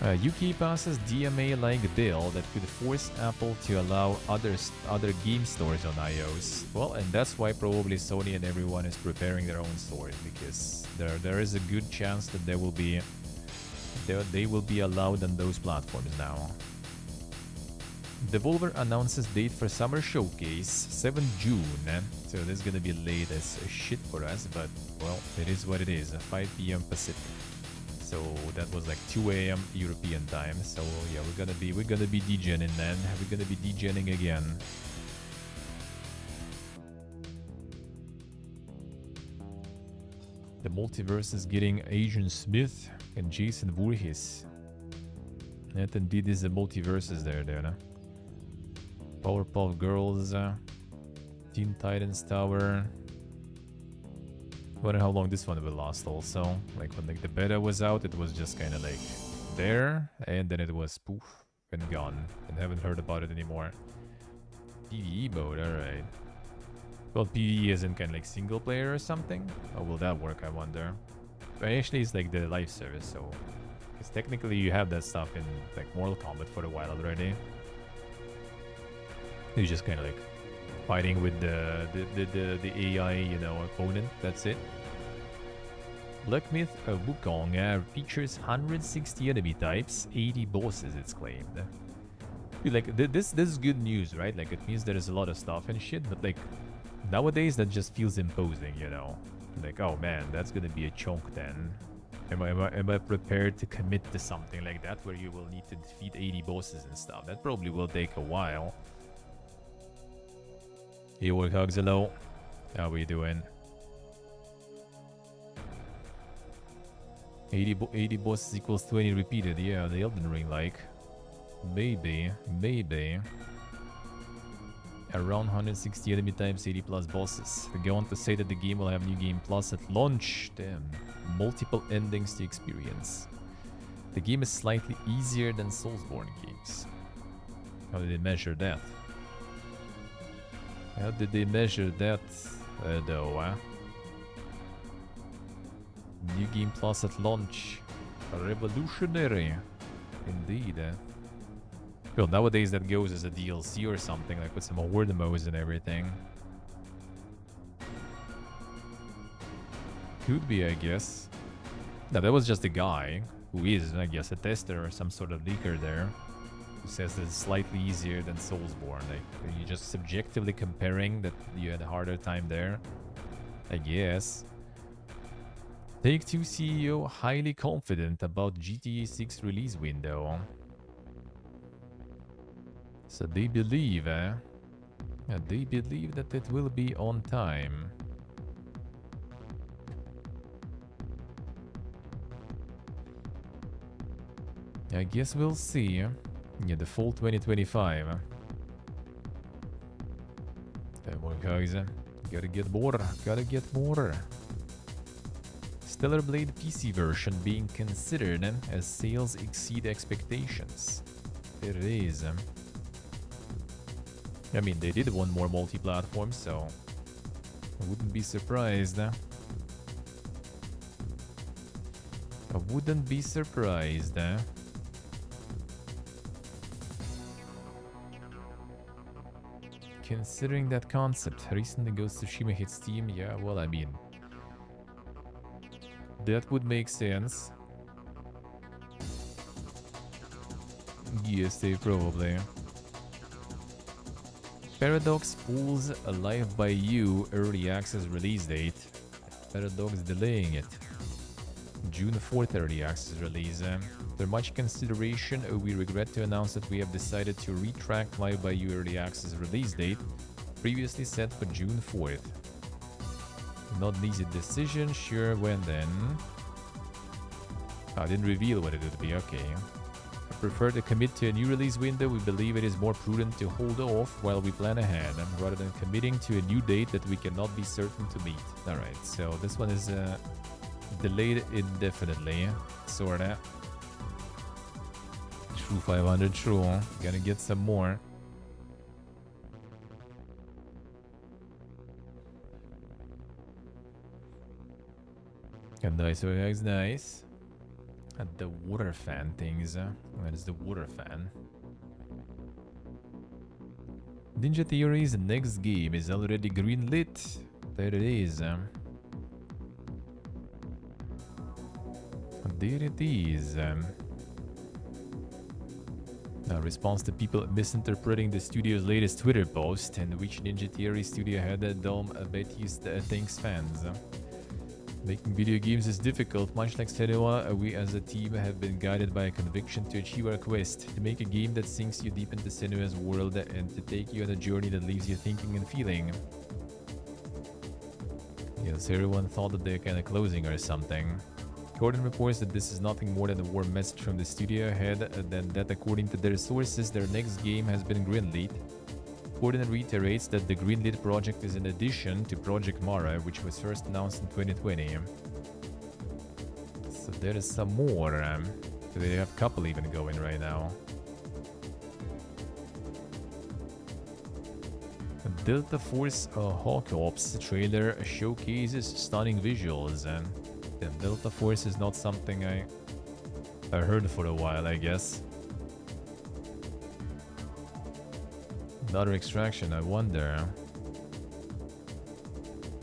UK passes DMA-like bill that could force Apple to allow other game stores on iOS. Well, and that's why probably Sony and everyone is preparing their own stores, because there is a good chance that they will be allowed on those platforms now. Devolver announces date for summer showcase, 7 June. So this is gonna be late as shit for us, but well, it is what it is. 5 p.m. Pacific. So that was like 2 a.m. European time. So yeah, we're gonna be degenning then. We're gonna be degenning again. The multiverse is getting Agent Smith and Jason Voorhees. That indeed is the multiverses there, no? Powerpuff Girls, Teen Titans Tower. I wonder how long this one will last also. Like when like the beta was out, it was just kind of like there, and then it was poof and gone, and haven't heard about it anymore. PvE mode, alright. Well, PvE isn't kind of like single player or something? How will that work, I wonder? But actually it's like the live service, so... Because technically you have that stuff in like Mortal Kombat for a while already. You just kind of like fighting with the AI, you know, opponent. That's it. Black Myth Wukong features 160 enemy types, 80 bosses, it's claimed. Dude, like this is good news, right? Like it means there is a lot of stuff and shit, but like nowadays that just feels imposing, you know. Like, oh man, that's gonna be a chunk then. Am I prepared to commit to something like that where you will need to defeat 80 bosses and stuff? That probably will take a while. Hey, Warthogs, hello. How we doing? 80 bosses equals 20 repeated. Yeah, the Elden Ring like. Maybe. Around 160 enemy types, 80 plus bosses. They go on to say that the game will have New Game Plus at launch. Damn. Multiple endings to experience. The game is slightly easier than Soulsborne games. How did they measure that? How did they measure that, though, New Game Plus at launch. Revolutionary. Indeed, Well, nowadays that goes as a DLC or something, like with some award modes and everything. Could be, I guess. No, that was just a guy who is, I guess, a tester or some sort of leaker there, who says that it's slightly easier than Soulsborne. Like, are you just subjectively comparing that you had a harder time there? I guess. Take-Two CEO highly confident about GTA 6 release window. So they believe, they believe that it will be on time. I guess we'll see. Yeah, the fall 2025. Come on, guys. Gotta get more. Gotta get more. Stellar Blade PC version being considered as sales exceed expectations. There it is. I mean, they did one more multi-platform, so I wouldn't be surprised. I wouldn't be surprised. Considering that concept, recently Ghost of Tsushima hit Steam, yeah, well, I mean, that would make sense. Yes, they probably. Paradox pulls Alive by You early access release date. Paradox delaying it. June 4th early access release. After much consideration, we regret to announce that we have decided to retract Live by You early access release date, previously set for June 4th. Not an easy decision, sure, when then? I didn't reveal what it would be, okay. I prefer to commit to a new release window. We believe it is more prudent to hold off while we plan ahead, rather than committing to a new date that we cannot be certain to meet. Alright, so this one is delayed indefinitely, sorta. True 500, true. Gotta get some more. And nice, nice. And the water fan things. What is the water fan? Ninja Theory's next game is already greenlit. There it is. There it is. A response to people misinterpreting the studio's latest Twitter post, in which Ninja Theory Studio head Dom Bettis thanks fans. Making video games is difficult. Much like Senua, we as a team have been guided by a conviction to achieve our quest, to make a game that sinks you deep into Senua's world and to take you on a journey that leaves you thinking and feeling. Yes, everyone thought that they're kind of closing or something. Gordon reports that this is nothing more than a warm message from the studio head, than that according to their sources, their next game has been greenlit. Gordon reiterates that the greenlit project is in addition to Project Mara, which was first announced in 2020. So there is some more. They have a couple even going right now. Delta Force Hawk Ops trailer showcases stunning visuals. The Delta Force is not something I heard for a while, I guess. Another extraction, I wonder.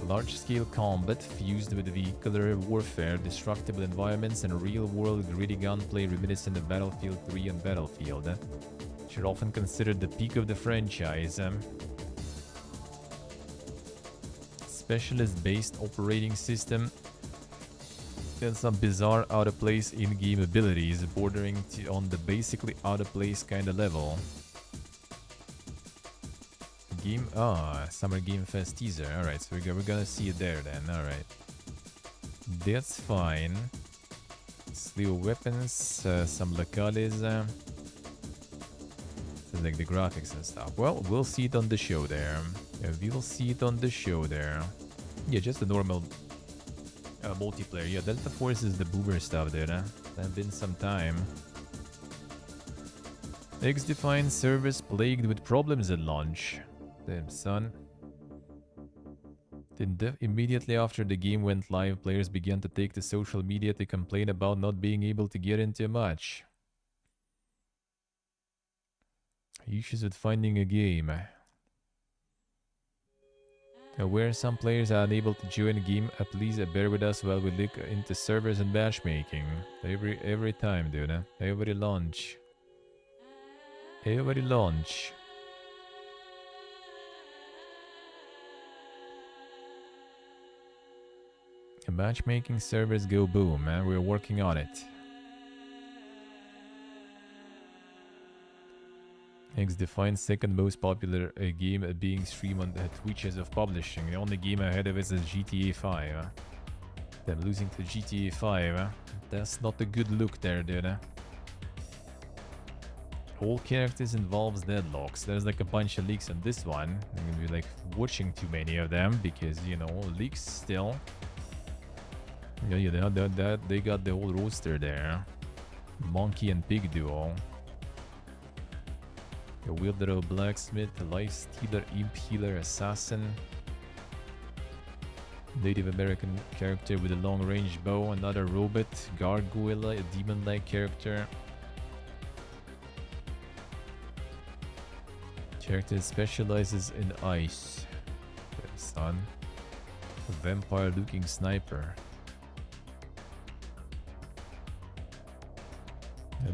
A large-scale combat fused with vehicular warfare, destructible environments, and real-world gritty gunplay reminiscent of Battlefield 3 and Battlefield. Which are often considered the peak of the franchise. Specialist-based operating system and some bizarre out-of-place in-game abilities bordering on the basically out-of-place kind of level. Game, Summer Game Fest teaser. Alright, so we're gonna see it there then. Alright. That's fine. Slew weapons, some locales. like the graphics and stuff. Well, we'll see it on the show there. We'll see it on the show there. Yeah, just the normal multiplayer. Yeah, Delta Force is the boomer stuff there. It's been some time. X-Defined servers plagued with problems at launch. Damn, son. Then immediately after the game went live, players began to take to social media to complain about not being able to get into much. Issues with finding a game. Where some players are unable to join a game, please bear with us while we look into servers and matchmaking. Every time, dude. Every launch. Every launch. Matchmaking servers go boom, man. We're working on it. X-Defined second most popular game being streamed on Twitch as of publishing. The only game ahead of it is GTA 5. Them losing to GTA 5. That's not a good look there, dude. All characters involves deadlocks. There's like a bunch of leaks on this one. I'm gonna be like watching too many of them because, you know, leaks still. Yeah, they got the whole roster there. Monkey and Pig duo. A Wheelbarrow Blacksmith, a Life Stealer, Imp Healer, Assassin. Native American character with a long range bow, another robot, Gargoyle, a demon-like character. Character specializes in ice. Son. A vampire-looking sniper.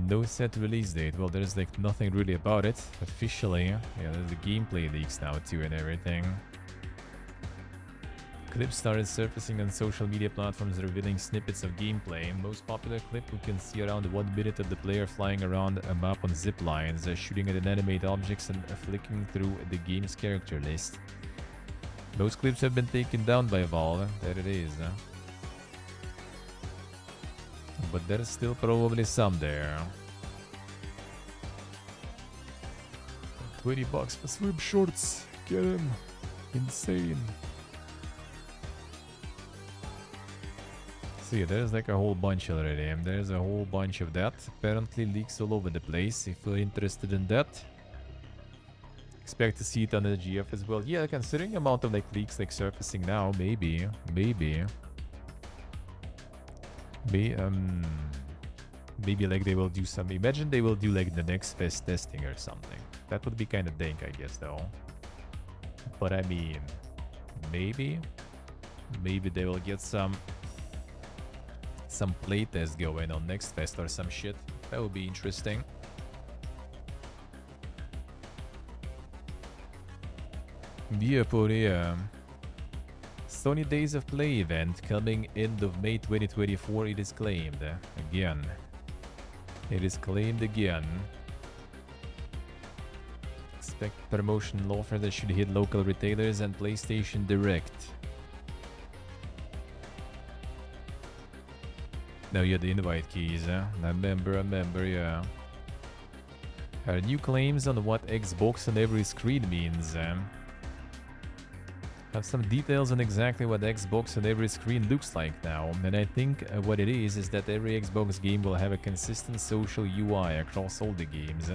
No set release date. Well, there's like nothing really about it officially. Yeah, there's the gameplay leaks now too and everything. Clips started surfacing on social media platforms revealing snippets of gameplay. Most popular clip, we can see around 1 minute of the player flying around a map on zip lines, shooting at inanimate objects and flicking through the game's character list. Most clips have been taken down by Valve. There it is. But there's still probably some there. $20 for swim shorts. Get him. Insane. See, there's like a whole bunch already. There's a whole bunch of that. Apparently leaks all over the place. If you're interested in that, expect to see it on the GF as well. Yeah, considering the amount of like leaks like surfacing now, maybe. Maybe like they will do some. Imagine they will do like the next fest testing or something. That would be kind of dank, I guess, though. But I mean, maybe they will get some playtest going on next fest or some shit. That would be interesting. Yeah, Sony Days of Play event coming end of May 2024, it is claimed. Again. It is claimed again. Expect promotion offer that should hit local retailers and PlayStation Direct. Now you had the invite keys, I remember, yeah. New claims on what Xbox on every screen means. Have some details on exactly what Xbox on every screen looks like now, and I think what it is that every Xbox game will have a consistent social UI across all the games.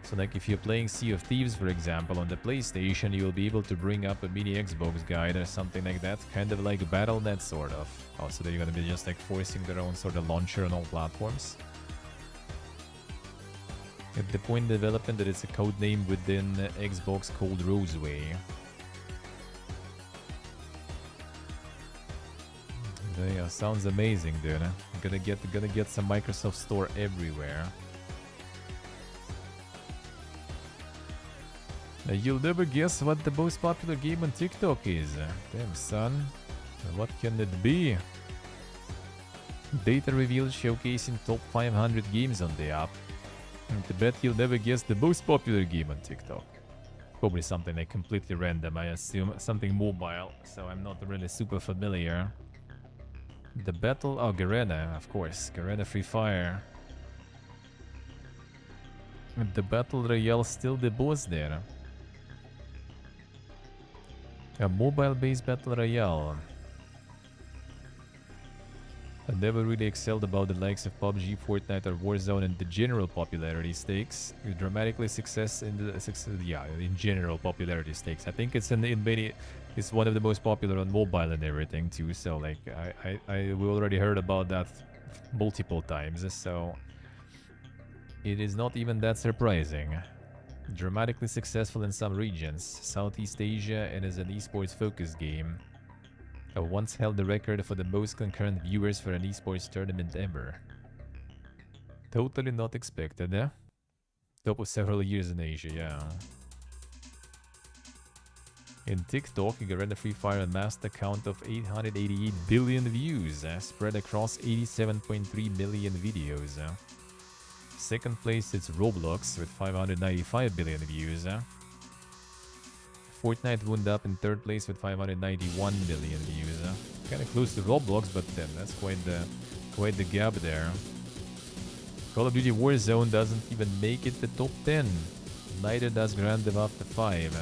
So like if you're playing Sea of Thieves, for example, on the PlayStation, you'll be able to bring up a mini Xbox guide or something like that, kind of like Battle.net sort of. Also, they're gonna be just like forcing their own sort of launcher on all platforms. At the point in development that it's a code name within Xbox called Roseway. Yeah, sounds amazing, dude. Gonna get some Microsoft Store everywhere. You'll never guess what the most popular game on TikTok is. Damn, son. What can it be? Data reveals showcasing top 500 games on the app. I bet you'll never guess the most popular game on TikTok. Probably something like completely random, I assume. Something mobile, so I'm not really super familiar. The battle... Oh, Garena, of course. Garena Free Fire. The Battle Royale still the boss there. A mobile-based Battle Royale. I never really excelled about the likes of PUBG, Fortnite, or Warzone and the general popularity stakes. Dramatically success in the in general popularity stakes. I think it's in many. It's one of the most popular on mobile and everything too. So like we already heard about that multiple times. So it is not even that surprising. Dramatically successful in some regions, Southeast Asia, and as an esports focused game. I once held the record for the most concurrent viewers for an esports tournament ever. Totally not expected, eh? Top of several years in Asia, yeah. In TikTok, Garena Free Fire amassed a count of 888 billion views, spread across 87.3 million videos. Second place is Roblox with 595 billion views. Fortnite wound up in third place with 591 billion views. Kind of close to Roblox, but then that's quite the gap there. Call of Duty Warzone doesn't even make it the top 10. Neither does Grand Theft Auto 5.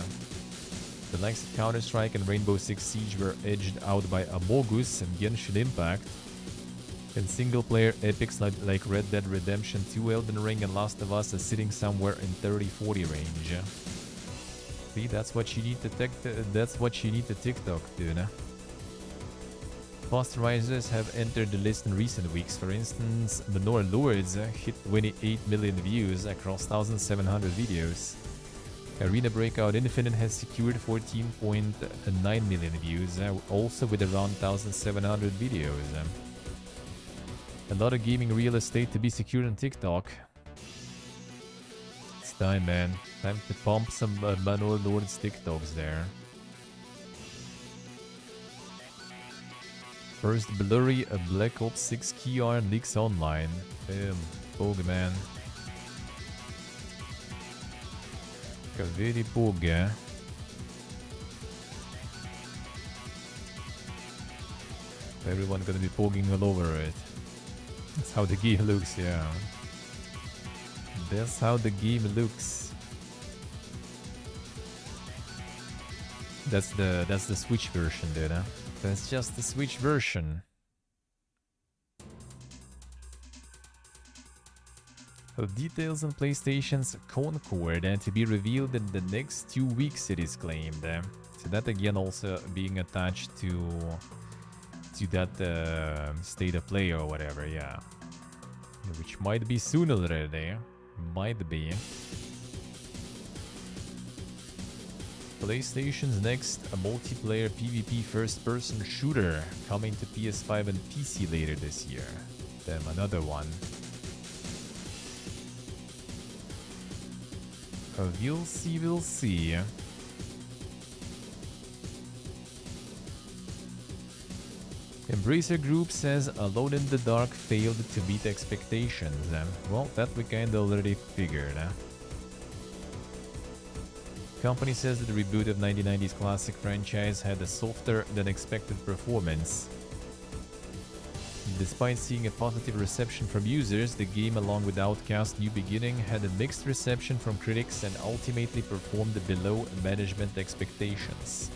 The likes of Counter-Strike and Rainbow Six Siege were edged out by Amogus and Genshin Impact. And single-player epics like Red Dead Redemption 2, Elden Ring, and Last of Us are sitting somewhere in 30-40 range. See, that's what you need to TikTok, dude. Fast risers have entered the list in recent weeks. For instance, Menor Lords hit 28 million views across 1,700 videos. Arena Breakout Infinite has secured 14.9 million views, also with around 1,700 videos. A lot of gaming real estate to be secured on TikTok. It's time, man. Time to pump some Menor Lords TikToks there. First blurry, a Black Ops 6 key art leaks online. Damn, Pog, man. Very Pog, eh? Everyone gonna be pogging all over it. That's how the game looks, yeah. That's how the game looks. That's the Switch version, dude, huh? That's just the Switch version. Details on PlayStation's Concord and to be revealed in the next 2 weeks, it is claimed. So that again also being attached to that state of play or whatever, yeah. Which might be soon already. Might be. PlayStation's next, a multiplayer PvP first-person shooter coming to PS5 and PC later this year. Damn, another one. We'll see, we'll see. Embracer Group says Alone in the Dark failed to meet expectations. Well, that we kinda already figured. Company says that the reboot of 1990s classic franchise had a softer than expected performance. Despite seeing a positive reception from users, the game along with Outcast New Beginning had a mixed reception from critics and ultimately performed below management expectations.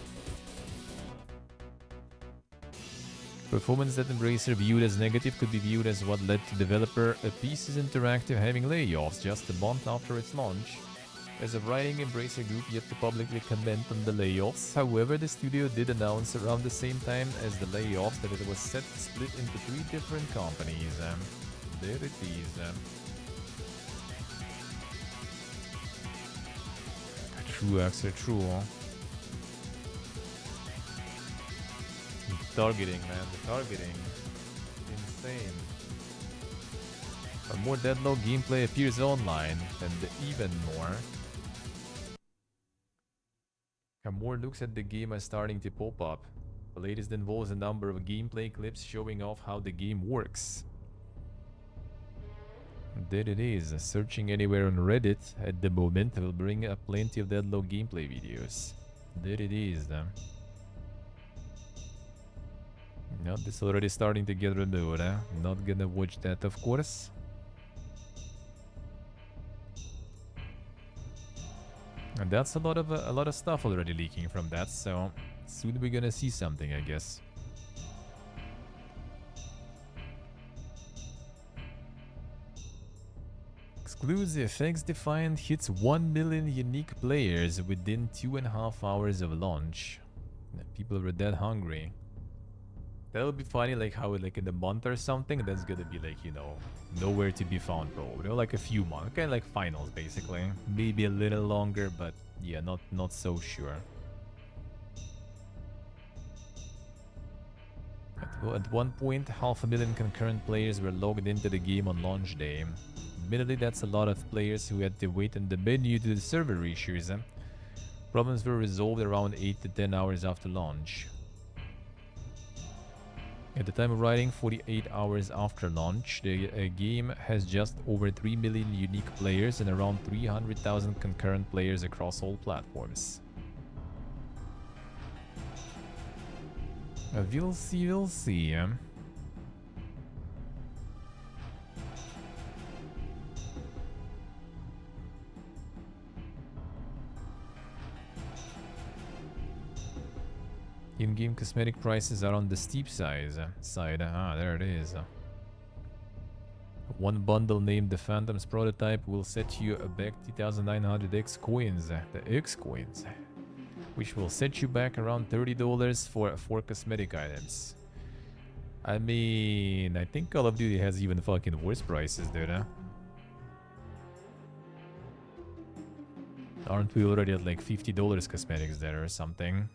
Performance that Embracer viewed as negative could be viewed as what led to developer Pieces Interactive having layoffs just a month after its launch. As of writing, Embracer Group yet to publicly comment on the layoffs. However, the studio did announce around the same time as the layoffs that it was set to split into 3 different companies. There it is. True, actually true. The targeting, man, the targeting. Insane. More Deadlock gameplay appears online, and even more. More looks at the game are starting to pop up. The latest involves a number of gameplay clips showing off how the game works. There it is. Searching anywhere on Reddit at the moment will bring up plenty of Deadlock gameplay videos. There it is. No, this already starting to get removed. Not gonna watch that, of course. And that's a lot of stuff already leaking from that, so soon we're gonna see something, I guess. Exclusive X-Defiant hits 1 million unique players within 2.5 hours of launch. People were that hungry. That'll be funny, like how like in a month or something, that's gonna be like, you know, nowhere to be found probably. You know, like a few months, kind of like finals basically. Maybe a little longer, but yeah, not so sure. At one point, 500,000 concurrent players were logged into the game on launch day. Admittedly, that's a lot of players who had to wait in the menu due to the server issues. Problems were resolved around 8 to 10 hours after launch. At the time of writing, 48 hours after launch, the game has just over 3 million unique players and around 300,000 concurrent players across all platforms. We'll see, we'll see. In-game cosmetic prices are on the steep side. Ah, there it is. One bundle named the Phantom's Prototype will set you back 2,900 X coins. The X coins. Which will set you back around $30 for 4 cosmetic items. I mean, I think Call of Duty has even fucking worse prices, dude, huh? Aren't we already at like $50 cosmetics there or something?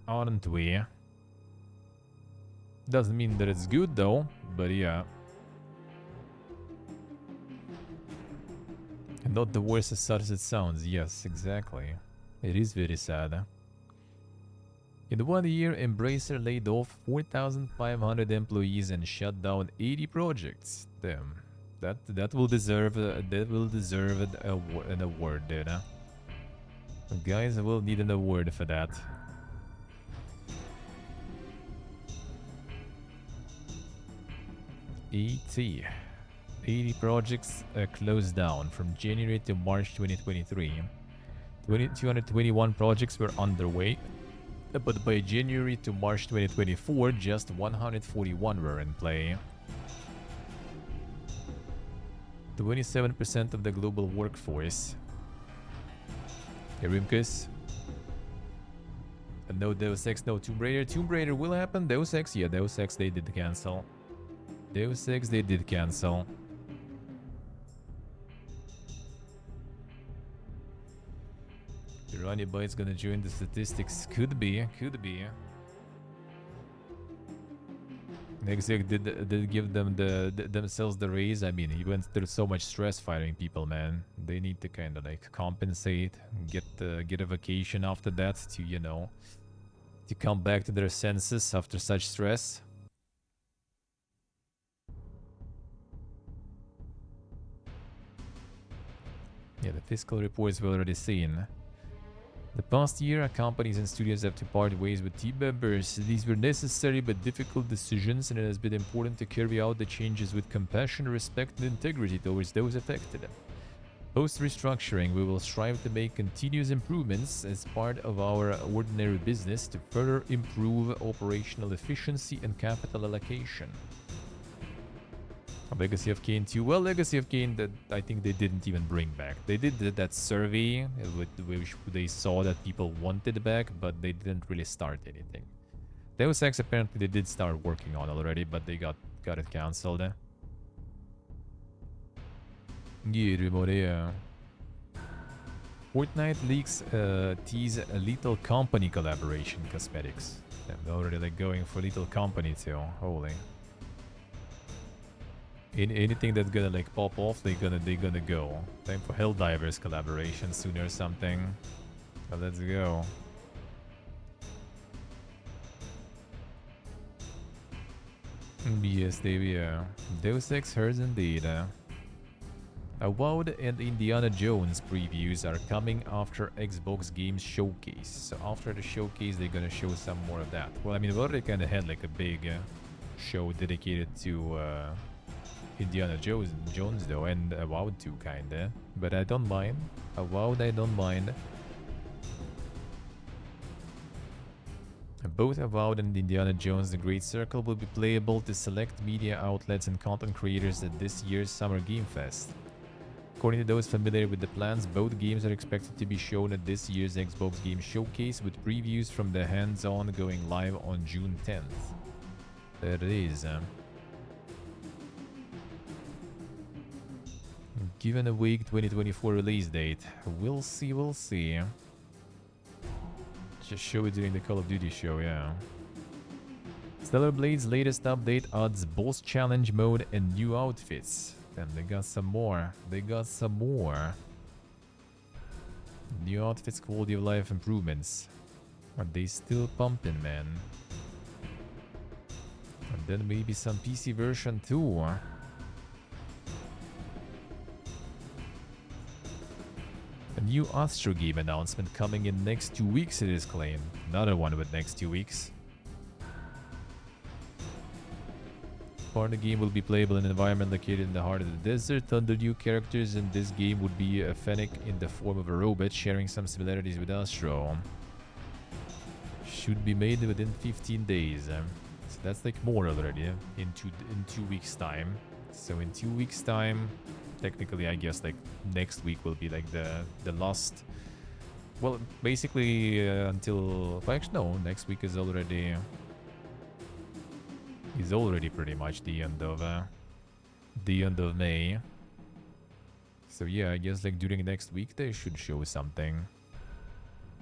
Aren't we? Doesn't mean that it's good though, but yeah. And not the worst as such as it sounds, yes, exactly. It is very sad. In 1 year, Embracer laid off 4,500 employees and shut down 80 projects. Damn, that will deserve an award, dude. Huh? Guys, I will need an award for that. 80 projects closed down from January to March 2023. 221 projects were underway, but by January to March 2024, just 141 were in play. 27% of the global workforce. Rimkus. No Deus Ex, no Tomb Raider. Tomb Raider will happen. Deus Ex, yeah, Deus Ex they did cancel. Deus Ex they did cancel. Piranha Bytes gonna join the statistics. Could be, could be. Exec did give them themselves the raise. I mean, he went through so much stress fighting people, man. They need to kind of like compensate, get a vacation after that to, you know, to come back to their senses after such stress. Yeah, the fiscal reports we've already seen. The past year, companies and studios have to part ways with team members. These were necessary but difficult decisions, and it has been important to carry out the changes with compassion, respect, and integrity towards those affected. Post-restructuring, we will strive to make continuous improvements as part of our ordinary business to further improve operational efficiency and capital allocation. Legacy of Kain 2. Well, Legacy of Kain, that I think they didn't even bring back. They did that survey, which they saw that people wanted back, but they didn't really start anything. Deus Ex apparently they did start working on already, but they got it cancelled. Yeah, Fortnite leaks tease a Lethal Company collaboration cosmetics. They're already like going for Lethal Company too. Holy. Anything that's gonna like pop off, they're gonna go. Time for Helldivers collaboration soon or something. But let's go. Yes, Deus Ex hers indeed. WoD and Indiana Jones previews are coming after Xbox Games Showcase. So after the showcase, they're gonna show some more of that. Well, I mean, we already kind of had like a big show dedicated to Indiana Jones though, and Avowed too, kinda. But I don't mind. Avowed, I don't mind. Both Avowed and Indiana Jones The Great Circle will be playable to select media outlets and content creators at this year's Summer Game Fest. According to those familiar with the plans, both games are expected to be shown at this year's Xbox Game Showcase, with previews from the hands-on going live on June 10th. There it is. Given a week 2024 release date. We'll see, we'll see. Just show it during the Call of Duty show, yeah. Stellar Blade's latest update adds boss challenge mode and new outfits. Then they got some more. They got some more. New outfits, quality of life improvements. Are they still pumping, man? And then maybe some PC version too. A new Astro game announcement coming in next 2 weeks, it is claimed. Another one with next 2 weeks. Part of the game will be playable in an environment located in the heart of the desert. Other new characters in this game would be a Fennec in the form of a robot, sharing some similarities with Astro. Should be made within 15 days. So that's like more already in 2 weeks time. So in 2 weeks time, technically I guess like next week will be like the last. Well, basically until, well, actually no, next week is already pretty much the end of May. So yeah, I guess like during next week they should show something.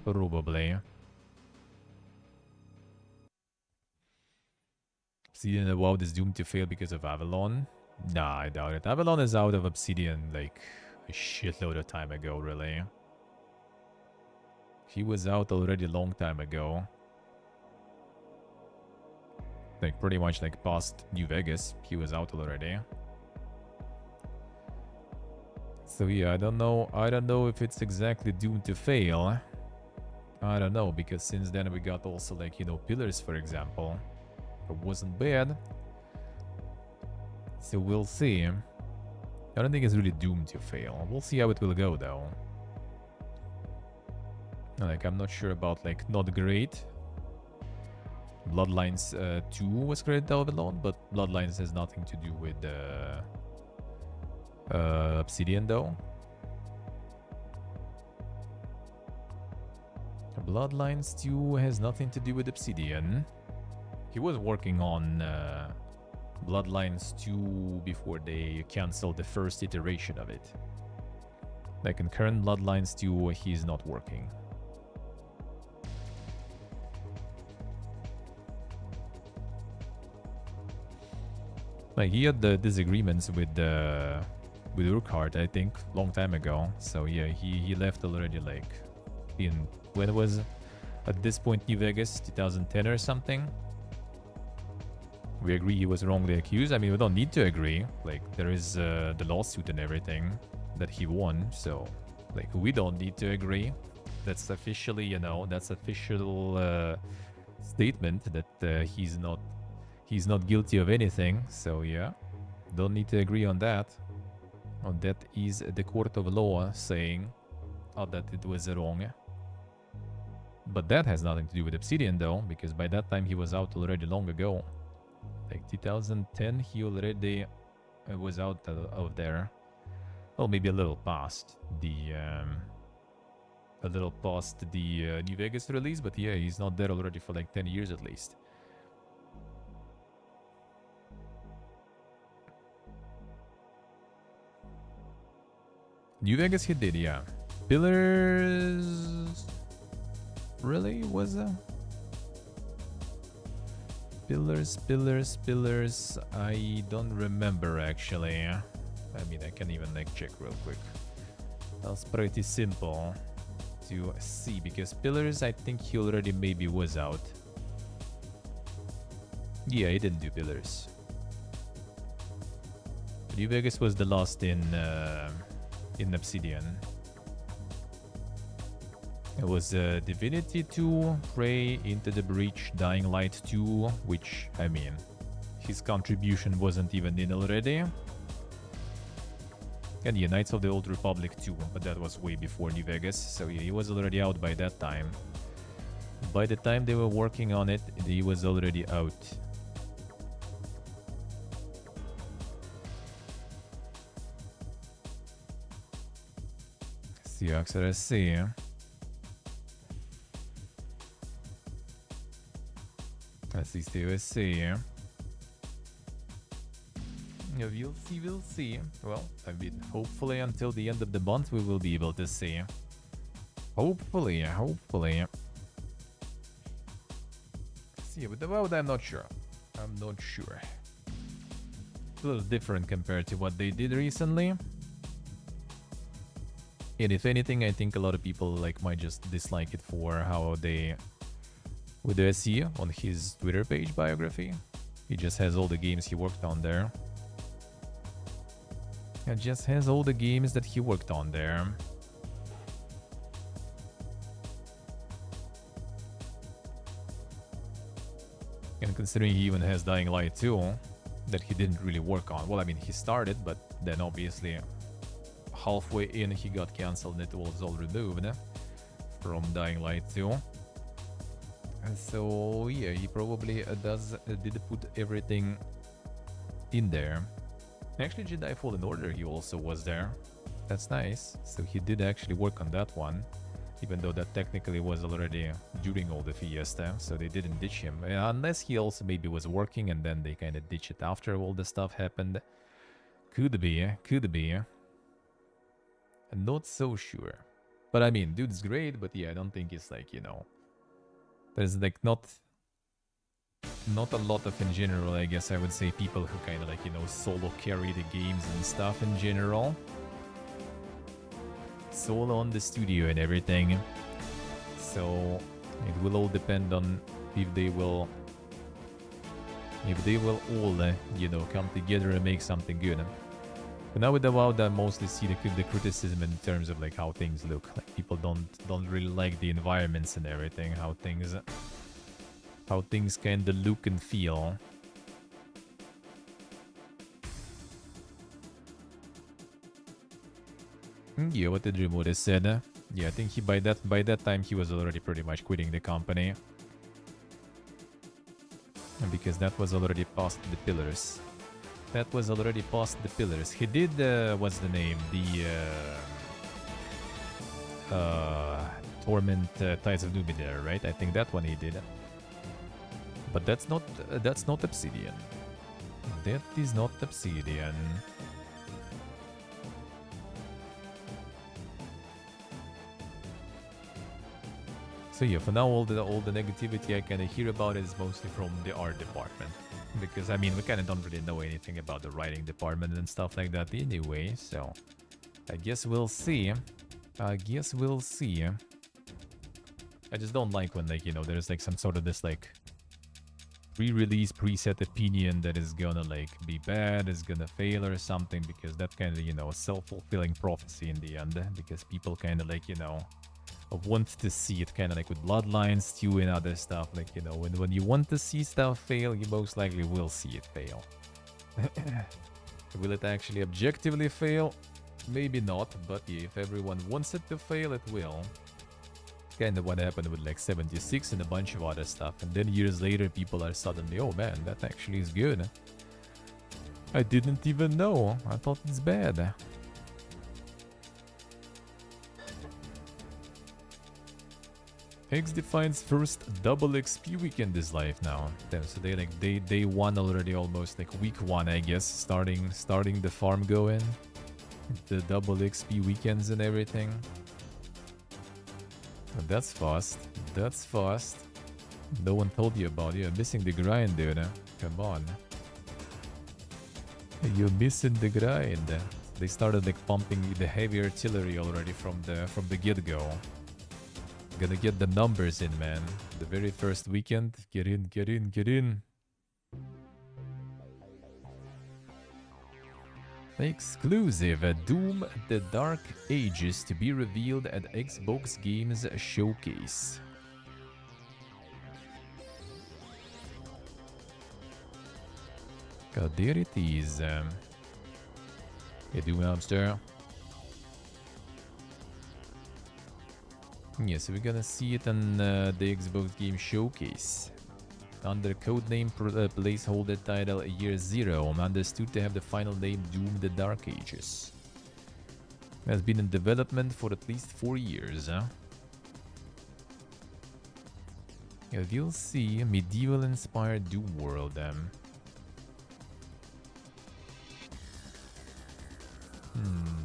Probably. Obsidian Avowed is doomed to fail because of Avalon. Nah, I doubt it. Avalon is out of Obsidian like a shitload of time ago, really. He was out already a long time ago. Like pretty much like past New Vegas, he was out already. So yeah, I don't know if it's exactly doomed to fail. I don't know, because since then we got also like, you know, Pillars, for example. It wasn't bad. So we'll see. I don't think it's really doomed to fail. We'll see how it will go though. Like, I'm not sure about like not great. Bloodlines 2 was created out of Avalon, but Bloodlines has nothing to do with Obsidian though. Bloodlines 2 has nothing to do with Obsidian. He was working on Bloodlines 2 before they canceled the first iteration of it. Like in current Bloodlines 2, he's not working. Like he had the disagreements with Urquhart, I think, long time ago. So yeah, he left already. Like in when it was at this point New Vegas 2010 or something. We agree he was wrongly accused. I mean, we don't need to agree. Like there is the lawsuit and everything that he won. So like we don't need to agree. That's officially, you know, that's official statement that he's not guilty of anything. So yeah, don't need to agree on that. Oh, that is the court of law saying that it was wrong. But that has nothing to do with Obsidian though, because by that time he was out already long ago. Like 2010, he already was out of there. Well, maybe a little past the New Vegas release, but yeah, he's not there already for like 10 years at least. New Vegas he did, yeah. Pillars... Really? Was Pillars... I don't remember actually. I mean, I can even like check real quick. That's pretty simple to see, because Pillars, I think he already maybe was out. Yeah, he didn't do Pillars. New Vegas was the last in Obsidian. It was Divinity 2, Prey, Into the Breach, Dying Light 2, which, I mean, his contribution wasn't even in already. And yeah, Knights of the Old Republic 2, but that was way before New Vegas, so yeah, he was already out by that time. By the time they were working on it, he was already out. Seahawks RSC. At least the USC. Yeah, we'll see. Well, I mean, hopefully until the end of the month we will be able to see. Hopefully. See, but about I'm not sure. I'm not sure. It's a little different compared to what they did recently. And if anything, I think a lot of people like might just dislike it for how they... With the SE on his Twitter page biography, he just has all the games he worked on there. It just has all the games that he worked on there. And considering he even has Dying Light 2, that he didn't really work on. Well, I mean, he started, but then obviously halfway in he got cancelled and it was all removed from Dying Light 2. And so, yeah, he probably did put everything in there. Actually, Jedi Fallen Order, he also was there. That's nice. So he did actually work on that one. Even though that technically was already during all the Fiesta, so they didn't ditch him. Unless he also maybe was working and then they kind of ditched it after all the stuff happened. Could be. I'm not so sure. But I mean, dude's great, but yeah, I don't think it's like, you know... There's like not a lot of, in general, I guess I would say, people who kind of like, you know, solo carry the games and stuff in general. Solo on the studio and everything. So it will all depend on if they will all, you know, come together and make something good. But now with the WoW, I mostly see the criticism in terms of like how things look. Like people don't really like the environments and everything, how things kind of look and feel. Yeah, what did Remote said? Yeah, I think he by that time he was already pretty much quitting the company. And because that was already past the pillars. That was already past the pillars. He did what's the name? The Torment Tides of Numenera, right? I think that one he did. But that's not Obsidian. That is not Obsidian. So yeah, for now all the negativity I kind of hear about is mostly from the art department. Because I mean, we kind of don't really know anything about the writing department and stuff like that anyway, so I guess we'll see. I just don't like when, like, you know, there's like some sort of this like pre-release preset opinion that is gonna like be bad, is gonna fail or something, because that kind of, you know, self-fulfilling prophecy in the end, because people kind of like, you know, want to see it, kind of like with Bloodlines 2 and other stuff, like, you know, when you want to see stuff fail, you most likely will see it fail. Will it actually objectively fail? Maybe not, but yeah, if everyone wants it to fail, it will. Kind of what happened with like 76 and a bunch of other stuff, and then years later people are suddenly, oh man, that actually is good. I didn't even know, I thought it's bad. X defines first double XP weekend is live now. Damn, so they like day one already, almost like week one, I guess, starting the farm going, the double XP weekends and everything. Oh, that's fast. That's fast. No one told you about it. You're missing the grind, dude. Come on. You're missing the grind. They started like pumping the heavy artillery already from the get-go. Gonna get the numbers in, man. The very first weekend. Get in, get in, get in. Exclusive Doom The Dark Ages to be revealed at Xbox Games Showcase. God, there it is. Hey, Doom Hamster. Yeah, so we're gonna see it on the Xbox Game Showcase. Under codename placeholder title Year Zero, understood to have the final name Doom the Dark Ages. Has been in development for at least 4 years, huh? Yeah, you'll see medieval-inspired Doom world.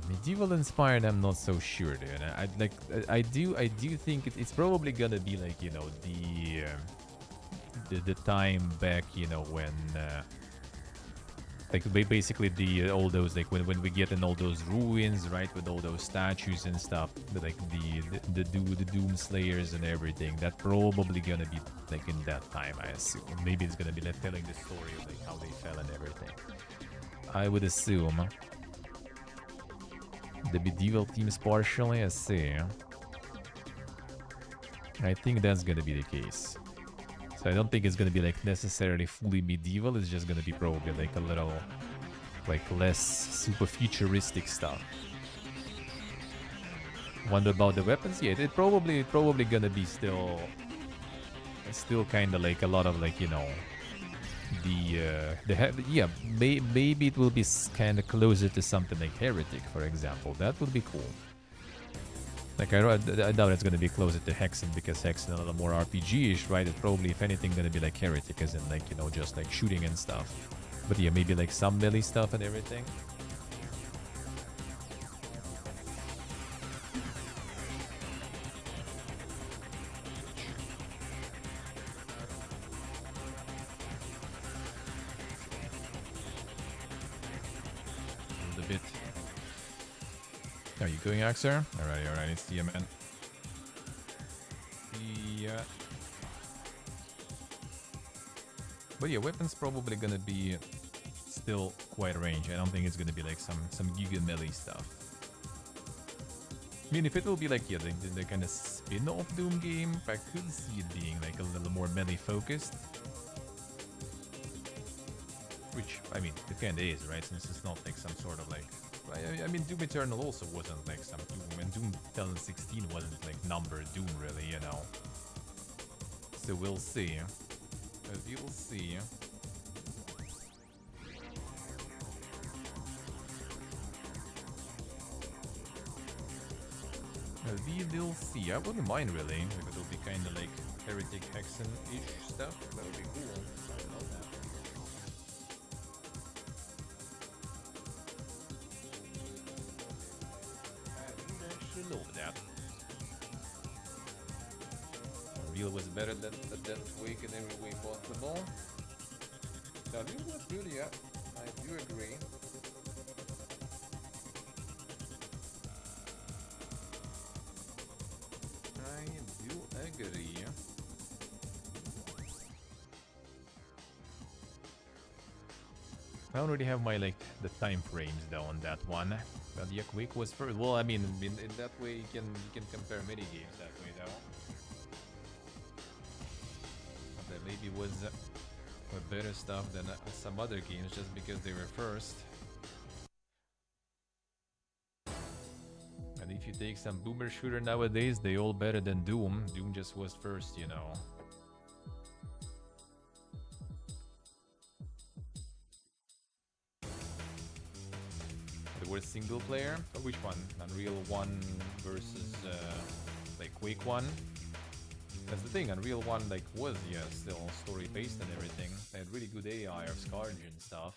Medieval-inspired, I'm not so sure, dude. I do think it's probably gonna be like, you know, the time back, you know, when like basically the all those, like when we get in all those ruins, right, with all those statues and stuff, like the Doom Slayers and everything. That probably gonna be like in that time, I assume. Maybe it's gonna be like telling the story of like how they fell and everything. I would assume. The medieval themes partially, I see. I think that's gonna be the case. So I don't think it's gonna be like necessarily fully medieval. It's just gonna be probably like a little, like less super futuristic stuff. Wonder about the weapons? Yeah, it probably gonna be still kind of like a lot of like, you know, yeah, maybe it will be kind of closer to something like Heretic, for example. That would be cool. Like, I doubt it's going to be closer to Hexen, because Hexen a little more RPG-ish, right? It's probably, if anything, going to be like Heretic, as in, like, you know, just like shooting and stuff. But yeah, maybe like some melee stuff and everything. A bit. Are you going, Axer? Alright, it's the man. Yeah. But yeah, weapons probably gonna be still quite range. I don't think it's gonna be like some giga melee stuff. I mean, if it will be like, yeah, the kind of spin-off Doom game, I could see it being like a little more melee focused. Which, I mean, it kinda is, right? Since it's not like some sort of like... I mean, Doom Eternal also wasn't like some Doom, and Doom 2016 wasn't like number Doom, really, you know. So we'll see. We'll see. We will see. I wouldn't mind, really, if it'll be kind of like Heretic Hexen-ish stuff. That would be cool. I love that. Love that. Real was better than the 10th week in every way possible. Now, Real was good, yeah. I do agree. I do agree. I don't really have my, like, the time frames though on that one. But yeah, Quake was first. Well, I mean, in that way you can compare many games that way though. But there maybe was better stuff than some other games just because they were first. And if you take some boomer shooter nowadays, they all better than Doom. Doom just was first, you know. Were single player? Or which one? Unreal 1 versus like Quake 1? That's the thing, Unreal 1 like was, yeah, still story based and everything. They had really good AI or Scourge and stuff.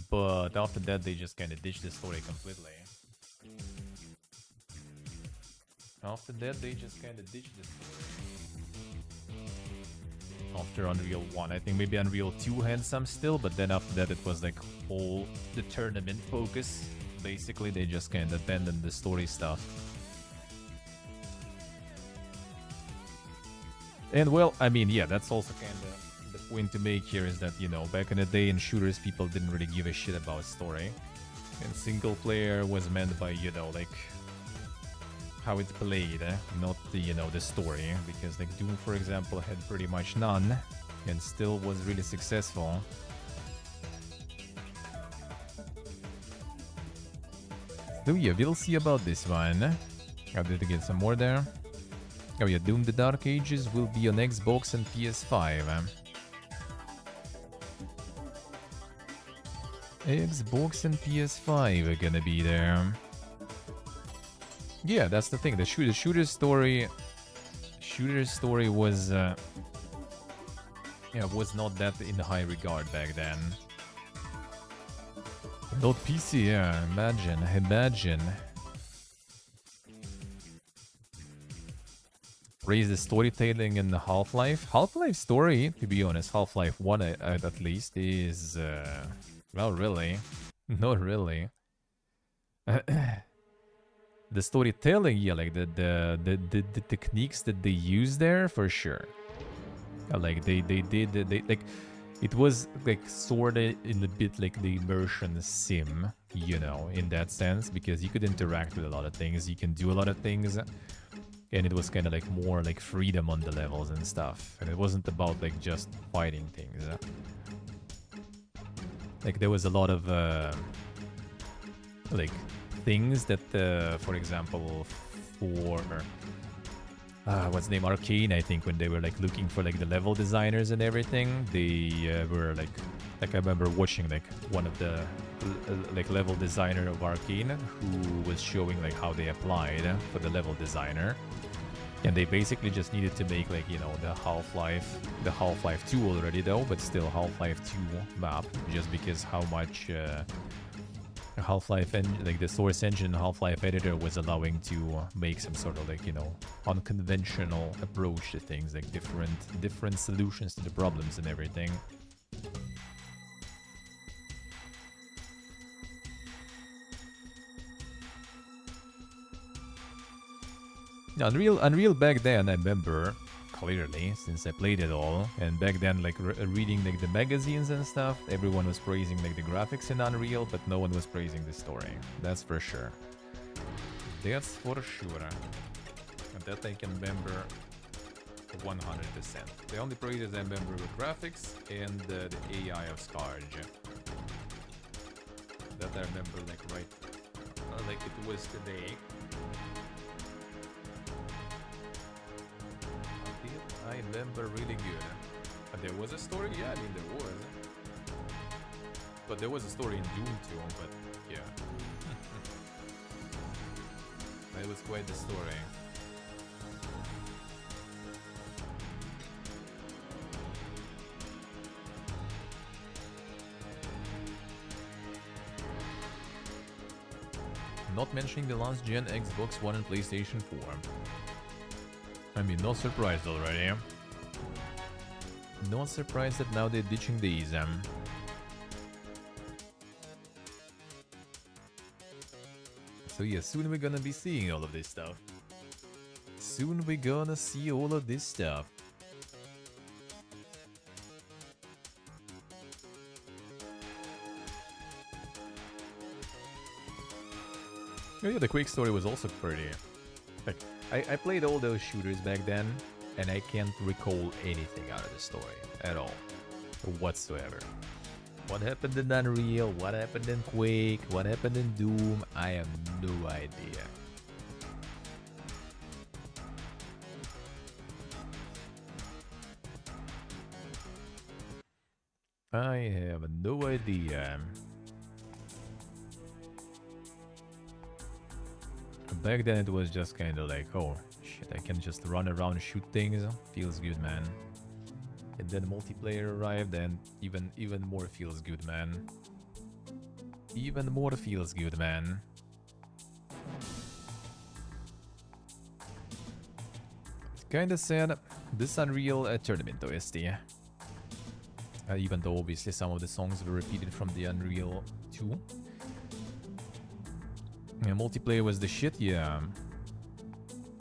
But after that they just kinda ditched the story completely. After that they just kinda ditched the story. After Unreal 1. I think maybe Unreal 2 had some still, but then after that it was like all the tournament focus. Basically, they just kind of abandoned the story stuff. And well, I mean, yeah, that's also kind of the point to make here is that, you know, back in the day in shooters, people didn't really give a shit about story. And single player was meant by, you know, like how it's played, not the, you know, the story, because like Doom, for example, had pretty much none and still was really successful. So yeah, we'll see about this one. I did get some more there. Oh yeah, Doom the Dark Ages will be on Xbox and PS5. Xbox and PS5 are gonna be there. Yeah, that's the thing. The shooter story was was not that in high regard back then. Not PC, yeah. Imagine. Raise the storytelling in the Half-Life. Half-Life story, to be honest, Half-Life 1 at least is well, really, not really. The storytelling, yeah, like the techniques that they use there, for sure. Like they like it was like sorta in a bit like the immersion sim, you know, in that sense, because you could interact with a lot of things, you can do a lot of things, and it was kind of like more like freedom on the levels and stuff, and it wasn't about like just fighting things. Like there was a lot of like things that, for example, for what's the name, Arcane, I think, when they were like looking for like the level designers and everything, they were like I remember watching like one of the like level designer of Arcane who was showing like how they applied for the level designer, and they basically just needed to make like, you know, the Half-Life 2 already though, but still Half-Life 2 map, just because how much Half-Life and like the source engine Half-Life editor was allowing to make some sort of like, you know, unconventional approach to things, like different solutions to the problems and everything. Unreal back then, I remember clearly, since I played it all, and back then, like reading like the magazines and stuff, everyone was praising like the graphics in Unreal, but no one was praising the story. That's for sure. That's for sure. And that I can remember 100%. The only praises I remember were graphics and the AI of Scarge. That I remember like right, like it was today. I remember really good. There was a story? Yeah, I mean there was. But there was a story in Doom too, but yeah. That was quite the story. Not mentioning the last gen Xbox One and PlayStation 4. I mean, not surprised already. Not surprised that now they're ditching these. So yeah, soon we're gonna be seeing all of this stuff. Soon we're gonna see all of this stuff. Oh yeah, the Quake story was also pretty... Like, I played all those shooters back then, and I can't recall anything out of the story at all, whatsoever. What happened in Unreal, what happened in Quake, what happened in Doom, I have no idea. I have no idea. Back then it was just kind of like, oh shit, I can just run around and shoot things. Feels good, man. And then multiplayer arrived, and even more feels good, man. Even more feels good, man. It's kind of sad. This Unreal Tournament OST. Even though obviously some of the songs were repeated from the Unreal 2. Yeah, multiplayer was the shit, yeah.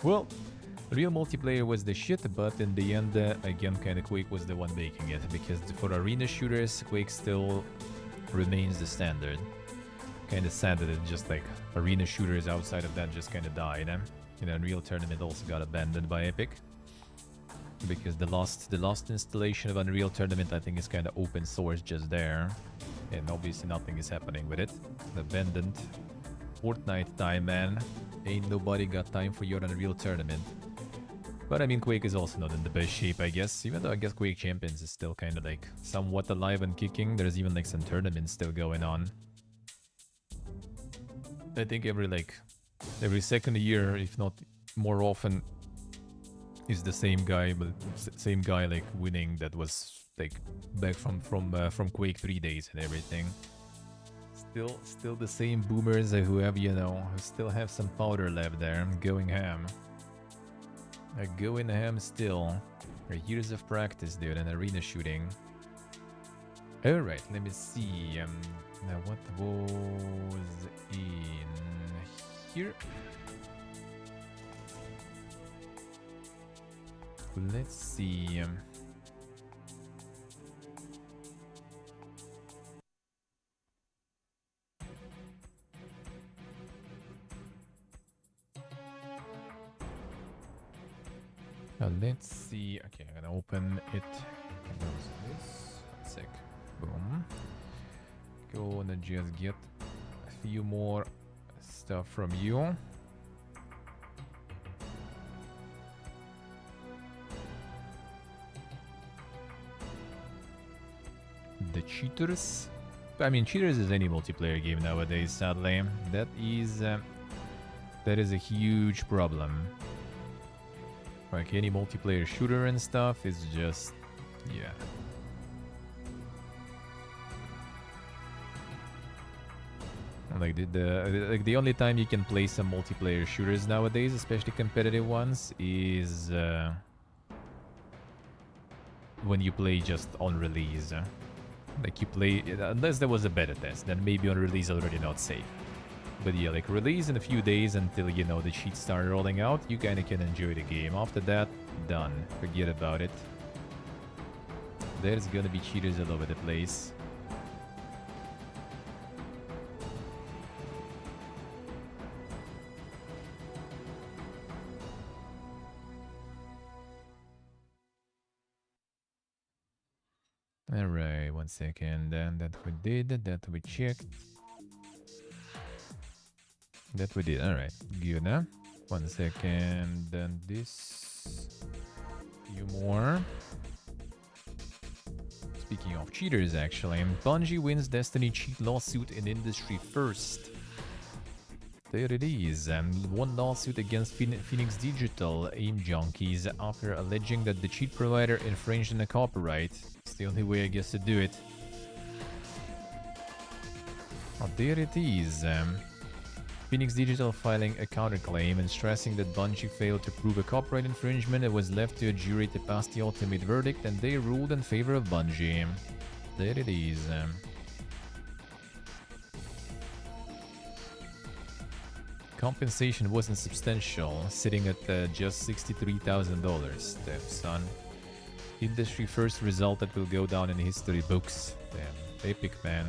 Well, real multiplayer was the shit, but in the end, again, kind of Quake was the one making it, because for arena shooters, Quake still remains the standard. Kind of sad that it just like arena shooters outside of that just kind of died. And Unreal Tournament also got abandoned by Epic, because the lost installation of Unreal Tournament, I think, is kind of open source just there, and obviously nothing is happening with it. Abandoned. Fortnite time, man. Ain't nobody got time for your Unreal Tournament. But I mean, Quake is also not in the best shape, I guess. Even though I guess Quake Champions is still kind of like somewhat alive and kicking. There's even like some tournaments still going on. I think every second year, if not more often, is the same guy, but same guy like winning that was like back from Quake 3 days and everything. Still the same boomers who have, you know, who still have some powder left there, going ham. Going ham still. Years of practice, dude, and arena shooting. Alright, let me see. Now what was in here? Let's see. Let's see. Okay, I'm gonna open it. This. 1 sec. Boom. Gonna just get a few more stuff from you. The cheaters. I mean, cheaters is any multiplayer game nowadays. Sadly, that is a huge problem. Like any multiplayer shooter and stuff is just, yeah. Like the only time you can play some multiplayer shooters nowadays, especially competitive ones, is when you play just on release. Like you play, unless there was a beta test, then maybe on release already not safe. But yeah, like release in a few days until, you know, the cheats start rolling out, you kinda can enjoy the game. After that, done. Forget about it. There's gonna be cheaters all over the place. Alright, 1 second. And that we did, that we checked. That we did. Alright, good, huh? 1 second. Then this. Few more. Speaking of cheaters, actually, Bungie wins Destiny cheat lawsuit in industry first. There it is. One lawsuit against Phoenix Digital aim junkies after alleging that the cheat provider infringed on the copyright. It's the only way, I guess, to do it. Oh, there it is. Phoenix Digital filing a counterclaim and stressing that Bungie failed to prove a copyright infringement. It was left to a jury to pass the ultimate verdict, and they ruled in favor of Bungie. There it is. Compensation wasn't substantial, sitting at just $63,000. Damn, son. Industry first result that will go down in history books. Damn, epic, man.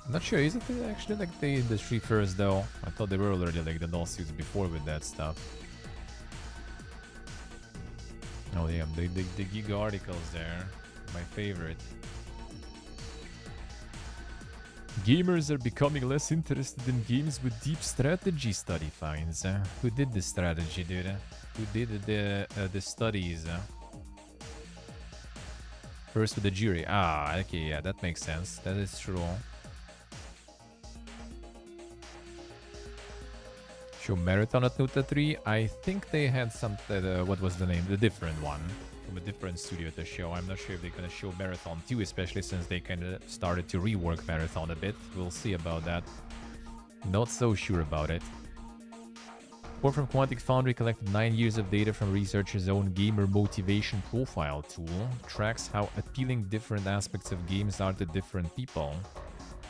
I'm not sure, is it actually like the industry first though? I thought they were already like the lawsuits before with that stuff. Oh yeah, the gig articles there. My favorite. Gamers are becoming less interested in games with deep strategy, study finds. Who did the strategy, dude? Who did the studies? First with the jury. Ah, okay, yeah, that makes sense. That is true. Show Marathon at Nuta 3. I think they had something, what was the name? The different one. From a different studio to show. I'm not sure if they're gonna show Marathon 2, especially since they kind of started to rework Marathon a bit. We'll see about that. Not so sure about it. Report from Quantic Foundry collected 9 years of data from researchers' own gamer motivation profile tool. Tracks how appealing different aspects of games are to different people.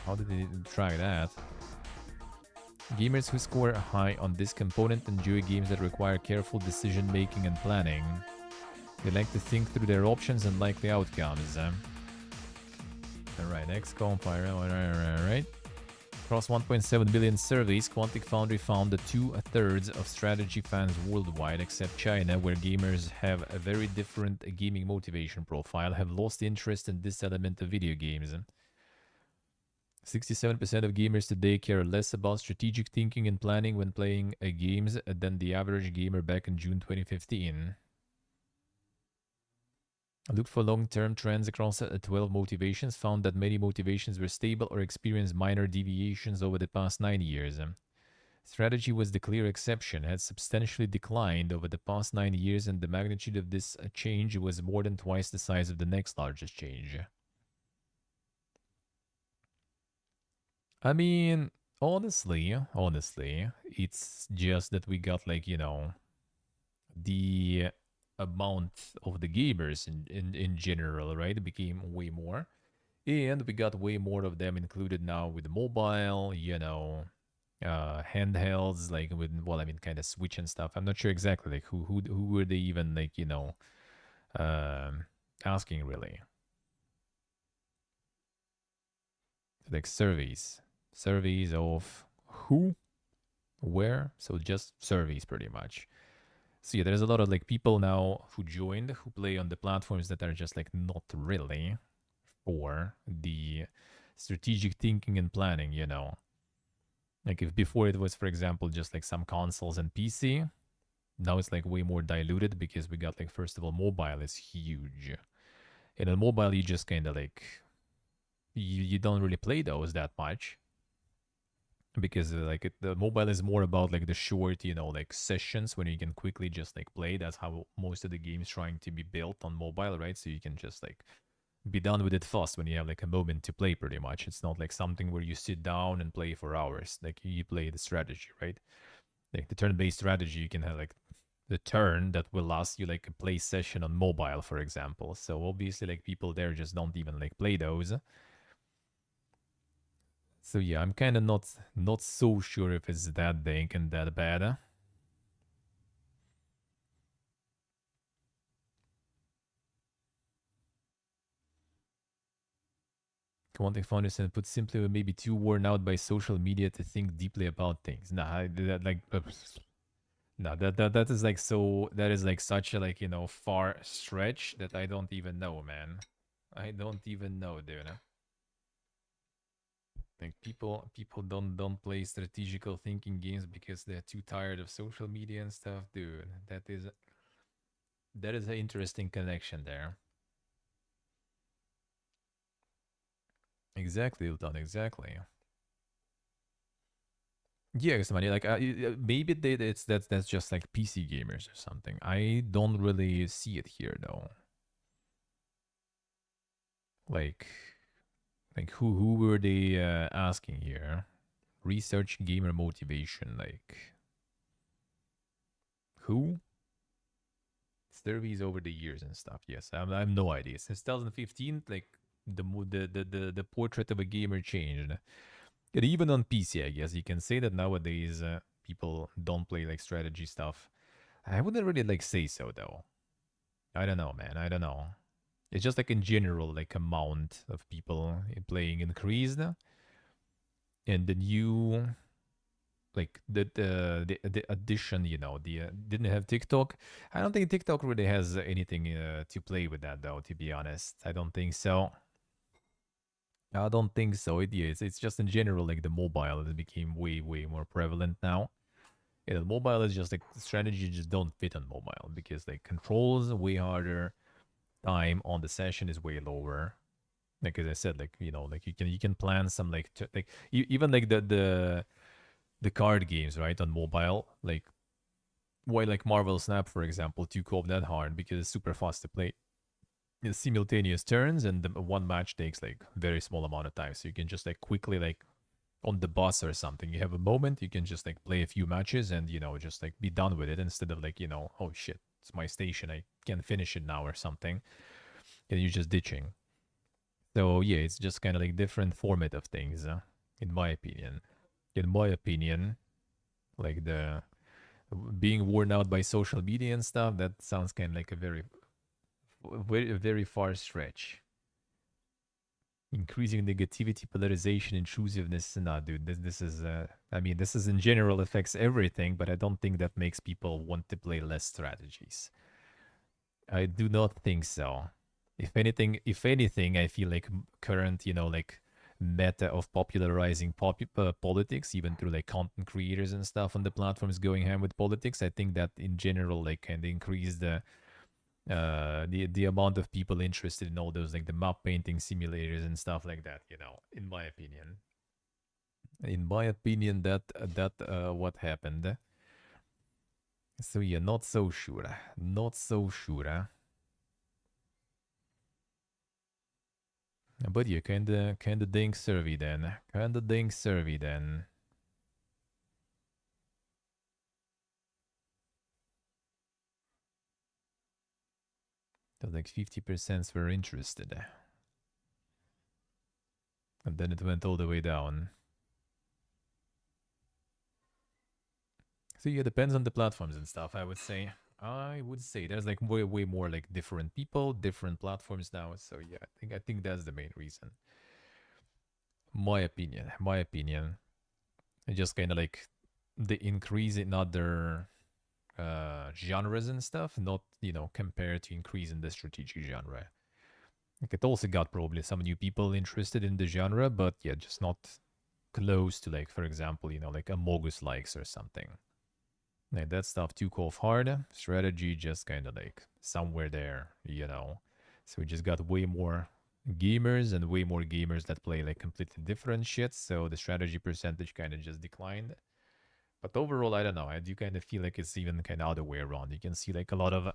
How did they track that? Gamers who score high on this component enjoy games that require careful decision-making and planning. They like to think through their options and likely outcomes. Alright, XCOM, Fire, alright. Across 1.7 billion surveys, Quantic Foundry found that 2/3 of strategy fans worldwide, except China, where gamers have a very different gaming motivation profile, have lost interest in this element of video games. 67% of gamers today care less about strategic thinking and planning when playing games than the average gamer back in June 2015. I looked for long-term trends across 12 motivations, found that many motivations were stable or experienced minor deviations over the past 9 years. Strategy was the clear exception, had substantially declined over the past 9 years, and the magnitude of this change was more than twice the size of the next largest change. I mean, honestly, it's just that we got like, the amount of the gamers in general, right? It became way more. And we got way more of them included now with mobile, handhelds, like with, well, I mean, kind of Switch and stuff. I'm not sure exactly like who were they even like, um, asking really. Like surveys of who, where. So just surveys pretty much. So yeah, there's a lot of like people now who joined who play on the platforms that are just like not really for the strategic thinking and planning, Like if before it was, for example, just like some consoles and PC, now it's like way more diluted because we got like first of all, mobile is huge. And on mobile you just kinda like you don't really play those that much. Because the mobile is more about like the short, like sessions when you can quickly just like play. That's how most of the games trying to be built on mobile, right? So you can just like be done with it fast when you have like a moment to play pretty much. It's not like something where you sit down and play for hours. Like you play the strategy, right? Like the turn-based strategy, you can have like the turn that will last you like a play session on mobile, for example. So obviously like people there just don't even like play those. So yeah, I'm kind of not so sure if it's that dank and that bad. Quantic founders and put simply were maybe too worn out by social media to think deeply about things. Nah, that like no, that is like so that is like such a like far stretch that I don't even know, man. I don't even know, dude. Like people don't play strategical thinking games because they're too tired of social media and stuff, dude. That is an interesting connection there. Exactly, Ultan, exactly. Yeah, somebody like maybe it's that's just like PC gamers or something. I don't really see it here though. Like who were they asking here? Research gamer motivation, like who? Surveys over the years and stuff. Yes, I have no idea. Since 2015, like the portrait of a gamer changed. And even on PC, I guess you can say that nowadays people don't play like strategy stuff. I wouldn't really like say so though. I don't know, man. I don't know. It's just like in general, like amount of people playing increased, and the new like the addition, the didn't have TikTok. I don't think TikTok really has anything to play with that though. To be honest, I don't think so. I don't think so. It's just in general like the mobile that became way more prevalent now. Yeah, the mobile is just like strategy just don't fit on mobile because like controls way harder, time on the session is way lower. Like as I said, like like you can plan some like like even like the card games right on mobile, like why like Marvel Snap for example took off that hard because it's super fast to play. It's simultaneous turns and the one match takes like very small amount of time, so you can just like quickly like on the bus or something. You have a moment, you can just like play a few matches and just like be done with it instead of like oh shit, it's my station, I can't finish it now or something, and you're just ditching. So yeah, it's just kind of like different format of things, in my opinion. In my opinion, like the being worn out by social media and stuff, that sounds kind of like a very far stretch. Increasing negativity, polarization, intrusiveness. Nah, dude, this is. I mean, this is in general affects everything, but I don't think that makes people want to play less strategies. I do not think so. If anything, I feel like current, like meta of popularizing politics, even through like content creators and stuff on the platforms going hand with politics. I think that in general, like, kind of increase the amount of people interested in all those like the map painting simulators and stuff like that. In my opinion, that what happened. So yeah, not so sure, not so sure. But yeah, kinda dink survey then, kinda dink survey then. So like 50% were interested, and then it went all the way down. So yeah, depends on the platforms and stuff. I would say there's like way more like different people, different platforms now. So yeah, I think that's the main reason. My opinion. It just kind of like the increase in other genres and stuff, not compared to increase in the strategic genre. Like it also got probably some new people interested in the genre, but yeah, just not close to like, for example, like Amogus likes or something. Like that stuff took off hard. Strategy just kind of like somewhere there. So we just got way more gamers and way more gamers that play like completely different shit. So the strategy percentage kind of just declined. But overall, I don't know. I do kind of feel like it's even kind of other way around. You can see like a lot of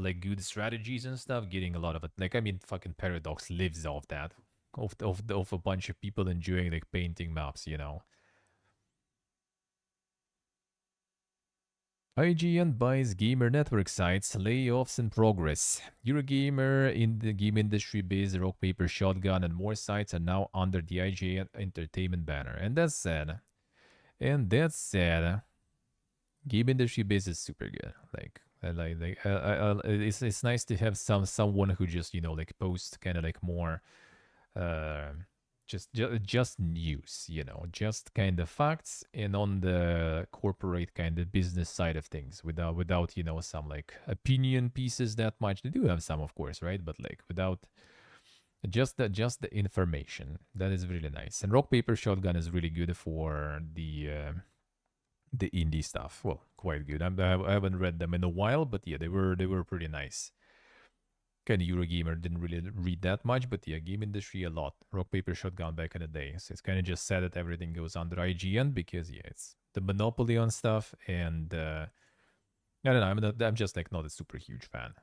like good strategies and stuff getting a lot of it. Like I mean, fucking Paradox lives off that, of a bunch of people enjoying like painting maps. IGN buys gamer network sites, layoffs in progress. Eurogamer in the game industry based Rock Paper Shotgun and more sites are now under the IGN Entertainment banner. And that's sad. Game industry base is super good. Like, it's nice to have someone who just like post kind of like more uh just news, just kind of facts, and on the corporate kind of business side of things, without some like opinion pieces that much. They do have some, of course, right? But like without just the information. That is really nice. And Rock Paper Shotgun is really good for the indie stuff. Well, quite good. I haven't read them in a while, but yeah, they were pretty nice. Kind of Eurogamer didn't really read that much, but yeah, game industry a lot. Rock Paper Shotgun back in the day. So it's kind of just sad that everything goes under IGN because yeah, it's the monopoly on stuff, and I don't know. I'm just like not a super huge fan.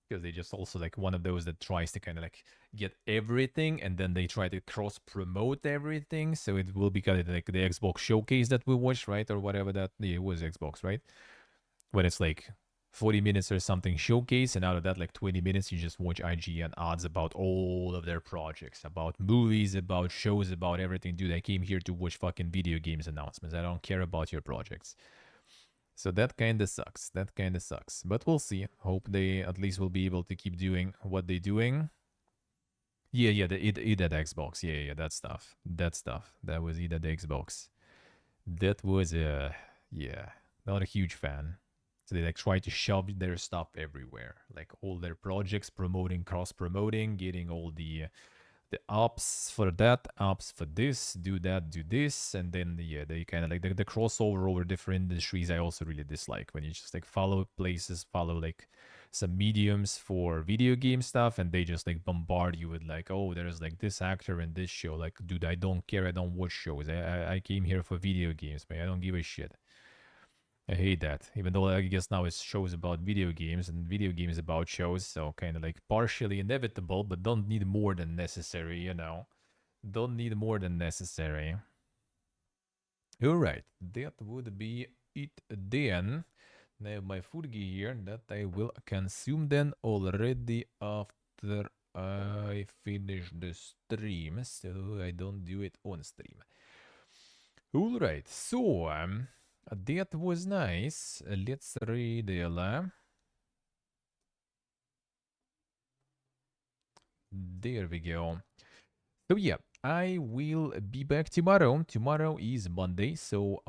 Because they just also like one of those that tries to kind of like get everything, and then they try to cross promote everything, so it will be kind of like the Xbox showcase that we watched, right? Or whatever that, yeah, it was Xbox, right? When it's like 40 minutes or something showcase, and out of that like 20 minutes you just watch IGN ads about all of their projects, about movies, about shows, about everything. Dude, I came here to watch fucking video games announcements. I don't care about your projects. So that kind of sucks. That kind of sucks. But we'll see. Hope they at least will be able to keep doing what they're doing. Yeah, it at Xbox. Yeah, that stuff. That stuff. That was it at Xbox. That was yeah, not a huge fan. So they like try to shove their stuff everywhere, like all their projects, promoting, cross promoting, getting all the ops for that, ops for this, do that, do this, and then yeah, they kind of like the crossover over different industries. I also really dislike when you just like follow places, follow like some mediums for video game stuff, and they just like bombard you with like, oh, there's like this actor in this show. Like, dude, I don't care. I don't watch shows. I came here for video games, man. I don't give a shit. I hate that. Even though I guess now it's shows about video games and video games about shows, so kind of like partially inevitable, but don't need more than necessary. Don't need more than necessary. All right, that would be it then. I have my food here that I will consume then already after I finish the stream, so I don't do it on stream. All right, so that was nice. Let's read the There we go. So yeah, I will be back tomorrow. Tomorrow is Monday, so